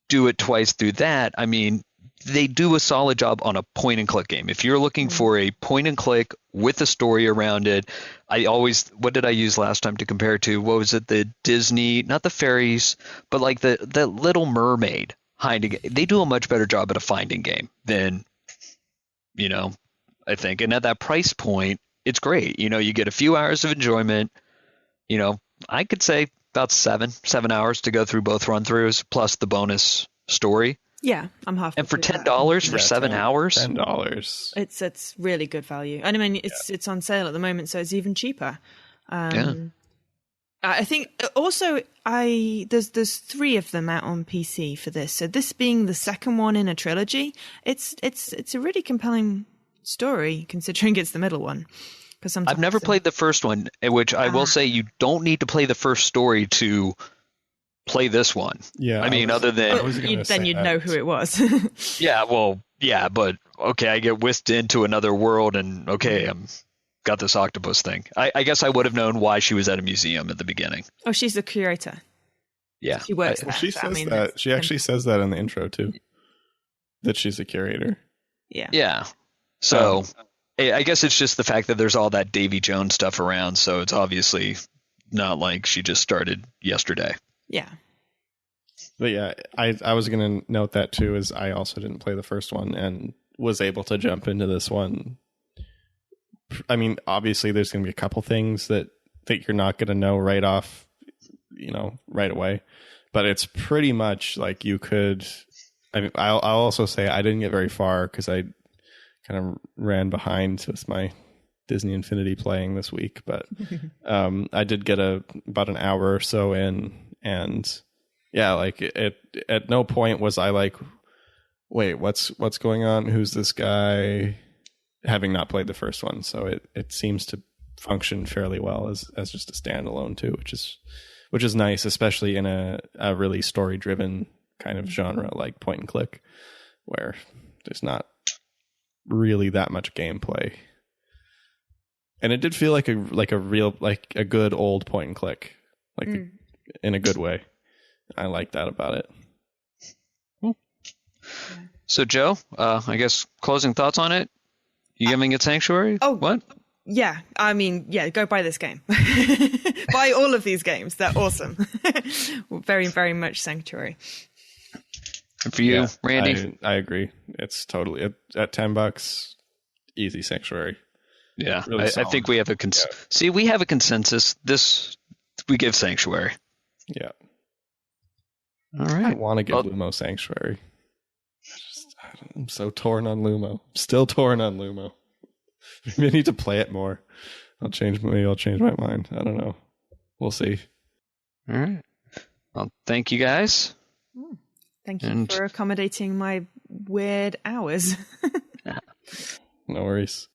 Speaker 4: do it twice through that, I mean, they do a solid job on a point and click game. If you're looking for a point and click with a story around it, what did I use last time to compare it to? What was it? The Disney, not the fairies, but like the Little Mermaid hiding. They do a much better job at a finding game than, I think. And at that price point, it's great. You get a few hours of enjoyment. I could say about 7 hours to go through both run throughs plus the bonus story.
Speaker 6: Yeah, I'm half.
Speaker 4: And for $10 for 7 hours,
Speaker 5: $10.
Speaker 6: It's really good value. And I mean, it's on sale at the moment, so it's even cheaper. I think also there's 3 of them out on PC for this. So this being the second one in a trilogy, it's a really compelling story considering it's the middle one. Because
Speaker 4: I've never played the first one, which I will say you don't need to play the first story to play this one.
Speaker 5: Yeah,
Speaker 4: I mean, other than
Speaker 6: then you'd know who it was.
Speaker 4: Yeah, well, yeah, but okay, I get whisked into another world, and okay, I'm got this octopus thing. I guess I would have known why she was at a museum at the beginning.
Speaker 6: Oh, she's the curator.
Speaker 4: Yeah,
Speaker 6: she works there.
Speaker 5: She says that. She actually says that in the intro too. That she's a curator.
Speaker 6: Yeah.
Speaker 4: Yeah. So I guess it's just the fact that there's all that Davy Jones stuff around, so it's obviously not like she just started yesterday.
Speaker 6: Yeah.
Speaker 5: But yeah, I was going to note that too, as I also didn't play the first one and was able to jump into this one. I mean, obviously there's going to be a couple things that you're not going to know right off, right away. But it's pretty much like you could, I mean, I'll also say I didn't get very far because I kind of ran behind with my Disney Infinity playing this week. But I did get about an hour or so in. And yeah, like at no point was I like, wait, what's going on? Who's this guy? Having not played the first one. So it seems to function fairly well as just a standalone too, which is nice, especially in a really story driven kind of genre like point and click, where there's not really that much gameplay. And it did feel like a good old point and click, in a good way. I like that about it.
Speaker 4: So Joe, I guess closing thoughts on it. You giving it Sanctuary?
Speaker 6: Oh,
Speaker 4: what?
Speaker 6: Yeah, I mean, go buy this game. Buy all of these games. They're awesome. Very, very much Sanctuary.
Speaker 4: And for you, Randy?
Speaker 5: I agree. It's totally at $10, easy Sanctuary.
Speaker 4: Yeah, really I think we have See, we have a consensus. We give Sanctuary.
Speaker 5: Yeah.
Speaker 4: All right.
Speaker 5: I want to give LUMO Sanctuary. I'm so torn on LUMO. Still torn on LUMO. Maybe I need to play it more. I'll change my mind. I don't know. We'll see.
Speaker 4: All right. Well, thank you guys.
Speaker 6: Thank you for accommodating my weird hours.
Speaker 5: No worries.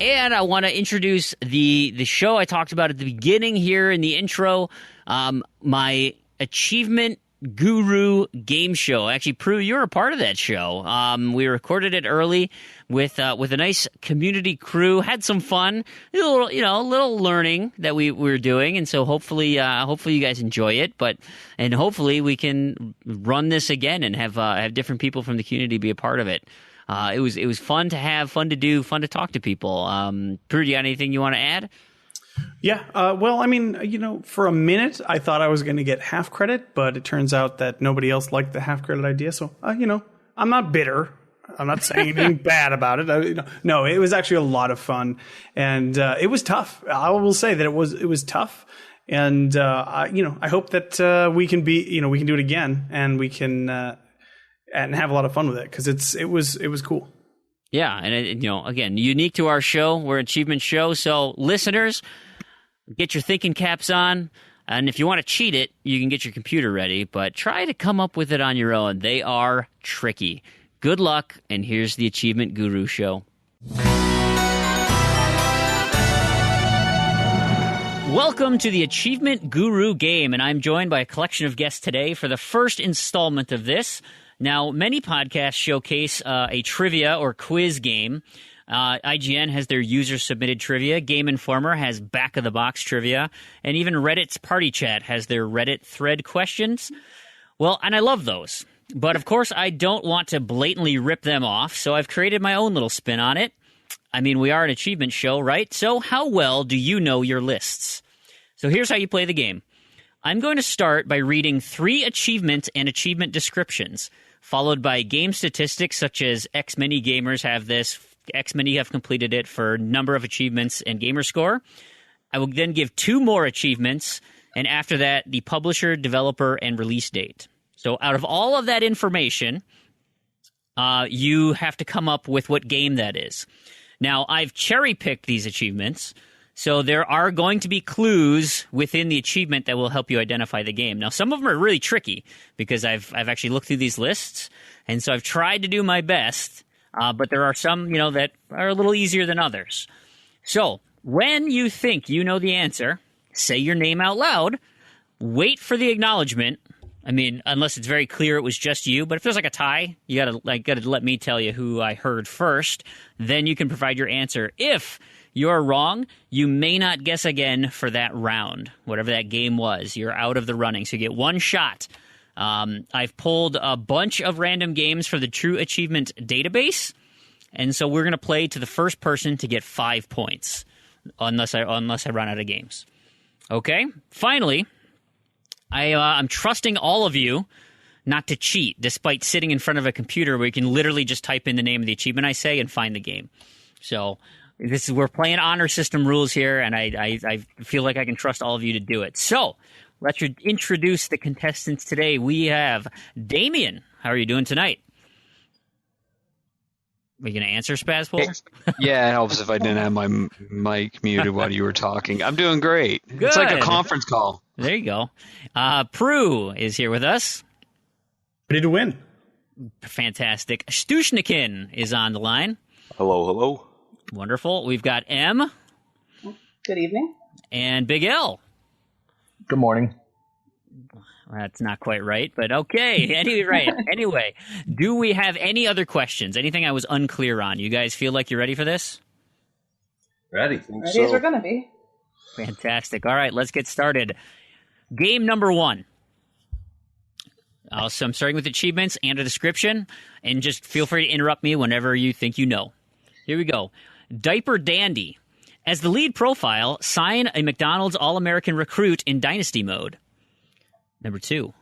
Speaker 2: And I want to introduce the show I talked about at the beginning here in the intro, my Achievement Guru game show. Actually, Proulx, you're a part of that show. We recorded it early with a nice community crew. Had some fun, a little learning that we were doing, and so hopefully you guys enjoy it. And hopefully we can run this again and have different people from the community be a part of it. It was fun to have, fun to do, fun to talk to people. Proulx, do you got anything you want to add?
Speaker 3: Yeah. Well, I mean, for a minute, I thought I was going to get half credit, but it turns out that nobody else liked the half credit idea. So, I'm not bitter. I'm not saying anything bad about it. No, it was actually a lot of fun, and it was tough. I will say that it was tough, and I hope that we can we can do it again, and we can and have a lot of fun with it because it was cool.
Speaker 2: Yeah, and again, unique to our show. We're an achievement show, so listeners, get your thinking caps on, and if you want to cheat it, you can get your computer ready, but try to come up with it on your own. They are tricky. Good luck, and here's the Achievement Guru Show. Welcome to the Achievement Guru game, and I'm joined by a collection of guests today for the first installment of this. Now, many podcasts showcase a trivia or quiz game. IGN has their user-submitted trivia. Game Informer has back-of-the-box trivia. And even Reddit's Party Chat has their Reddit thread questions. Well, and I love those. But, of course, I don't want to blatantly rip them off, so I've created my own little spin on it. I mean, we are an achievement show, right? So how well do you know your lists? So here's how you play the game. I'm going to start by reading 3 achievements and achievement descriptions, followed by game statistics such as X many gamers have this, X many have completed it for number of achievements and gamer score. I will then give 2 more achievements, and after that, the publisher, developer, and release date. So out of all of that information, you have to come up with what game that is. Now, I've cherry-picked these achievements, so there are going to be clues within the achievement that will help you identify the game. Now, some of them are really tricky because I've actually looked through these lists, and so I've tried to do my best, but there are some, that are a little easier than others. So, when you think you know the answer, say your name out loud, wait for the acknowledgement. I mean, unless it's very clear it was just you, but if there's like a tie, you gotta let me tell you who I heard first, then you can provide your answer. If you're wrong, you may not guess again for that round, whatever that game was. You're out of the running, so you get 1 shot. I've pulled a bunch of random games for the True Achievement database, and so we're going to play to the first person to get 5 points, unless I run out of games. Okay? Finally, I'm trusting all of you not to cheat, despite sitting in front of a computer where you can literally just type in the name of the achievement I say and find the game. So we're playing honor system rules here, and I feel like I can trust all of you to do it. So let's introduce the contestants today. We have Damien. How are you doing tonight? Are you going to answer, Spazpole?
Speaker 4: Yeah, it helps if I didn't have my mic muted while you were talking. I'm doing great.
Speaker 2: Good.
Speaker 4: It's like a conference call.
Speaker 2: There you go. Proulx is here with us.
Speaker 3: Ready to win.
Speaker 2: Fantastic. Stushniken is on the line.
Speaker 7: Hello, hello.
Speaker 2: Wonderful. We've got M.
Speaker 8: Good evening.
Speaker 2: And Big L.
Speaker 7: Good morning.
Speaker 2: That's not quite right, but okay. Anyway, do we have any other questions? Anything I was unclear on? You guys feel like you're ready for this?
Speaker 7: Ready.
Speaker 8: Ready as we're going to be.
Speaker 2: Fantastic. All right, let's get started. Game number 1. So I'm starting with achievements and a description, and just feel free to interrupt me whenever you think you know. Here we go. Diaper Dandy. As the lead profile, sign a McDonald's All-American recruit in Dynasty mode. Number 2.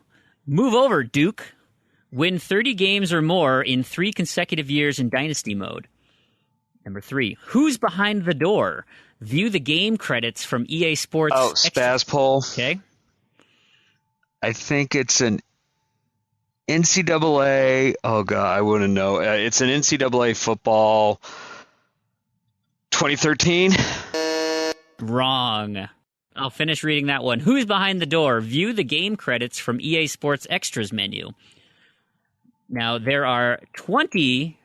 Speaker 2: Move over, Duke. Win 30 games or more in 3 consecutive years in Dynasty mode. Number 3. Who's behind the door? View the game credits from EA Sports.
Speaker 4: Oh, Spazpole.
Speaker 2: Okay.
Speaker 4: I think it's an NCAA. Oh, God, I wouldn't know. It's an NCAA football 2013.
Speaker 2: Wrong. I'll finish reading that one. Who's behind the door? View the game credits from EA Sports Extras menu. Now, there are 20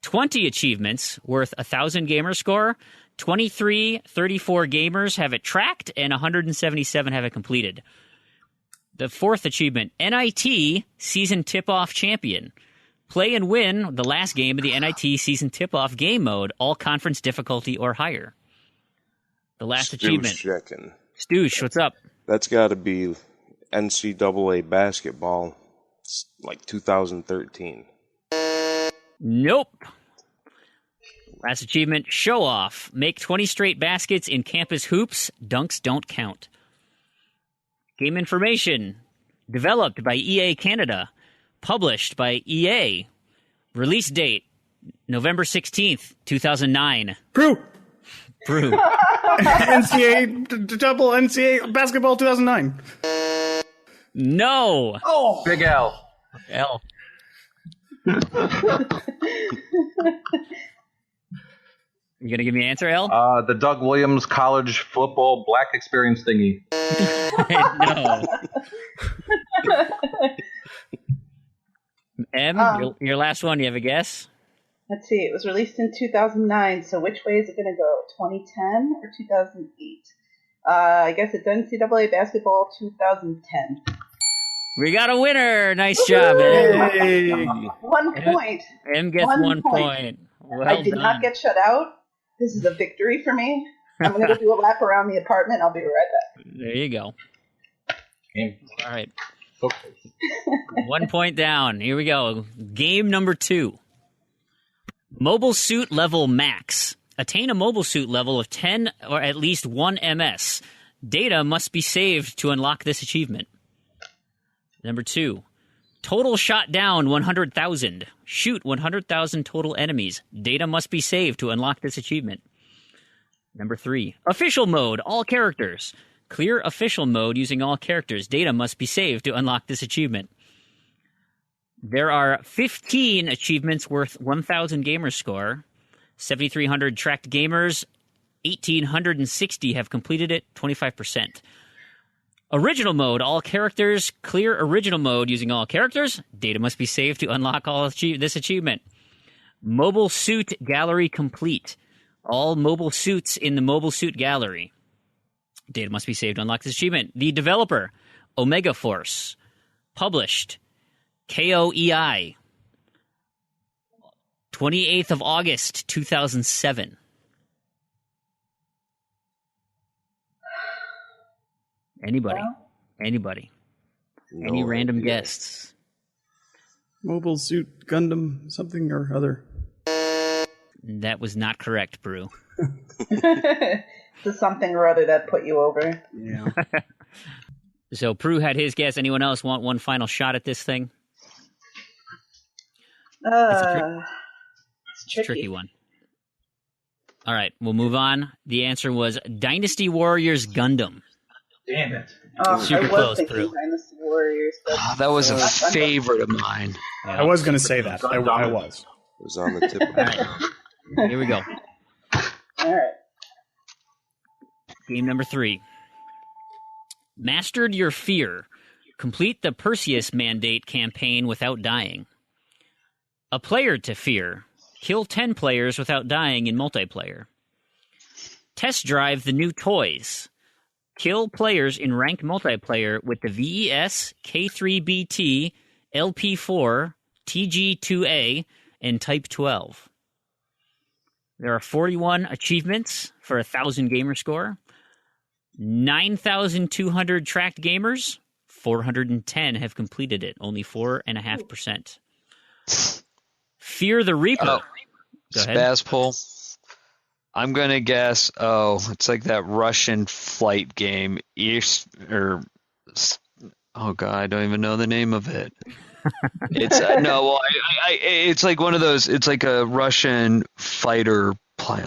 Speaker 2: 20 achievements worth 1,000 gamer score. 34 gamers have it tracked, and 177 have it completed. The fourth achievement, NIT Season Tip-Off Champion. Play and win the last game of the NIT Season Tip-Off game mode, all conference difficulty or higher. The last achievement. Stush, what's up?
Speaker 9: That's got to be NCAA basketball, like 2013.
Speaker 2: Nope. Last achievement, show off. Make 20 straight baskets in campus hoops. Dunks don't count. Game information. Developed by EA Canada. Published by EA. Release date, November 16th, 2009.
Speaker 3: Proulx.
Speaker 2: Double
Speaker 3: NCAA basketball 2009.
Speaker 2: No.
Speaker 7: Oh, Big L.
Speaker 2: L. You gonna give me an answer, L?
Speaker 7: The Doug Williams College Football Black Experience thingy.
Speaker 2: No. M, your last one. You have a guess?
Speaker 8: Let's see. It was released in 2009. So which way is it going to go? 2010 or 2008? I guess it's NCAA basketball 2010.
Speaker 2: We got a winner. Nice job, M.
Speaker 3: Hey.
Speaker 8: 1 point.
Speaker 2: M gets 1 point. Well
Speaker 8: I did
Speaker 2: done.
Speaker 8: not get shut out. This is a victory for me. I'm going to do a lap around the apartment. I'll be right back.
Speaker 2: There you go. All right. 1 point down. Here we go. Game number 2. Mobile suit level max. Attain a mobile suit level of 10 or at least 1 MS. Data must be saved to unlock this achievement. Number 2. Total shot down 100,000. Shoot 100,000 total enemies. Data must be saved to unlock this achievement. Number 3. Official mode. All characters. Clear official mode using all characters. Data must be saved to unlock this achievement. There are 15 achievements worth 1,000 gamer score. 7,300 tracked gamers. 1,860 have completed it. 25%. Original mode. All characters. Clear original mode using all characters. Data must be saved to unlock this achievement. Mobile suit gallery complete. All mobile suits in the mobile suit gallery. Data must be saved to unlock this achievement. The developer, Omega Force. Published, KOEI. 28th of August, 2007. Anybody? Anybody?
Speaker 9: No
Speaker 2: Any random
Speaker 9: idea.
Speaker 2: guests?
Speaker 3: Mobile Suit Gundam something or other.
Speaker 2: That was not correct, Proulx.
Speaker 8: It's something or other that put you over.
Speaker 3: Yeah.
Speaker 2: So Proulx had his guess. Anyone else want one final shot at this thing?
Speaker 8: It's
Speaker 2: It's a tricky one. All right, we'll move on. The answer was Dynasty Warriors Gundam.
Speaker 7: Damn it.
Speaker 2: Super
Speaker 8: I
Speaker 2: close,
Speaker 8: was thinking
Speaker 2: Proulx.
Speaker 8: Dynasty Warriors. But
Speaker 4: That was a favorite of mine.
Speaker 3: I was going to say that. I was.
Speaker 9: It was on the tip of my tongue.
Speaker 2: Here we go.
Speaker 8: all right.
Speaker 2: Game number 3. Mastered Your Fear. Complete the Perseus Mandate campaign without dying. A player to fear. Kill 10 players without dying in multiplayer. Test drive the new toys. Kill players in ranked multiplayer with the VES, K3BT, LP4, TG2A, and Type 12. There are 41 achievements for 1,000 gamer score. 9,200 tracked gamers. 410 have completed it. Only 4.5%. Fear the Reaper.
Speaker 4: Oh,
Speaker 2: Go ahead.
Speaker 4: Spazpole. I'm going to guess, it's like that Russian flight game. Oh, God, I don't even know the name of it. It's it's like one of those, it's like a Russian fighter,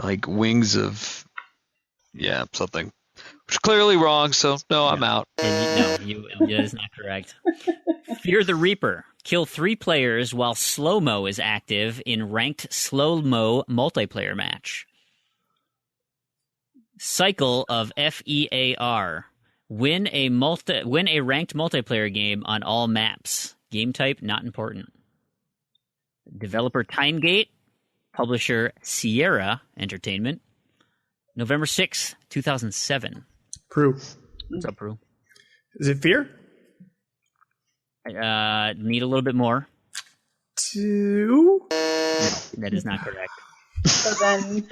Speaker 4: like Wings of, something. Which is clearly wrong, so no, I'm out.
Speaker 2: That is not correct. Fear the Reaper. Kill 3 players while slow-mo is active in ranked slow-mo multiplayer match. Cycle of FEAR. Win a ranked multiplayer game on all maps. Game type not important. Developer Timegate. Publisher Sierra Entertainment. November 6th, 2007.
Speaker 3: Proulx.
Speaker 2: What's up, Proulx?
Speaker 3: Is it Fear?
Speaker 2: Need a little bit more.
Speaker 3: 2?
Speaker 2: No, that is not correct.
Speaker 8: So then,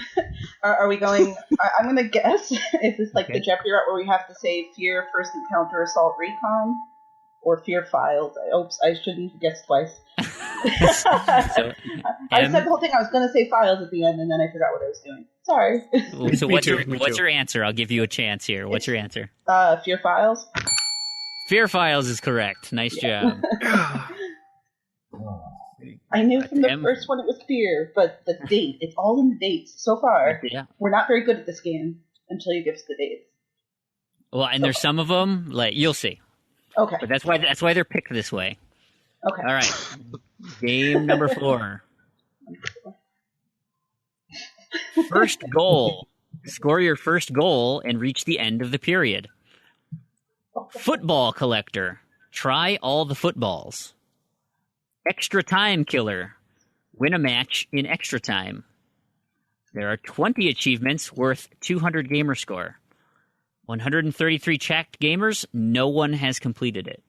Speaker 8: are we going? I'm going to guess. Is this like the Jeopardy route where we have to say Fear, First Encounter, Assault, Recon, or Fear Files? Oops, I shouldn't guess twice.
Speaker 2: So,
Speaker 8: I said the whole thing. I was going to say Files at the end, and then I forgot what I was doing. Sorry.
Speaker 2: So what's your answer? I'll give you a chance here. What's your answer?
Speaker 8: Fear Files.
Speaker 2: Fear Files is correct. Nice job.
Speaker 8: I knew from the first one it was Fear, but the date, it's all in the dates. So far, we're not very good at this game until you give us the dates.
Speaker 2: Well, and there's some of them, like, you'll see.
Speaker 8: Okay.
Speaker 2: But that's why they're picked this way.
Speaker 8: Okay.
Speaker 2: All right. Game number 4. First goal. Score your first goal and reach the end of the period. Football collector. Try all the footballs. Extra time killer. Win a match in extra time. There are 20 achievements worth 200 gamer score. 133 checked gamers. No one has completed it.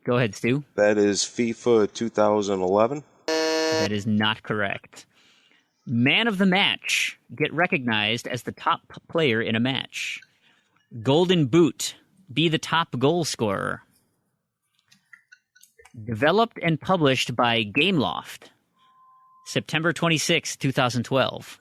Speaker 2: Go ahead, Stu.
Speaker 9: That is FIFA 2011.
Speaker 2: That is not correct. Man of the match. Get recognized as the top player in a match. Golden boot. Be the top goal scorer. Developed and published by Gameloft. September 26, 2012.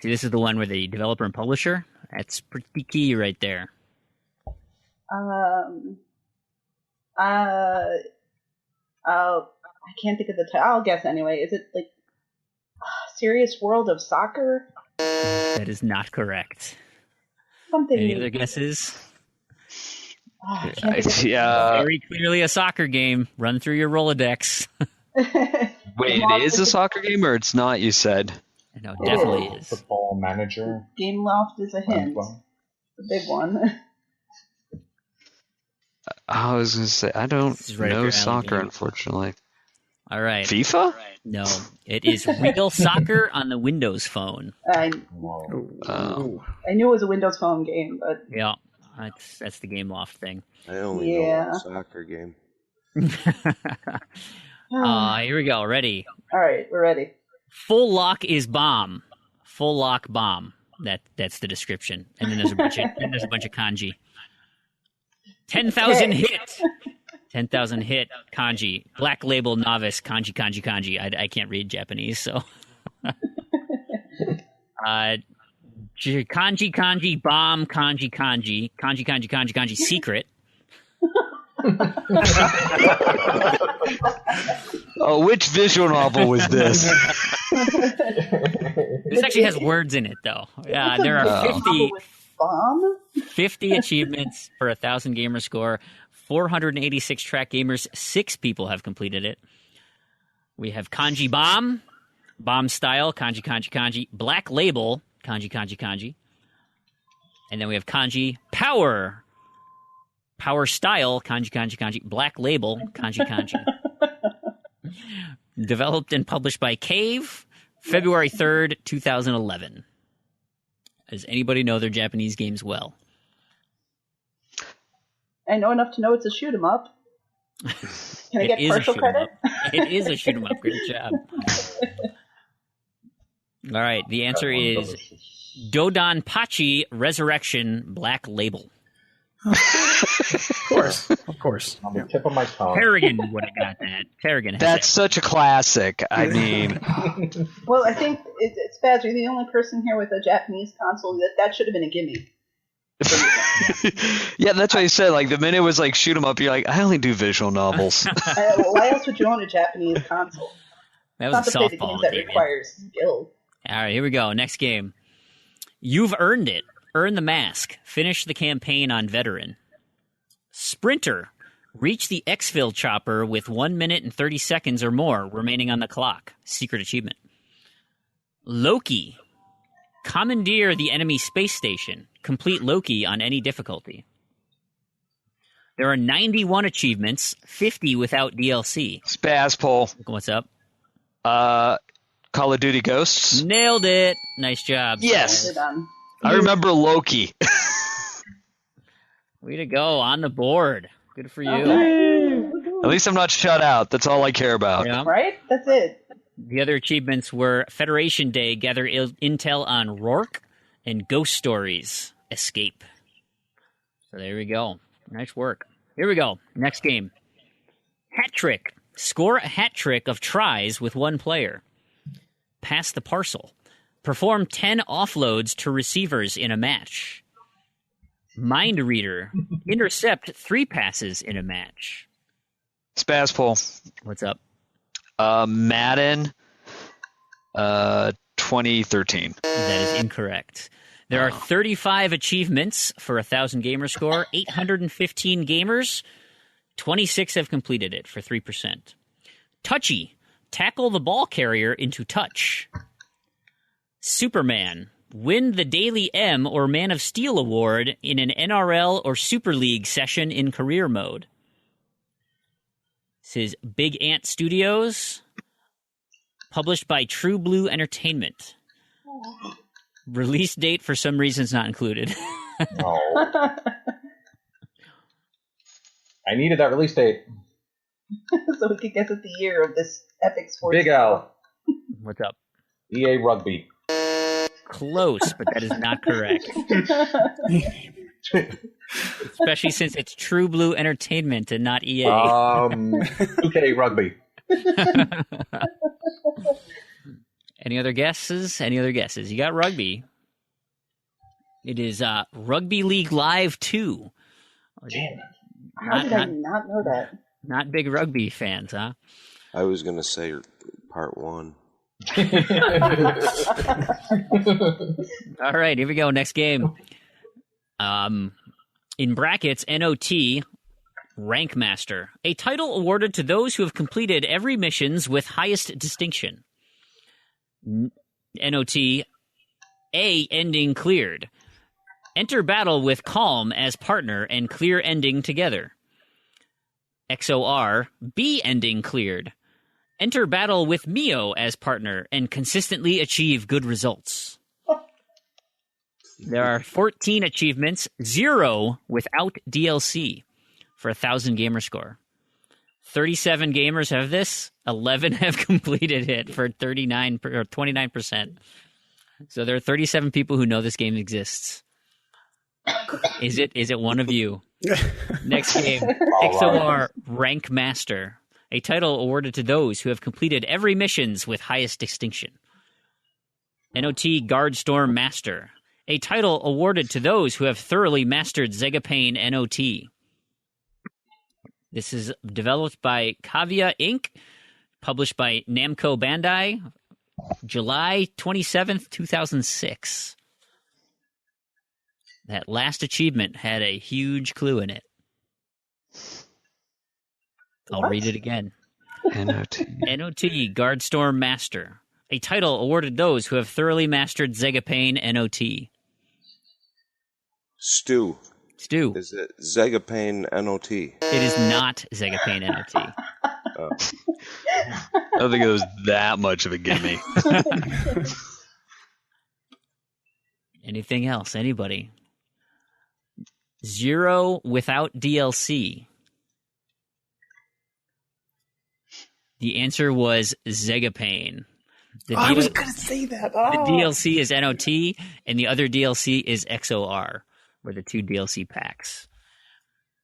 Speaker 2: See, this is the one where the developer and publisher. That's pretty key right there.
Speaker 8: I can't think of the title. I'll guess anyway. Is it like Serious World of Soccer?
Speaker 2: That is not correct.
Speaker 8: Something.
Speaker 2: Any other guesses?
Speaker 4: Yeah.
Speaker 2: Very clearly a soccer game. Run through your Rolodex.
Speaker 4: Wait, it is a soccer game or it's not, you said?
Speaker 2: No, it definitely is.
Speaker 10: Football Manager.
Speaker 8: Gameloft is a hint. The big one.
Speaker 4: I was going to say, I don't know soccer, unfortunately.
Speaker 2: All right.
Speaker 4: FIFA?
Speaker 2: No, it is Real Soccer on the Windows Phone.
Speaker 8: I knew it was a Windows Phone game, but...
Speaker 2: Yeah, that's the Gameloft thing.
Speaker 9: I only know a soccer game.
Speaker 2: Here we go. Ready?
Speaker 8: All right, we're ready.
Speaker 2: Full lock is bomb. Full lock bomb. That's the description. And then there's a bunch of kanji. 10,000 hit. 10,000 hit kanji. Black label novice kanji. I can't read Japanese, so. Kanji bomb kanji secret.
Speaker 4: Oh, which visual novel was this?
Speaker 2: This actually has words in it, though. Yeah, there are 50 achievements for 1,000 gamer score, 486 track gamers, 6 people have completed it. We have kanji bomb style, kanji, black label, kanji. And then we have kanji power style, kanji, black label, kanji. Developed and published by Cave, February 3rd, 2011. Does anybody know their Japanese games well?
Speaker 8: I know enough to know it's a shoot 'em up. Can I get partial credit?
Speaker 2: It is a shoot 'em up. Great job. All right, the answer is Dodonpachi Resurrection Black Label.
Speaker 3: Of course.
Speaker 10: On the tip of my tongue.
Speaker 2: Tarragon would have got that. Tarragon.
Speaker 4: That's such a classic. I mean,
Speaker 8: well, I think it's bad. You're the only person here with a Japanese console. That should have been a gimme.
Speaker 4: Yeah, that's what I said. Like the minute it was like shoot 'em up, you're like, I only do visual novels.
Speaker 8: Why else would you own a Japanese console?
Speaker 2: That was a softball
Speaker 8: that requires skill.
Speaker 2: All right, here we go. Next game. You've earned it. Earn the mask. Finish the campaign on veteran. Sprinter. Reach the exfil chopper with 1 minute and 30 seconds or more remaining on the clock. Secret achievement. Loki. Commandeer the enemy space station. Complete Loki on any difficulty. There are 91 achievements, 50 without DLC.
Speaker 4: Spazpole.
Speaker 2: What's up?
Speaker 4: Call of Duty Ghosts.
Speaker 2: Nailed it. Nice job.
Speaker 4: Yes. I remember Loki.
Speaker 2: Way to go. On the board. Good for you.
Speaker 4: At least I'm not shut out. That's all I care about.
Speaker 2: Yeah.
Speaker 8: Right? That's it.
Speaker 2: The other achievements were Federation Day, gather intel on Rourke, and Ghost Stories, escape. So there we go. Nice work. Here we go. Next game. Hat trick. Score a hat trick of tries with one player. Pass the parcel. Perform 10 offloads to receivers in a match. Mind Reader. Intercept 3 passes in a match.
Speaker 4: Spazpole.
Speaker 2: What's up?
Speaker 4: Madden 2013.
Speaker 2: That is incorrect. There are 35 achievements for 1,000 gamer score, 815 gamers, 26 have completed it for 3%. Touchy, tackle the ball carrier into touch. Superman, win the Daily M or Man of Steel award in an NRL or Super League session in career mode. This is Big Ant Studios, published by True Blue Entertainment. Release date, for some reason, is not included.
Speaker 10: I needed that release date.
Speaker 8: So we could guess at the year of this epic sports.
Speaker 10: Big Al.
Speaker 2: What's up?
Speaker 10: EA Rugby.
Speaker 2: Close, but that is not correct. Especially since it's True Blue Entertainment and not EA.
Speaker 10: 2K Rugby.
Speaker 2: Any other guesses? You got rugby. It is Rugby League Live 2.
Speaker 8: Damn. How did I not know that?
Speaker 2: Not big rugby fans, huh?
Speaker 9: I was going to say part 1.
Speaker 2: All right, here we go. Next game. In brackets, NOT, Rank Master. A title awarded to those who have completed every missions with highest distinction. NOT, A, ending cleared. Enter battle with Calm as partner and clear ending together. XOR, B, ending cleared. Enter battle with Mio as partner and consistently achieve good results. There are 14 achievements, 0 without DLC for 1,000 gamer score. 37 gamers have this, 11 have completed it for 39 or 29%. So there are 37 people who know this game exists. Is it one of you? Next game, XOR Rank Master. A title awarded to those who have completed every missions with highest distinction. NOT Guardstorm Master. A title awarded to those who have thoroughly mastered ZEGAPAIN NOT. This is developed by Kavia Inc., published by Namco Bandai, July 27th, 2006. That last achievement had a huge clue in it. I'll read it again.
Speaker 4: NOT.
Speaker 2: NOT Guardstorm Master. A title awarded those who have thoroughly mastered ZEGAPAIN NOT.
Speaker 9: Stu. Is it ZEGAPAIN NOT?
Speaker 2: It is not ZEGAPAIN NOT.
Speaker 4: I don't think it was that much of a gimme.
Speaker 2: Anything else? Anybody? 0 without DLC. The answer was ZEGAPAIN.
Speaker 3: I was going to say that. Oh.
Speaker 2: The DLC is NOT, and the other DLC is XOR, were the 2 DLC packs.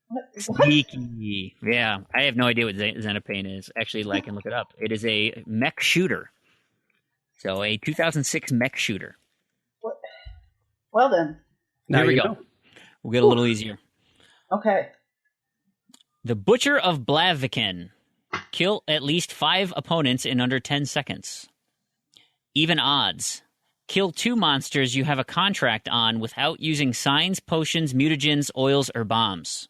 Speaker 8: What?
Speaker 2: Sneaky. Yeah, I have no idea what ZEGAPAIN is. Actually, I can look it up. It is a mech shooter. So a 2006 mech shooter.
Speaker 8: What? Well then.
Speaker 2: Here we go. We'll get a little easier.
Speaker 8: Okay.
Speaker 2: The Butcher of Blaviken. Kill at least 5 opponents in under 10 seconds. Even odds. Kill 2 monsters you have a contract on without using signs, potions, mutagens, oils, or bombs.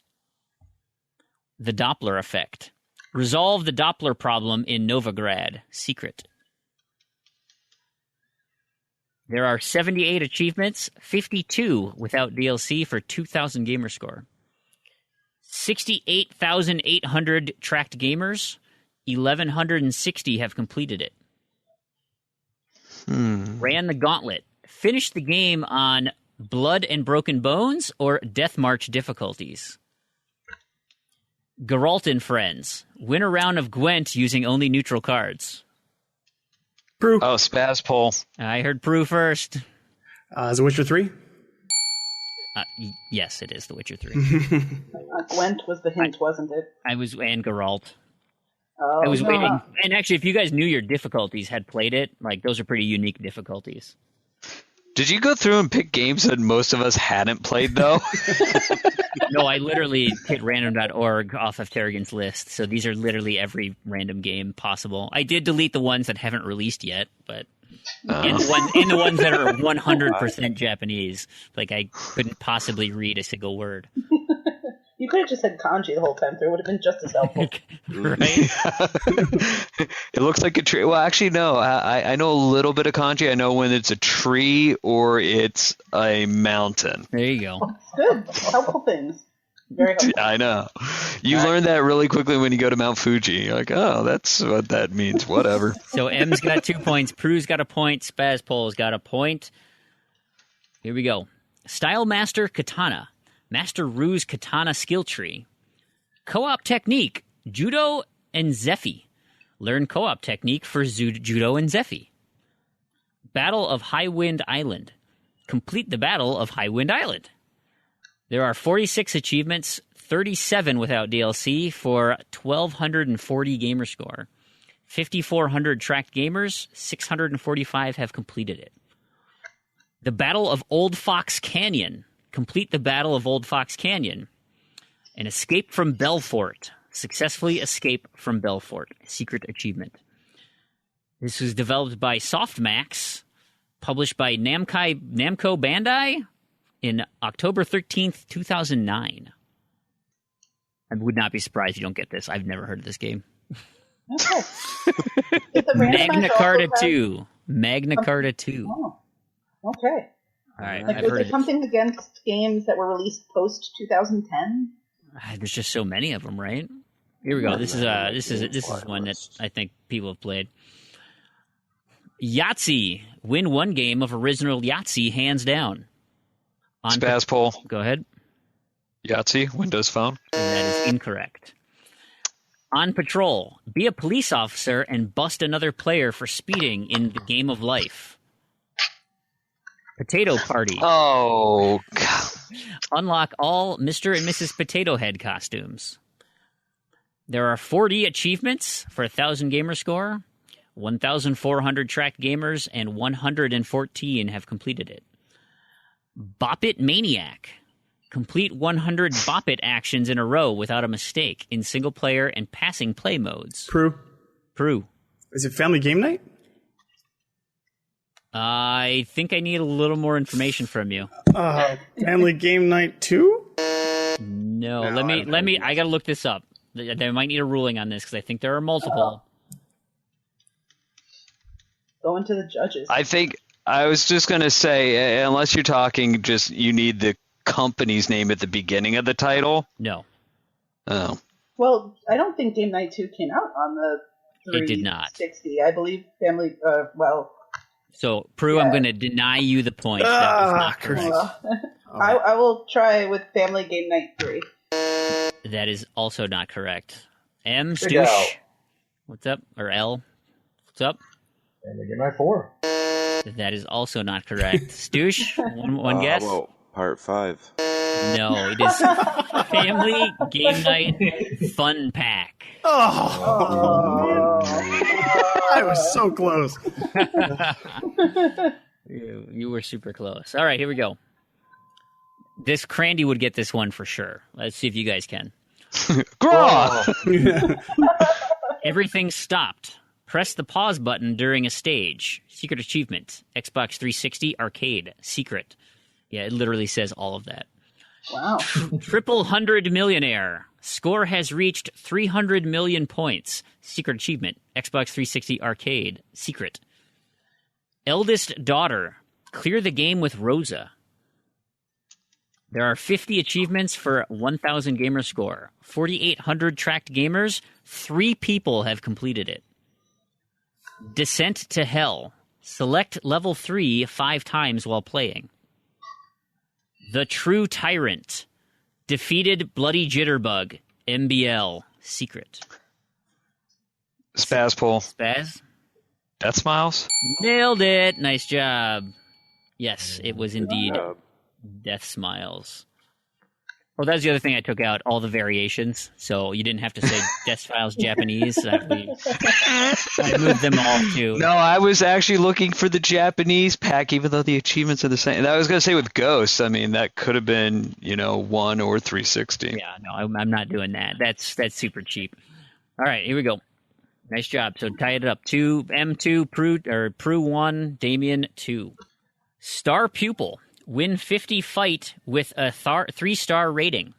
Speaker 2: The Doppler effect. Resolve the Doppler problem in Novigrad. Secret. There are 78 achievements, 52 without DLC for 2,000 gamer score. 68,800 tracked gamers. 1,160 have completed it. Ran the gauntlet. Finished the game on Blood and Broken Bones or Death March difficulties. Geralt and Friends. Win a round of Gwent using only neutral cards.
Speaker 3: Proulx.
Speaker 4: Oh, Spaz Poll.
Speaker 2: I heard Proulx first.
Speaker 3: Is it Witcher 3?
Speaker 2: Yes, it is The Witcher 3.
Speaker 8: Gwent was the hint, wasn't it?
Speaker 2: And Geralt.
Speaker 8: Oh,
Speaker 2: I was waiting. And actually, if you guys knew your difficulties, had played it, like, those are pretty unique difficulties.
Speaker 4: Did you go through and pick games that most of us hadn't played, though?
Speaker 2: No, I literally hit random.org off of Tarragon's list, so these are literally every random game possible. I did delete the ones that haven't released yet, but and the ones that are 100% Japanese. Like, I couldn't possibly read a single word.
Speaker 8: You could have just said kanji the whole time through. It would have been just as helpful.
Speaker 2: Right?
Speaker 4: It looks like a tree. Well, actually, no. I know a little bit of kanji. I know when it's a tree or it's a mountain.
Speaker 2: There you go.
Speaker 8: Good. Helpful things. Very helpful.
Speaker 4: I know. You learn that really quickly when you go to Mount Fuji. You're like, oh, that's what that means. Whatever.
Speaker 2: So M's got 2 points. Pru's got a point. Spazpole's got a point. Here we go. Style Master Katana. Master Ru's Katana skill tree. Co-op technique, Judo and Zephy. Learn co-op technique for Judo and Zephy. Battle of Highwind Island. Complete the Battle of Highwind Island. There are 46 achievements, 37 without DLC for 1,240 gamer score. 5,400 tracked gamers, 645 have completed it. The Battle of Old Fox Canyon. Complete the Battle of Old Fox Canyon. An escape from Belfort. Successfully escape from Belfort. Secret achievement. This was developed by Softmax, published by Namco Bandai in October 13th, 2009. I would not be surprised if you don't get this. I've never heard of this game.
Speaker 8: Okay.
Speaker 2: Magna Carta 2. Magna Carta 2.
Speaker 8: Oh, okay.
Speaker 2: All right,
Speaker 8: like, was it something against games that were released post 2010?
Speaker 2: There's just so many of them, right? Here we go. This is one that I think people have played. Yahtzee. Win one game of original Yahtzee, hands down.
Speaker 4: Spaz Poll.
Speaker 2: Go ahead.
Speaker 4: Yahtzee, Windows Phone.
Speaker 2: And that is incorrect. On Patrol. Be a police officer and bust another player for speeding in the game of life. Potato Party.
Speaker 4: Oh, God.
Speaker 2: Unlock all Mr. and Mrs. Potato Head costumes. There are 40 achievements for 1,000 gamer score. 1,400 tracked gamers and 114 have completed it. Bop It Maniac. Complete 100 Bop It actions in a row without a mistake in single player and passing play modes. Proulx.
Speaker 3: Is it Family Game Night?
Speaker 2: I think I need a little more information from you.
Speaker 3: Family Game Night 2?
Speaker 2: No, let me. I gotta look this up. They might need a ruling on this because I think there are multiple.
Speaker 8: Going to the judges.
Speaker 4: I think I was just gonna say, unless you're talking, just you need the company's name at the beginning of the title.
Speaker 2: No.
Speaker 4: Oh.
Speaker 8: Well, I don't think Game Night 2 came out on the 360.
Speaker 2: It did not.
Speaker 8: I believe Family.
Speaker 2: So, Proulx, yeah. I'm going to deny you the point. That was not correct.
Speaker 8: I will try with Family Game Night 3.
Speaker 2: That is also not correct. M. Stush. What's up? Or L. What's up?
Speaker 10: Family Game Night 4.
Speaker 2: That is also not correct. Stush, one guess?
Speaker 9: Well, part 5.
Speaker 2: No, it is Family Game Night Fun Pack.
Speaker 3: Oh. I was so close.
Speaker 2: You were super close. All right, here we go. This Crandy would get this one for sure. Let's see if you guys can. Everything stopped. Press the pause button during a stage. Secret achievement. Xbox 360 arcade. Secret. Yeah, it literally says all of that.
Speaker 8: Wow.
Speaker 2: Triple 100 millionaire. Score has reached 300 million points. Secret achievement. Xbox 360 arcade. Secret. Eldest daughter. Clear the game with Rosa. There are 50 achievements for 1,000 gamer score. 4,800 tracked gamers. 3 people have completed it. Descent to Hell. Select level 3 5 times while playing. The True Tyrant. Defeated Bloody Jitterbug. MBL. Secret.
Speaker 4: Spazpool.
Speaker 2: Spaz?
Speaker 4: Death Smiles?
Speaker 2: Nailed it. Nice job. Yes, it was indeed Death Smiles. Well, that's the other thing I took out, all the variations. So you didn't have to say Death Smiles Japanese. I moved them all to...
Speaker 4: No, I was actually looking for the Japanese pack, even though the achievements are the same. And I was going to say with Ghosts, I mean, that could have been, 1 or 360.
Speaker 2: Yeah, no, I'm not doing that. That's super cheap. All right, here we go. Nice job. So tie it up. M2, Proulx 1, Damien 2. Star Pupil. Win 50 fight with a 3-star rating.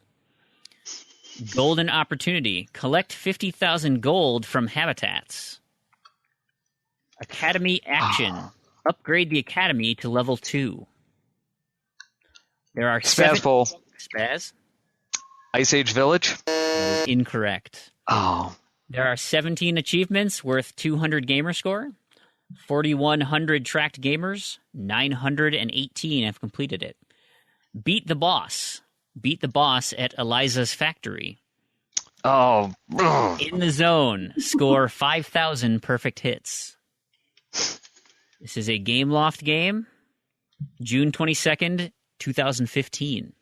Speaker 2: Golden Opportunity. Collect 50,000 gold from habitats. Academy Action. Upgrade the Academy to level 2. There are
Speaker 4: Spazpool.
Speaker 2: Spaz?
Speaker 4: Ice Age Village?
Speaker 2: Incorrect.
Speaker 4: Oh.
Speaker 2: There are 17 achievements worth 200 gamer score. 4,100 tracked gamers. 918 have completed it. Beat the Boss. Beat the boss at Eliza's factory.
Speaker 4: Oh.
Speaker 2: In the Zone. Score 5,000 perfect hits. This is a Gameloft game. June 22nd, 2015.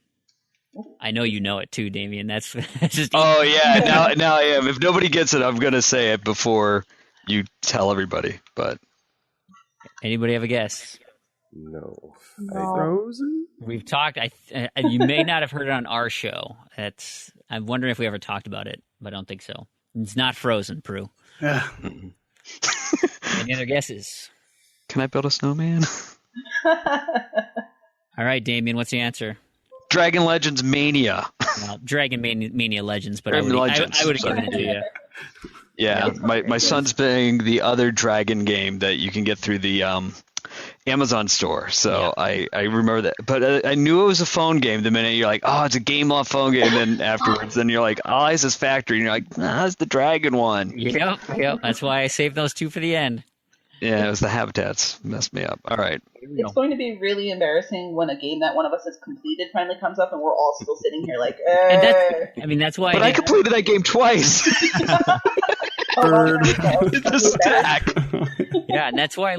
Speaker 2: I know you know it too, Damien. That's just...
Speaker 4: Oh, yeah. Now I am. If nobody gets it, I'm going to say it before you tell everybody. But
Speaker 2: anybody have a guess?
Speaker 9: No.
Speaker 3: Frozen?
Speaker 2: We've talked. You may not have heard it on our show. I'm wondering if we ever talked about it, but I don't think so. It's not Frozen, Proulx.
Speaker 3: Yeah.
Speaker 2: Any other guesses?
Speaker 4: Can I build a snowman?
Speaker 2: All right, Damien, what's the answer?
Speaker 4: Dragon Legends Mania.
Speaker 2: Well, Dragon Mania Legends, but
Speaker 4: Dragon
Speaker 2: I would
Speaker 4: Legends,
Speaker 2: have given it to you.
Speaker 4: Yeah, my son's playing the other Dragon game that you can get through the Amazon store. So yeah. I remember that. But I knew it was a phone game the minute you're like, oh, it's a Gameloft phone game. And then afterwards, then you're like, oh, it's this factory. And you're like, nah, it's the Dragon one.
Speaker 2: Yep. That's why I saved those two for the end.
Speaker 4: Yeah, it was the habitats. Messed me up. All right.
Speaker 8: It's going to be really embarrassing when a game that one of us has completed finally comes up and we're all still sitting here like,
Speaker 2: and that's why.
Speaker 4: But I completed that game twice. The stack.
Speaker 2: Yeah, and that's why,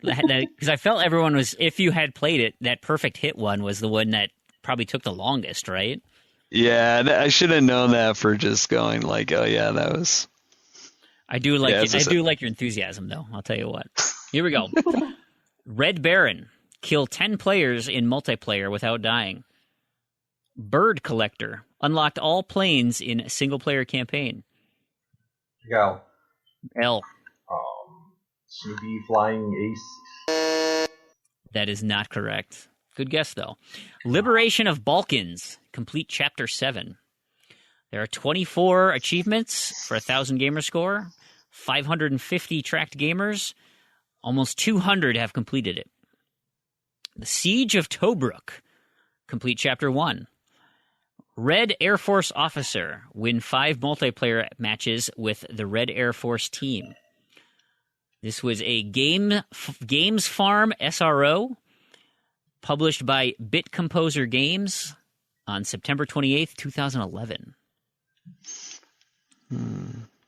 Speaker 2: because I felt everyone was. If you had played it, that perfect hit one was the one that probably took the longest, right?
Speaker 4: Yeah, I should have known that for just going like, oh yeah, that was.
Speaker 2: I do like I do like your enthusiasm, though. I'll tell you what. Here we go. Red Baron. Kill 10 players in multiplayer without dying. Bird Collector. Unlocked all planes in a single-player campaign.
Speaker 10: Go.
Speaker 2: L.
Speaker 10: Snoopy Flying Ace.
Speaker 2: That is not correct. Good guess, though. Liberation of Balkans. Complete Chapter 7. There are 24 achievements for 1,000 gamer score. 550 tracked gamers. Almost 200 have completed it. The Siege of Tobruk. Complete Chapter 1. Red Air Force Officer. Win 5 multiplayer matches with the Red Air Force team. This was a Games Farm SRO published by Bit Composer Games on September 28th, 2011.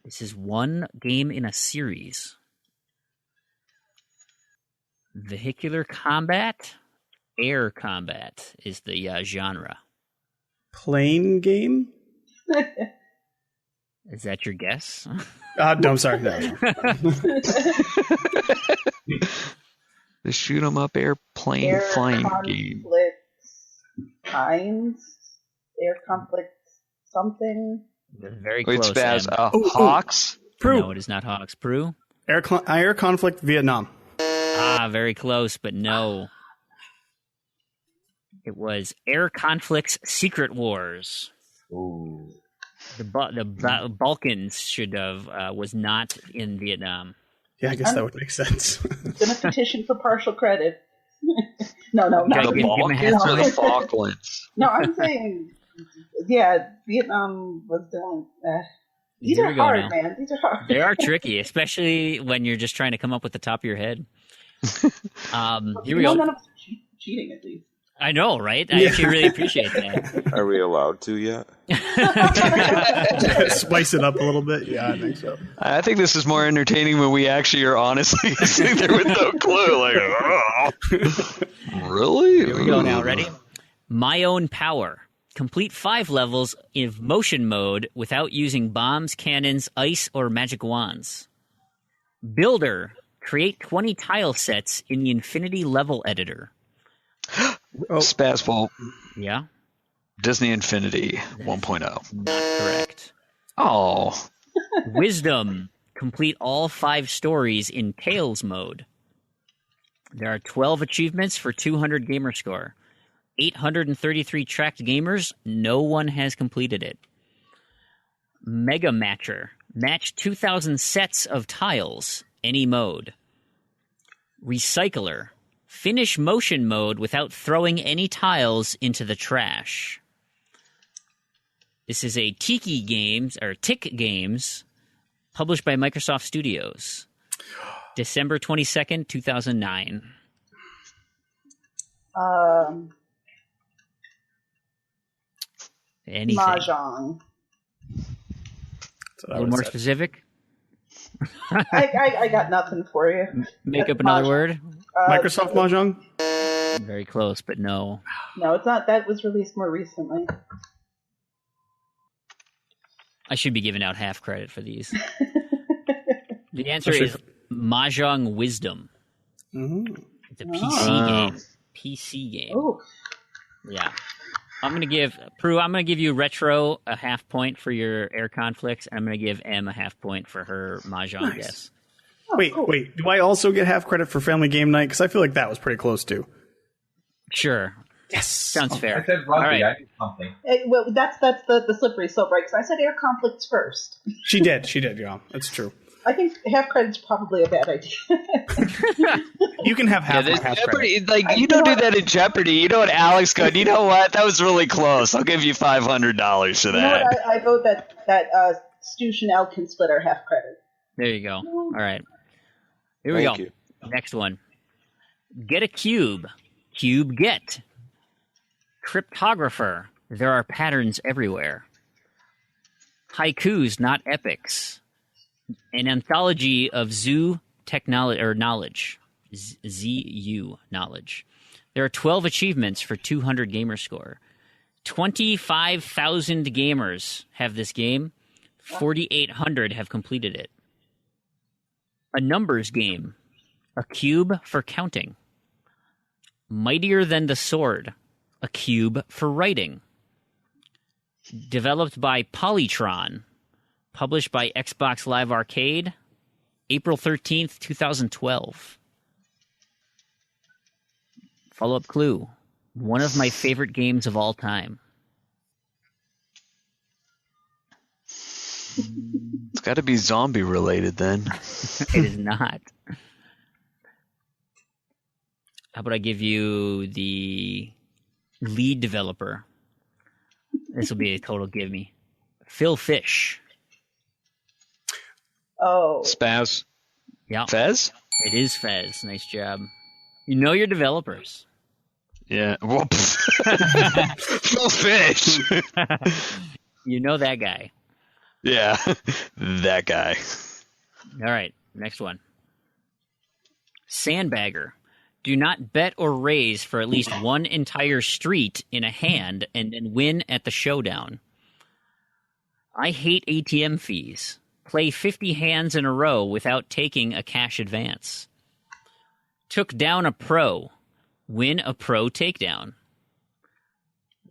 Speaker 2: This is one game in a series. Vehicular combat, air combat is the genre.
Speaker 3: Plane game?
Speaker 2: Is that your guess?
Speaker 3: No, sorry. No.
Speaker 4: The shoot 'em up airplane flying game.
Speaker 8: Air conflict something.
Speaker 2: Very close.
Speaker 4: Wait, Hawks?
Speaker 2: Proulx. No, it is not Hawks. Proulx?
Speaker 3: Air conflict Vietnam.
Speaker 2: Very close, but no. It was Air Conflict's Secret Wars.
Speaker 10: Ooh.
Speaker 2: The Balkans should have was not in Vietnam.
Speaker 3: Yeah, I guess that would make sense.
Speaker 8: I'm going to petition for partial credit. No, not
Speaker 2: Gotta
Speaker 8: the
Speaker 2: give him a heads
Speaker 4: Balkans or
Speaker 2: up.
Speaker 4: the Falklands?
Speaker 8: No, I'm saying, yeah, Vietnam was the only. These
Speaker 2: Here
Speaker 8: are
Speaker 2: we go
Speaker 8: hard,
Speaker 2: now.
Speaker 8: man. These are hard.
Speaker 2: They are tricky, especially when you're just trying to come up with the top of your head. Here we go.
Speaker 8: None of us are cheating, at least.
Speaker 2: I know, right? I actually really appreciate that.
Speaker 9: Are we allowed to yet?
Speaker 3: Spice it up a little bit. Yeah, I think so.
Speaker 4: I think this is more entertaining when we actually are honestly sitting there with no clue. Like, oh, really?
Speaker 2: Here we go now. Ready? My Own Power. Complete 5 levels in motion mode without using bombs, cannons, ice, or magic wands. Builder. Create 20 tile sets in the Infinity Level Editor.
Speaker 4: Spazball.
Speaker 2: Yeah?
Speaker 4: Disney Infinity 1.0.
Speaker 2: Not correct.
Speaker 4: Oh.
Speaker 2: Wisdom. Complete all 5 stories in Tales mode. There are 12 achievements for 200 gamer score. 833 tracked gamers. No one has completed it. Mega Matcher. Match 2,000 sets of tiles. Any mode. Recycler. Finish motion mode without throwing any tiles into the trash. This is a Tick Games, published by Microsoft Studios. December 22nd, 2009. Anything.
Speaker 8: Mahjong.
Speaker 2: A little more specific?
Speaker 8: I got nothing for you.
Speaker 2: Make up another word?
Speaker 3: Microsoft Mahjong?
Speaker 2: Very close, but no.
Speaker 8: No, it's not. That was released more recently.
Speaker 2: I should be giving out half credit for these. The answer is Mahjong Wisdom. It's a PC game. PC game.
Speaker 8: Ooh.
Speaker 2: Yeah. I'm gonna give you Retro a half point for your air conflicts, and I'm gonna give Em a half point for her Mahjong guess.
Speaker 3: Wait. Do I also get half credit for Family Game Night? Because I feel like that was pretty close too.
Speaker 2: Sure.
Speaker 3: Yes.
Speaker 2: Sounds fair.
Speaker 10: I said rugby.
Speaker 2: All right.
Speaker 10: I did something.
Speaker 8: Well, that's the slippery slope, right? Because I said air conflicts first.
Speaker 3: She did. Yeah, that's true.
Speaker 8: I think half credit's probably a bad idea.
Speaker 3: You can have half
Speaker 4: Jeopardy,
Speaker 3: credit.
Speaker 4: like, you don't do that in Jeopardy. You know what, Alex? Good. You know what? That was really close. I'll give you $500 for that.
Speaker 8: You know what? I vote that Stush and El can split our half credit.
Speaker 2: There you go. All right. Here we
Speaker 9: Thank
Speaker 2: go.
Speaker 9: you.
Speaker 2: Next one. Get a cube. Cube get. Cryptographer. There are patterns everywhere. Haikus, not epics. An anthology of zoo technology or knowledge. ZU knowledge. There are 12 achievements for 200 gamer score. 25,000 gamers have this game. 4,800 have completed it. A numbers game. A cube for counting. Mightier Than the Sword. A cube for writing. Developed by Polytron. Published by Xbox Live Arcade. April 13th, 2012. Follow-up clue. One of my favorite games of all time.
Speaker 4: It's got to be zombie related then.
Speaker 2: It is not. How about I give you the lead developer? This will be a total give me. Phil Fish.
Speaker 8: Oh.
Speaker 4: Spaz.
Speaker 2: Yeah.
Speaker 4: Fez?
Speaker 2: It is Fez. Nice job. You know your developers.
Speaker 4: Yeah. Well, Phil Fish.
Speaker 2: You know that guy.
Speaker 4: Yeah. That guy.
Speaker 2: All right. Next one. Sandbagger. Do not bet or raise for at least one entire street in a hand and then win at the showdown. I hate ATM fees. Play 50 hands in a row without taking a cash advance. Took down a pro. Win a pro takedown.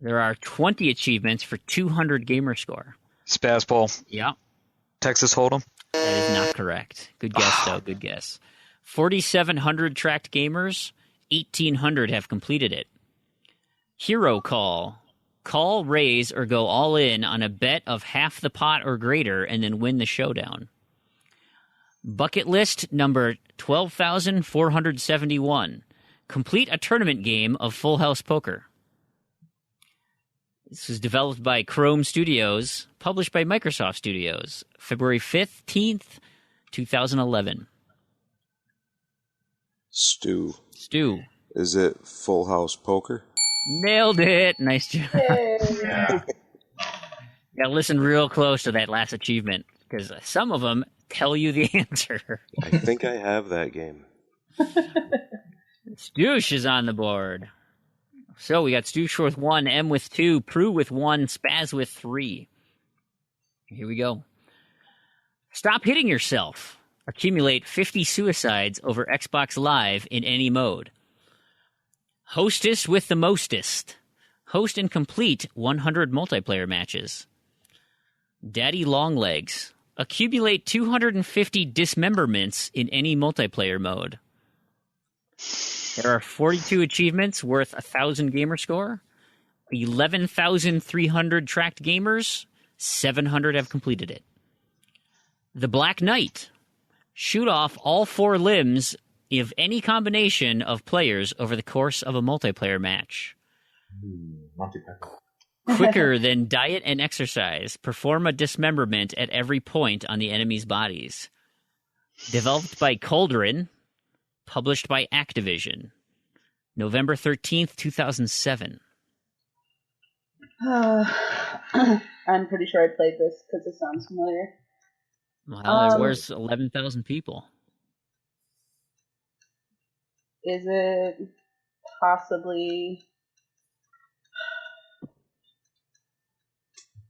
Speaker 2: There are 20 achievements for 200 gamer score.
Speaker 4: Spazball.
Speaker 2: Yeah.
Speaker 4: Texas Hold'em.
Speaker 2: That is not correct. Good guess, though. Good guess. 4,700 tracked gamers. 1,800 have completed it. Hero Call. Call, raise, or go all in on a bet of half the pot or greater and then win the showdown. Bucket list number 12,471. Complete a tournament game of Full House Poker. This was developed by Chrome Studios, published by Microsoft Studios, February 15th, 2011.
Speaker 9: Stu.
Speaker 2: Is
Speaker 9: it Full House Poker?
Speaker 2: Nailed it. Nice job. Yeah. Gotta listen real close to that last achievement, because some of them tell you the answer.
Speaker 9: I think I have that game.
Speaker 2: Stoosh is on the board. So we got Stoosh with 1, M with 2, Proulx with 1, Spaz with 3. Here we go. Stop hitting yourself. Accumulate 50 suicides over Xbox Live in any mode. Hostess with the mostest. Host and complete 100 multiplayer matches. Daddy Longlegs. Accumulate 250 dismemberments in any multiplayer mode. There are 42 achievements worth 1,000 gamer score. 11,300 tracked gamers. 700 have completed it. The Black Knight. Shoot off all 4 limbs of any combination of players over the course of a multiplayer match. Quicker than diet and exercise. Perform a dismemberment at every point on the enemy's bodies. Developed by Cauldron. Published by Activision. November 13th, 2007.
Speaker 8: I'm pretty sure I played this because it sounds familiar.
Speaker 2: Well, there's 11,000 people.
Speaker 8: Is it possibly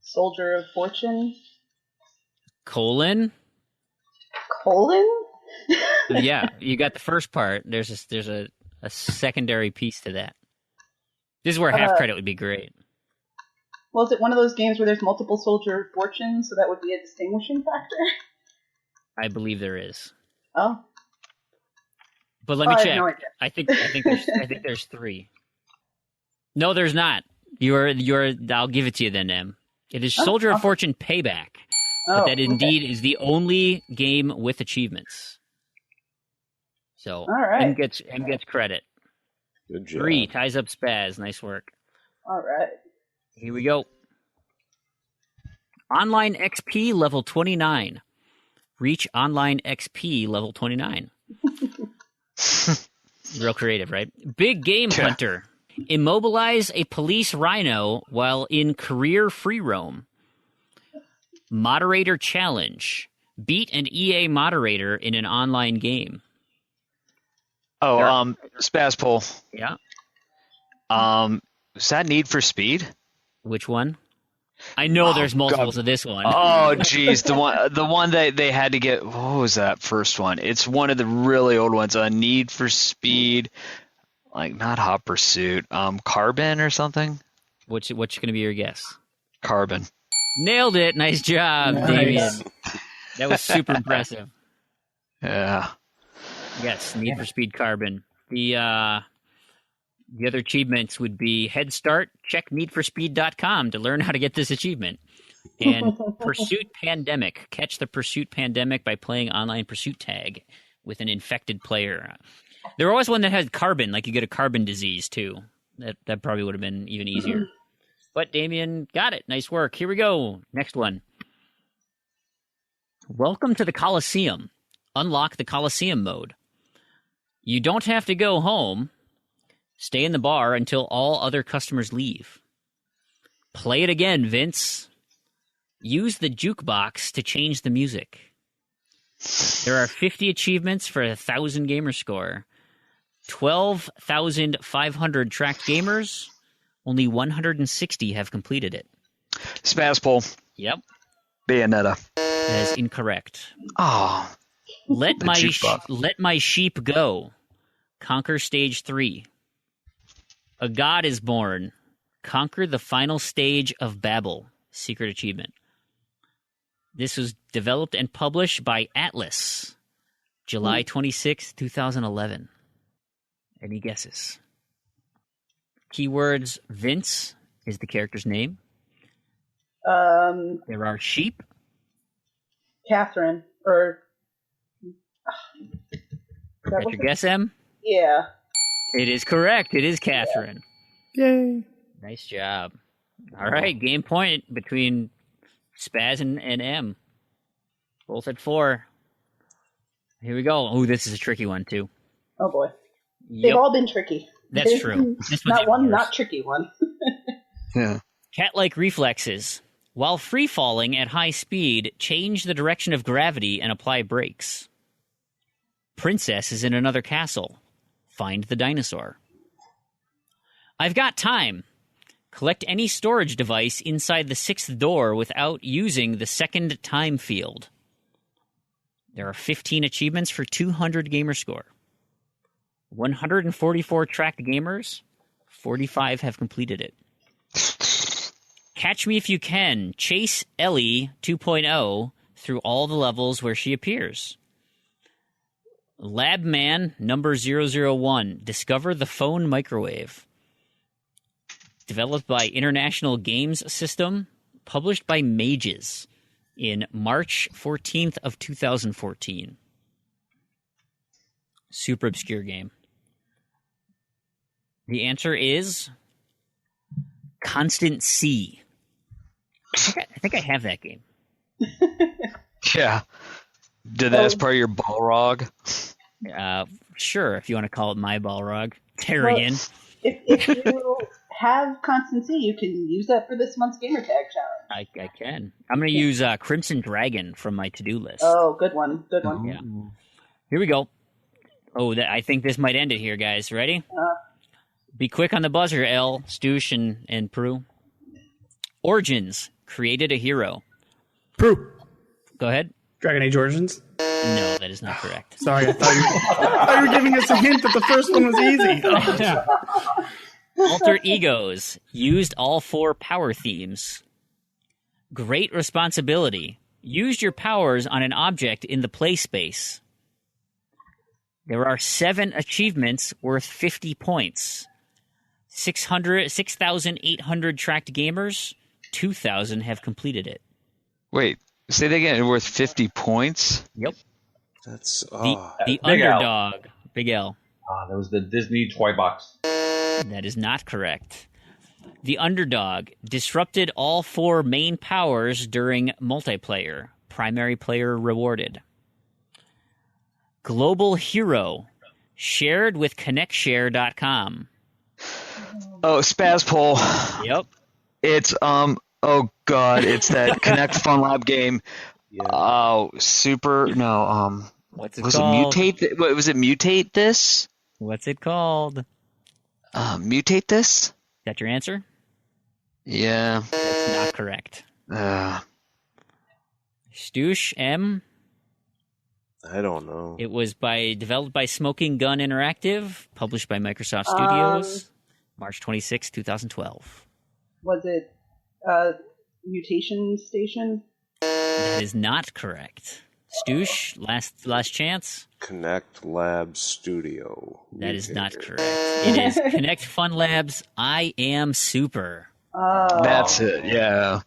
Speaker 8: Soldier of Fortune?
Speaker 2: Colon? Yeah, you got the first part. There's a secondary piece to that. This is where half credit would be great.
Speaker 8: Well, is it one of those games where there's multiple Soldier of Fortune, so that would be a distinguishing factor?
Speaker 2: I believe there is.
Speaker 8: Oh.
Speaker 2: But let me check.
Speaker 8: No idea.
Speaker 2: I think there's 3. No, there's not. I'll give it to you then, Em. It is Soldier of Fortune Payback. But that indeed is the only game with achievements. So M gets credit.
Speaker 9: Good job.
Speaker 2: 3 ties up Spaz. Nice work.
Speaker 8: All right.
Speaker 2: Here we go. Online XP level 29. Reach online XP level 29. Real creative, right? Big Game Hunter. Immobilize a police rhino while in career free roam. Moderator Challenge. Beat an EA moderator in an online game.
Speaker 4: Spazpole.
Speaker 2: Yeah.
Speaker 4: Is that Need for Speed?
Speaker 2: Which one? I know there's multiples of this one.
Speaker 4: Oh, geez. The one that they had to get, what was that first one? It's one of the really old ones. Need for Speed, like not Hot Pursuit, Carbon or something?
Speaker 2: What's going to be your guess?
Speaker 4: Carbon.
Speaker 2: Nailed it. Nice job, Damien. That was super impressive.
Speaker 4: Yeah.
Speaker 2: Yes, Need for Speed Carbon. The other achievements would be Head Start, check needforspeed.com to learn how to get this achievement. And Pursuit Pandemic. Catch the Pursuit Pandemic by playing online Pursuit Tag with an infected player. There was one that had carbon, like you get a carbon disease too. That probably would have been even easier. But Damien got it. Nice work. Here we go. Next one. Welcome to the Coliseum. Unlock the Coliseum mode. You don't have to go home. Stay in the bar until all other customers leave. Play it again, Vince. Use the jukebox to change the music. There are 50 achievements for 1,000 gamer score. 12,500 tracked gamers. Only 160 have completed it.
Speaker 4: Spazpole.
Speaker 2: Yep.
Speaker 4: Bayonetta.
Speaker 2: That is incorrect.
Speaker 4: Oh.
Speaker 2: Let my sheep go. Conquer stage 3. A god is born. Conquer the final stage of Babel. Secret achievement. This was developed and published by Atlas. July 26, 2011. Any guesses? Keywords: Vince is the character's name. There are sheep.
Speaker 8: Catherine, or...
Speaker 2: That's your guess, Em?
Speaker 8: Yeah.
Speaker 2: It is correct. It is Catherine.
Speaker 3: Yay.
Speaker 2: Nice job. All right, game point between Spaz and M. Both at 4. Here we go. Oh, this is a tricky one, too.
Speaker 8: Oh, boy.
Speaker 2: Yep.
Speaker 8: They've all been tricky.
Speaker 2: That's true.
Speaker 8: Not one not tricky one.
Speaker 4: Yeah.
Speaker 2: Cat-like reflexes. While free-falling at high speed, change the direction of gravity and apply brakes. Princess is in another castle. Find the dinosaur. I've got time. Collect any storage device inside the 6th door without using the second time field. There are 15 achievements for 200 gamer score. 144 tracked gamers. 45 have completed it. Catch Me If You Can. Chase Ellie 2.0 through all the levels where she appears. Labman number 001. Discover the phone microwave. Developed by International Games System. Published by Mages in March 14th of 2014. Super obscure game. The answer is Constant C. I think I have that game.
Speaker 4: Yeah. Did that as part of your BALROG?
Speaker 2: Sure, if you want to call it my BALROG. Tarragon.
Speaker 8: Well, if you have Constant C, you can use that for this month's Gamertag challenge.
Speaker 2: I can. I'm going to use Crimson Dragon from my to-do list.
Speaker 8: Oh, good one. Good one.
Speaker 2: Yeah. Here we go. Oh, I think this might end it here, guys. Ready? Be quick on the buzzer, L, Stush, and Proulx. Origins created a hero.
Speaker 3: Proulx.
Speaker 2: Go ahead.
Speaker 3: Dragon Age Origins.
Speaker 2: No, that is not correct.
Speaker 3: Sorry, I thought you were giving us a hint that the first one was easy.
Speaker 2: Alter Egos used all 4 power themes. Great Responsibility. Used your powers on an object in the play space. There are 7 achievements worth 50 points. 6,800 tracked gamers. 2,000 have completed it.
Speaker 4: Wait, say that again. Worth 50 points?
Speaker 2: Yep.
Speaker 9: That's
Speaker 2: the
Speaker 10: Big
Speaker 2: underdog.
Speaker 10: L.
Speaker 2: Big L.
Speaker 10: That was the Disney toy box.
Speaker 2: That is not correct. The underdog disrupted all 4 main powers during multiplayer. Primary player rewarded. Global Hero. Shared with ConnectShare.com.
Speaker 4: Oh, Spazpole.
Speaker 2: Yep.
Speaker 4: It's oh god, it's that Connect Fun Lab game.
Speaker 9: Yeah.
Speaker 4: Oh, super. No,
Speaker 2: What's it
Speaker 4: was
Speaker 2: called?
Speaker 4: it Mutate? What was it? Mutate this?
Speaker 2: What's it called?
Speaker 4: Mutate this?
Speaker 2: Is that your answer?
Speaker 4: Yeah.
Speaker 2: That's not correct. Stush, M.
Speaker 9: I don't know.
Speaker 2: It was developed by Smoking Gun Interactive, published by Microsoft Studios, March 26, 2012.
Speaker 8: Was it Mutation Station?
Speaker 2: That is not correct. Stush, last chance.
Speaker 9: Connect Lab Studio.
Speaker 2: That is not correct. It is Connect Fun Labs. I Am Super.
Speaker 4: That's it. Yeah.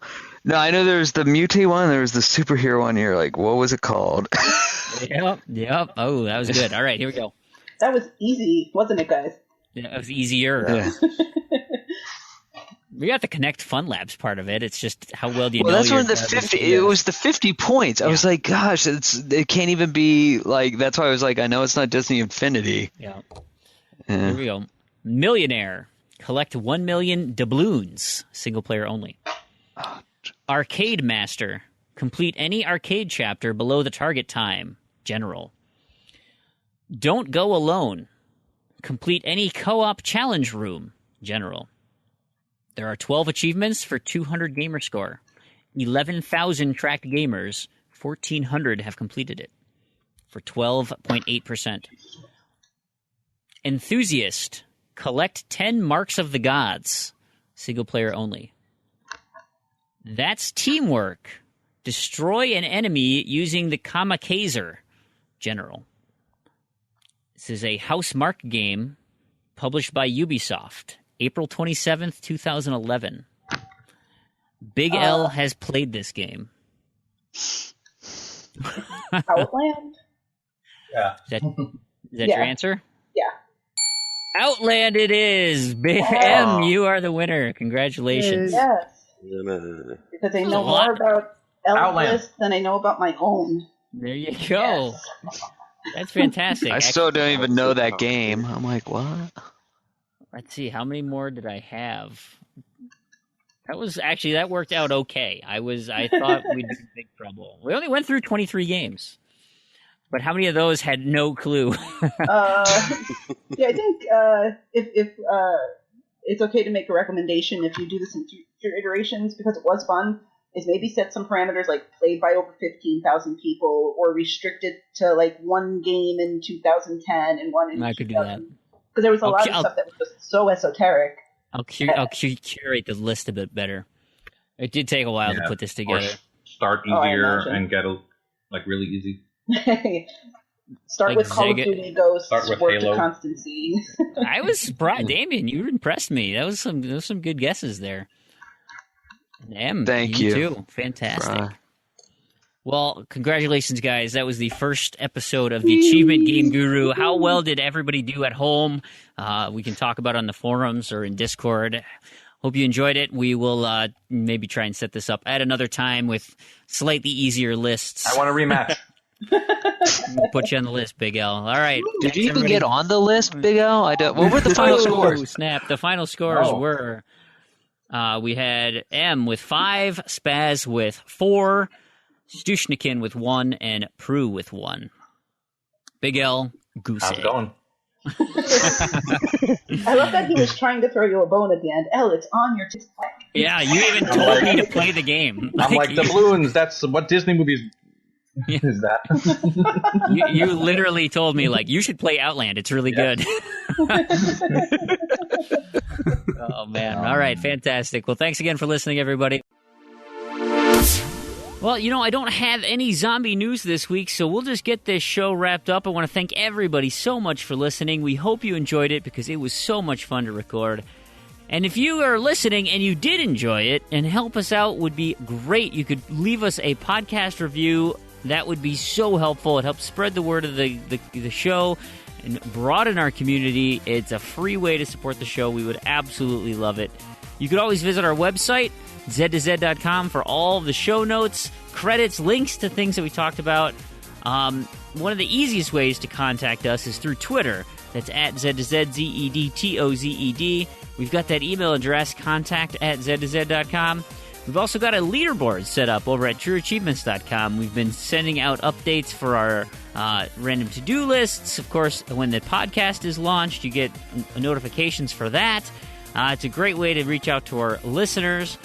Speaker 4: No, I know there's the Mutate one. There was the superhero one. You're like, what was it called?
Speaker 2: Yep. Oh, that was good. All right, here we go.
Speaker 8: That was easy, wasn't it, guys?
Speaker 2: Yeah, it was easier.
Speaker 4: Yeah.
Speaker 2: We got the Connect Fun Labs part of it. It's just how well do you know?
Speaker 4: Well, that's one of the 50. It was the 50 points. I was like, gosh, it can't even be like. That's why I was like, I know it's not Disney Infinity.
Speaker 2: Yeah. Here we go. Millionaire. Collect 1 million doubloons. Single player only. Arcade Master. Complete any arcade chapter below the target time. General. Don't Go Alone. Complete any co-op challenge room. General. There are 12 achievements for 200 gamer score. 11,000 tracked gamers. 1,400 have completed it. For 12.8%. Enthusiast. Collect 10 Marks of the Gods. Single player only. That's Teamwork. Destroy an enemy using the Kamikazer. General. This is a Housemarque game published by Ubisoft. April 27th, 2011. Big L has played this game.
Speaker 8: Outland?
Speaker 10: Yeah.
Speaker 2: Is that your answer?
Speaker 8: Yeah.
Speaker 2: Outland it is. M, you are the winner. Congratulations.
Speaker 8: Yes. Because I know more about Elvis than I know about my own.
Speaker 2: There you go. Yes. That's fantastic.
Speaker 4: I still don't even know that game. I'm like, what?
Speaker 2: Let's see. How many more did I have? That worked out okay. I thought we'd be in big trouble. We only went through 23 games. But how many of those had no clue?
Speaker 8: Yeah, I think if it's okay to make a recommendation if you do this in future iterations, because it was fun, is maybe set some parameters like played by over 15,000 people or restricted to like one game in 2010 and one in 2000.
Speaker 2: I could do that.
Speaker 8: Because there was a lot of stuff that was just so esoteric.
Speaker 2: I'll curate the list a bit better. It did take a while to put this together.
Speaker 10: Start easier and get really easy.
Speaker 8: Start with Call of Duty Ghosts, work to Constancy.
Speaker 2: I was surprised. Damien, you impressed me. There was some good guesses there. And
Speaker 4: thank you
Speaker 2: too. Fantastic. Well, congratulations, guys. That was the first episode of the Achievement Game Guru. How well did everybody do at home? We can talk about it on the forums or in Discord. Hope you enjoyed it. We will maybe try and set this up at another time with slightly easier lists.
Speaker 10: I want a rematch.
Speaker 2: We'll put you on the list, Big L. All right.
Speaker 4: Did you even get on the list, Big L? What were the final scores?
Speaker 2: Snap. The final scores were we had M with 5, Spaz with 4, Stushniken with 1, and Proulx with 1. Big L, goose
Speaker 10: How's it going?
Speaker 8: I love that he was trying to throw you a bone at the end. L, it's on your TikTok.
Speaker 2: Yeah, you even told me to play the game.
Speaker 10: I'm like, the balloons, that's what Disney movies is that.
Speaker 2: You literally told me, like, you should play Outland. It's really good. Oh, man. All right, fantastic. Well, thanks again for listening, everybody. Well, I don't have any zombie news this week, so we'll just get this show wrapped up. I want to thank everybody so much for listening. We hope you enjoyed it because it was so much fun to record. And if you are listening and you did enjoy it and help us out would be great. You could leave us a podcast review. That would be so helpful. It helps spread the word of the show and broaden our community. It's a free way to support the show. We would absolutely love it. You could always visit our website, Zed2Zed.com, for all of the show notes, credits, links to things that we talked about. One of the easiest ways to contact us is through Twitter. That's at Zed2Zed, ZEDTOZED. We've got that email address, contact@Zed2Zed.com. We've also got a leaderboard set up over at TrueAchievements.com. We've been sending out updates for our random to-do lists. Of course, when the podcast is launched, you get notifications for that. It's a great way to reach out to our listeners.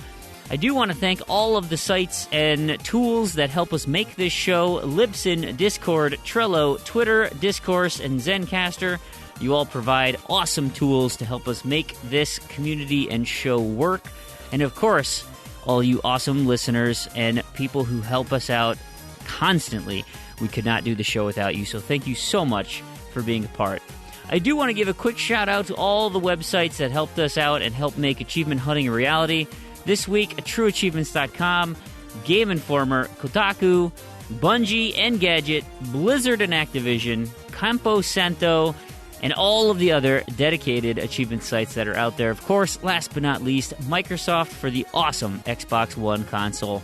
Speaker 2: I do want to thank all of the sites and tools that help us make this show: Libsyn, Discord, Trello, Twitter, Discourse, and Zencastr. You all provide awesome tools to help us make this community and show work. And of course, all you awesome listeners and people who help us out constantly. We could not do the show without you, so thank you so much for being a part. I do want to give a quick shout out to all the websites that helped us out and helped make achievement hunting a reality. This week, TrueAchievements.com, Game Informer, Kotaku, Bungie, Engadget, Blizzard and Activision, Campo Santo, and all of the other dedicated achievement sites that are out there. Of course, last but not least, Microsoft for the awesome Xbox One console.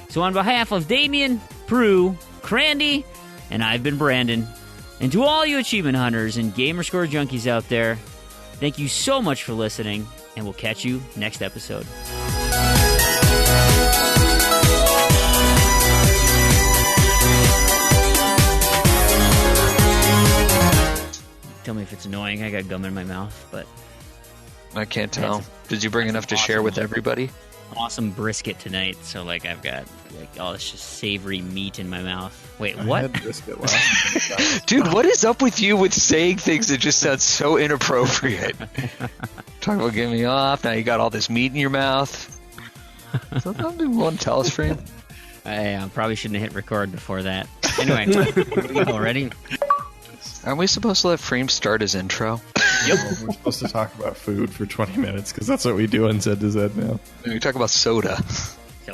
Speaker 2: So on behalf of Damien, Proulx, Crandy, and I've been Brandon, and to all you achievement hunters and Gamerscore junkies out there, thank you so much for listening, and we'll catch you next episode. Tell me if it's annoying. I got gum in my mouth, but
Speaker 4: I can't tell. Did you bring enough to share with everybody?
Speaker 2: Awesome brisket tonight, so I've got all this just savory meat in my mouth. Wait, what?
Speaker 5: I had brisket last
Speaker 4: Dude, what is up with you with saying things that just sound so inappropriate? Talking about getting me off, now you got all this meat in your mouth. Something you want to tell us, Fream?
Speaker 2: I probably shouldn't have hit record before that. Anyway, here we go. Ready?
Speaker 4: Aren't we supposed to let Fream start his intro?
Speaker 5: Yep. We're supposed to talk about food for 20 minutes because that's what we do on Z2Z now.
Speaker 4: We talk about soda.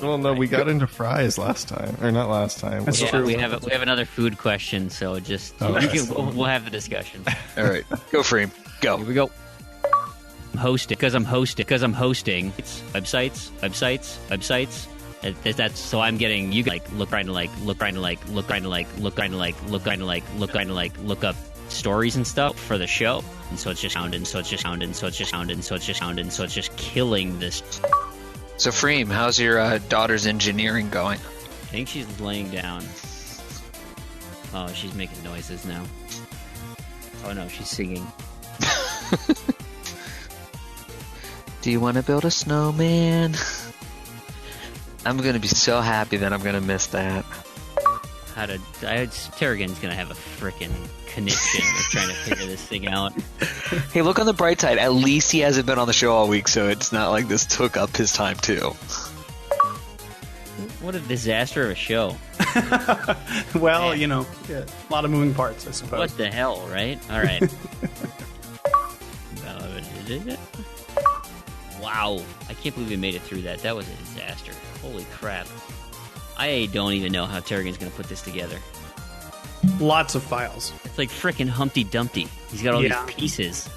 Speaker 5: Well, no, we got into fries last time, or not last time.
Speaker 2: That's true. We have another food question, so just we'll have the discussion.
Speaker 4: All right, go Fream. Go.
Speaker 2: Here we go. I'm hosting. It's websites. That's so I'm getting you like look up stories and stuff for the show, and so it's just killing this.
Speaker 4: So Fream, how's your daughter's engineering going?
Speaker 2: I think she's laying down. Oh, she's making noises now. Oh no, she's singing.
Speaker 4: Do you want to build a snowman? I'm gonna be so happy that I'm gonna miss that.
Speaker 2: Tarragon's gonna have a frickin' conniption with trying to figure this thing out.
Speaker 4: Hey, look on the bright side. At least he hasn't been on the show all week, so it's not like this took up his time too.
Speaker 2: What a disaster of a show.
Speaker 3: Well, man. A lot of moving parts, I suppose.
Speaker 2: What the hell, right? All right. Wow. I can't believe we made it through that. That was a disaster. Holy crap. I don't even know how Tarragon's going to put this together.
Speaker 3: Lots of files.
Speaker 2: It's like frickin' Humpty Dumpty. He's got all these pieces.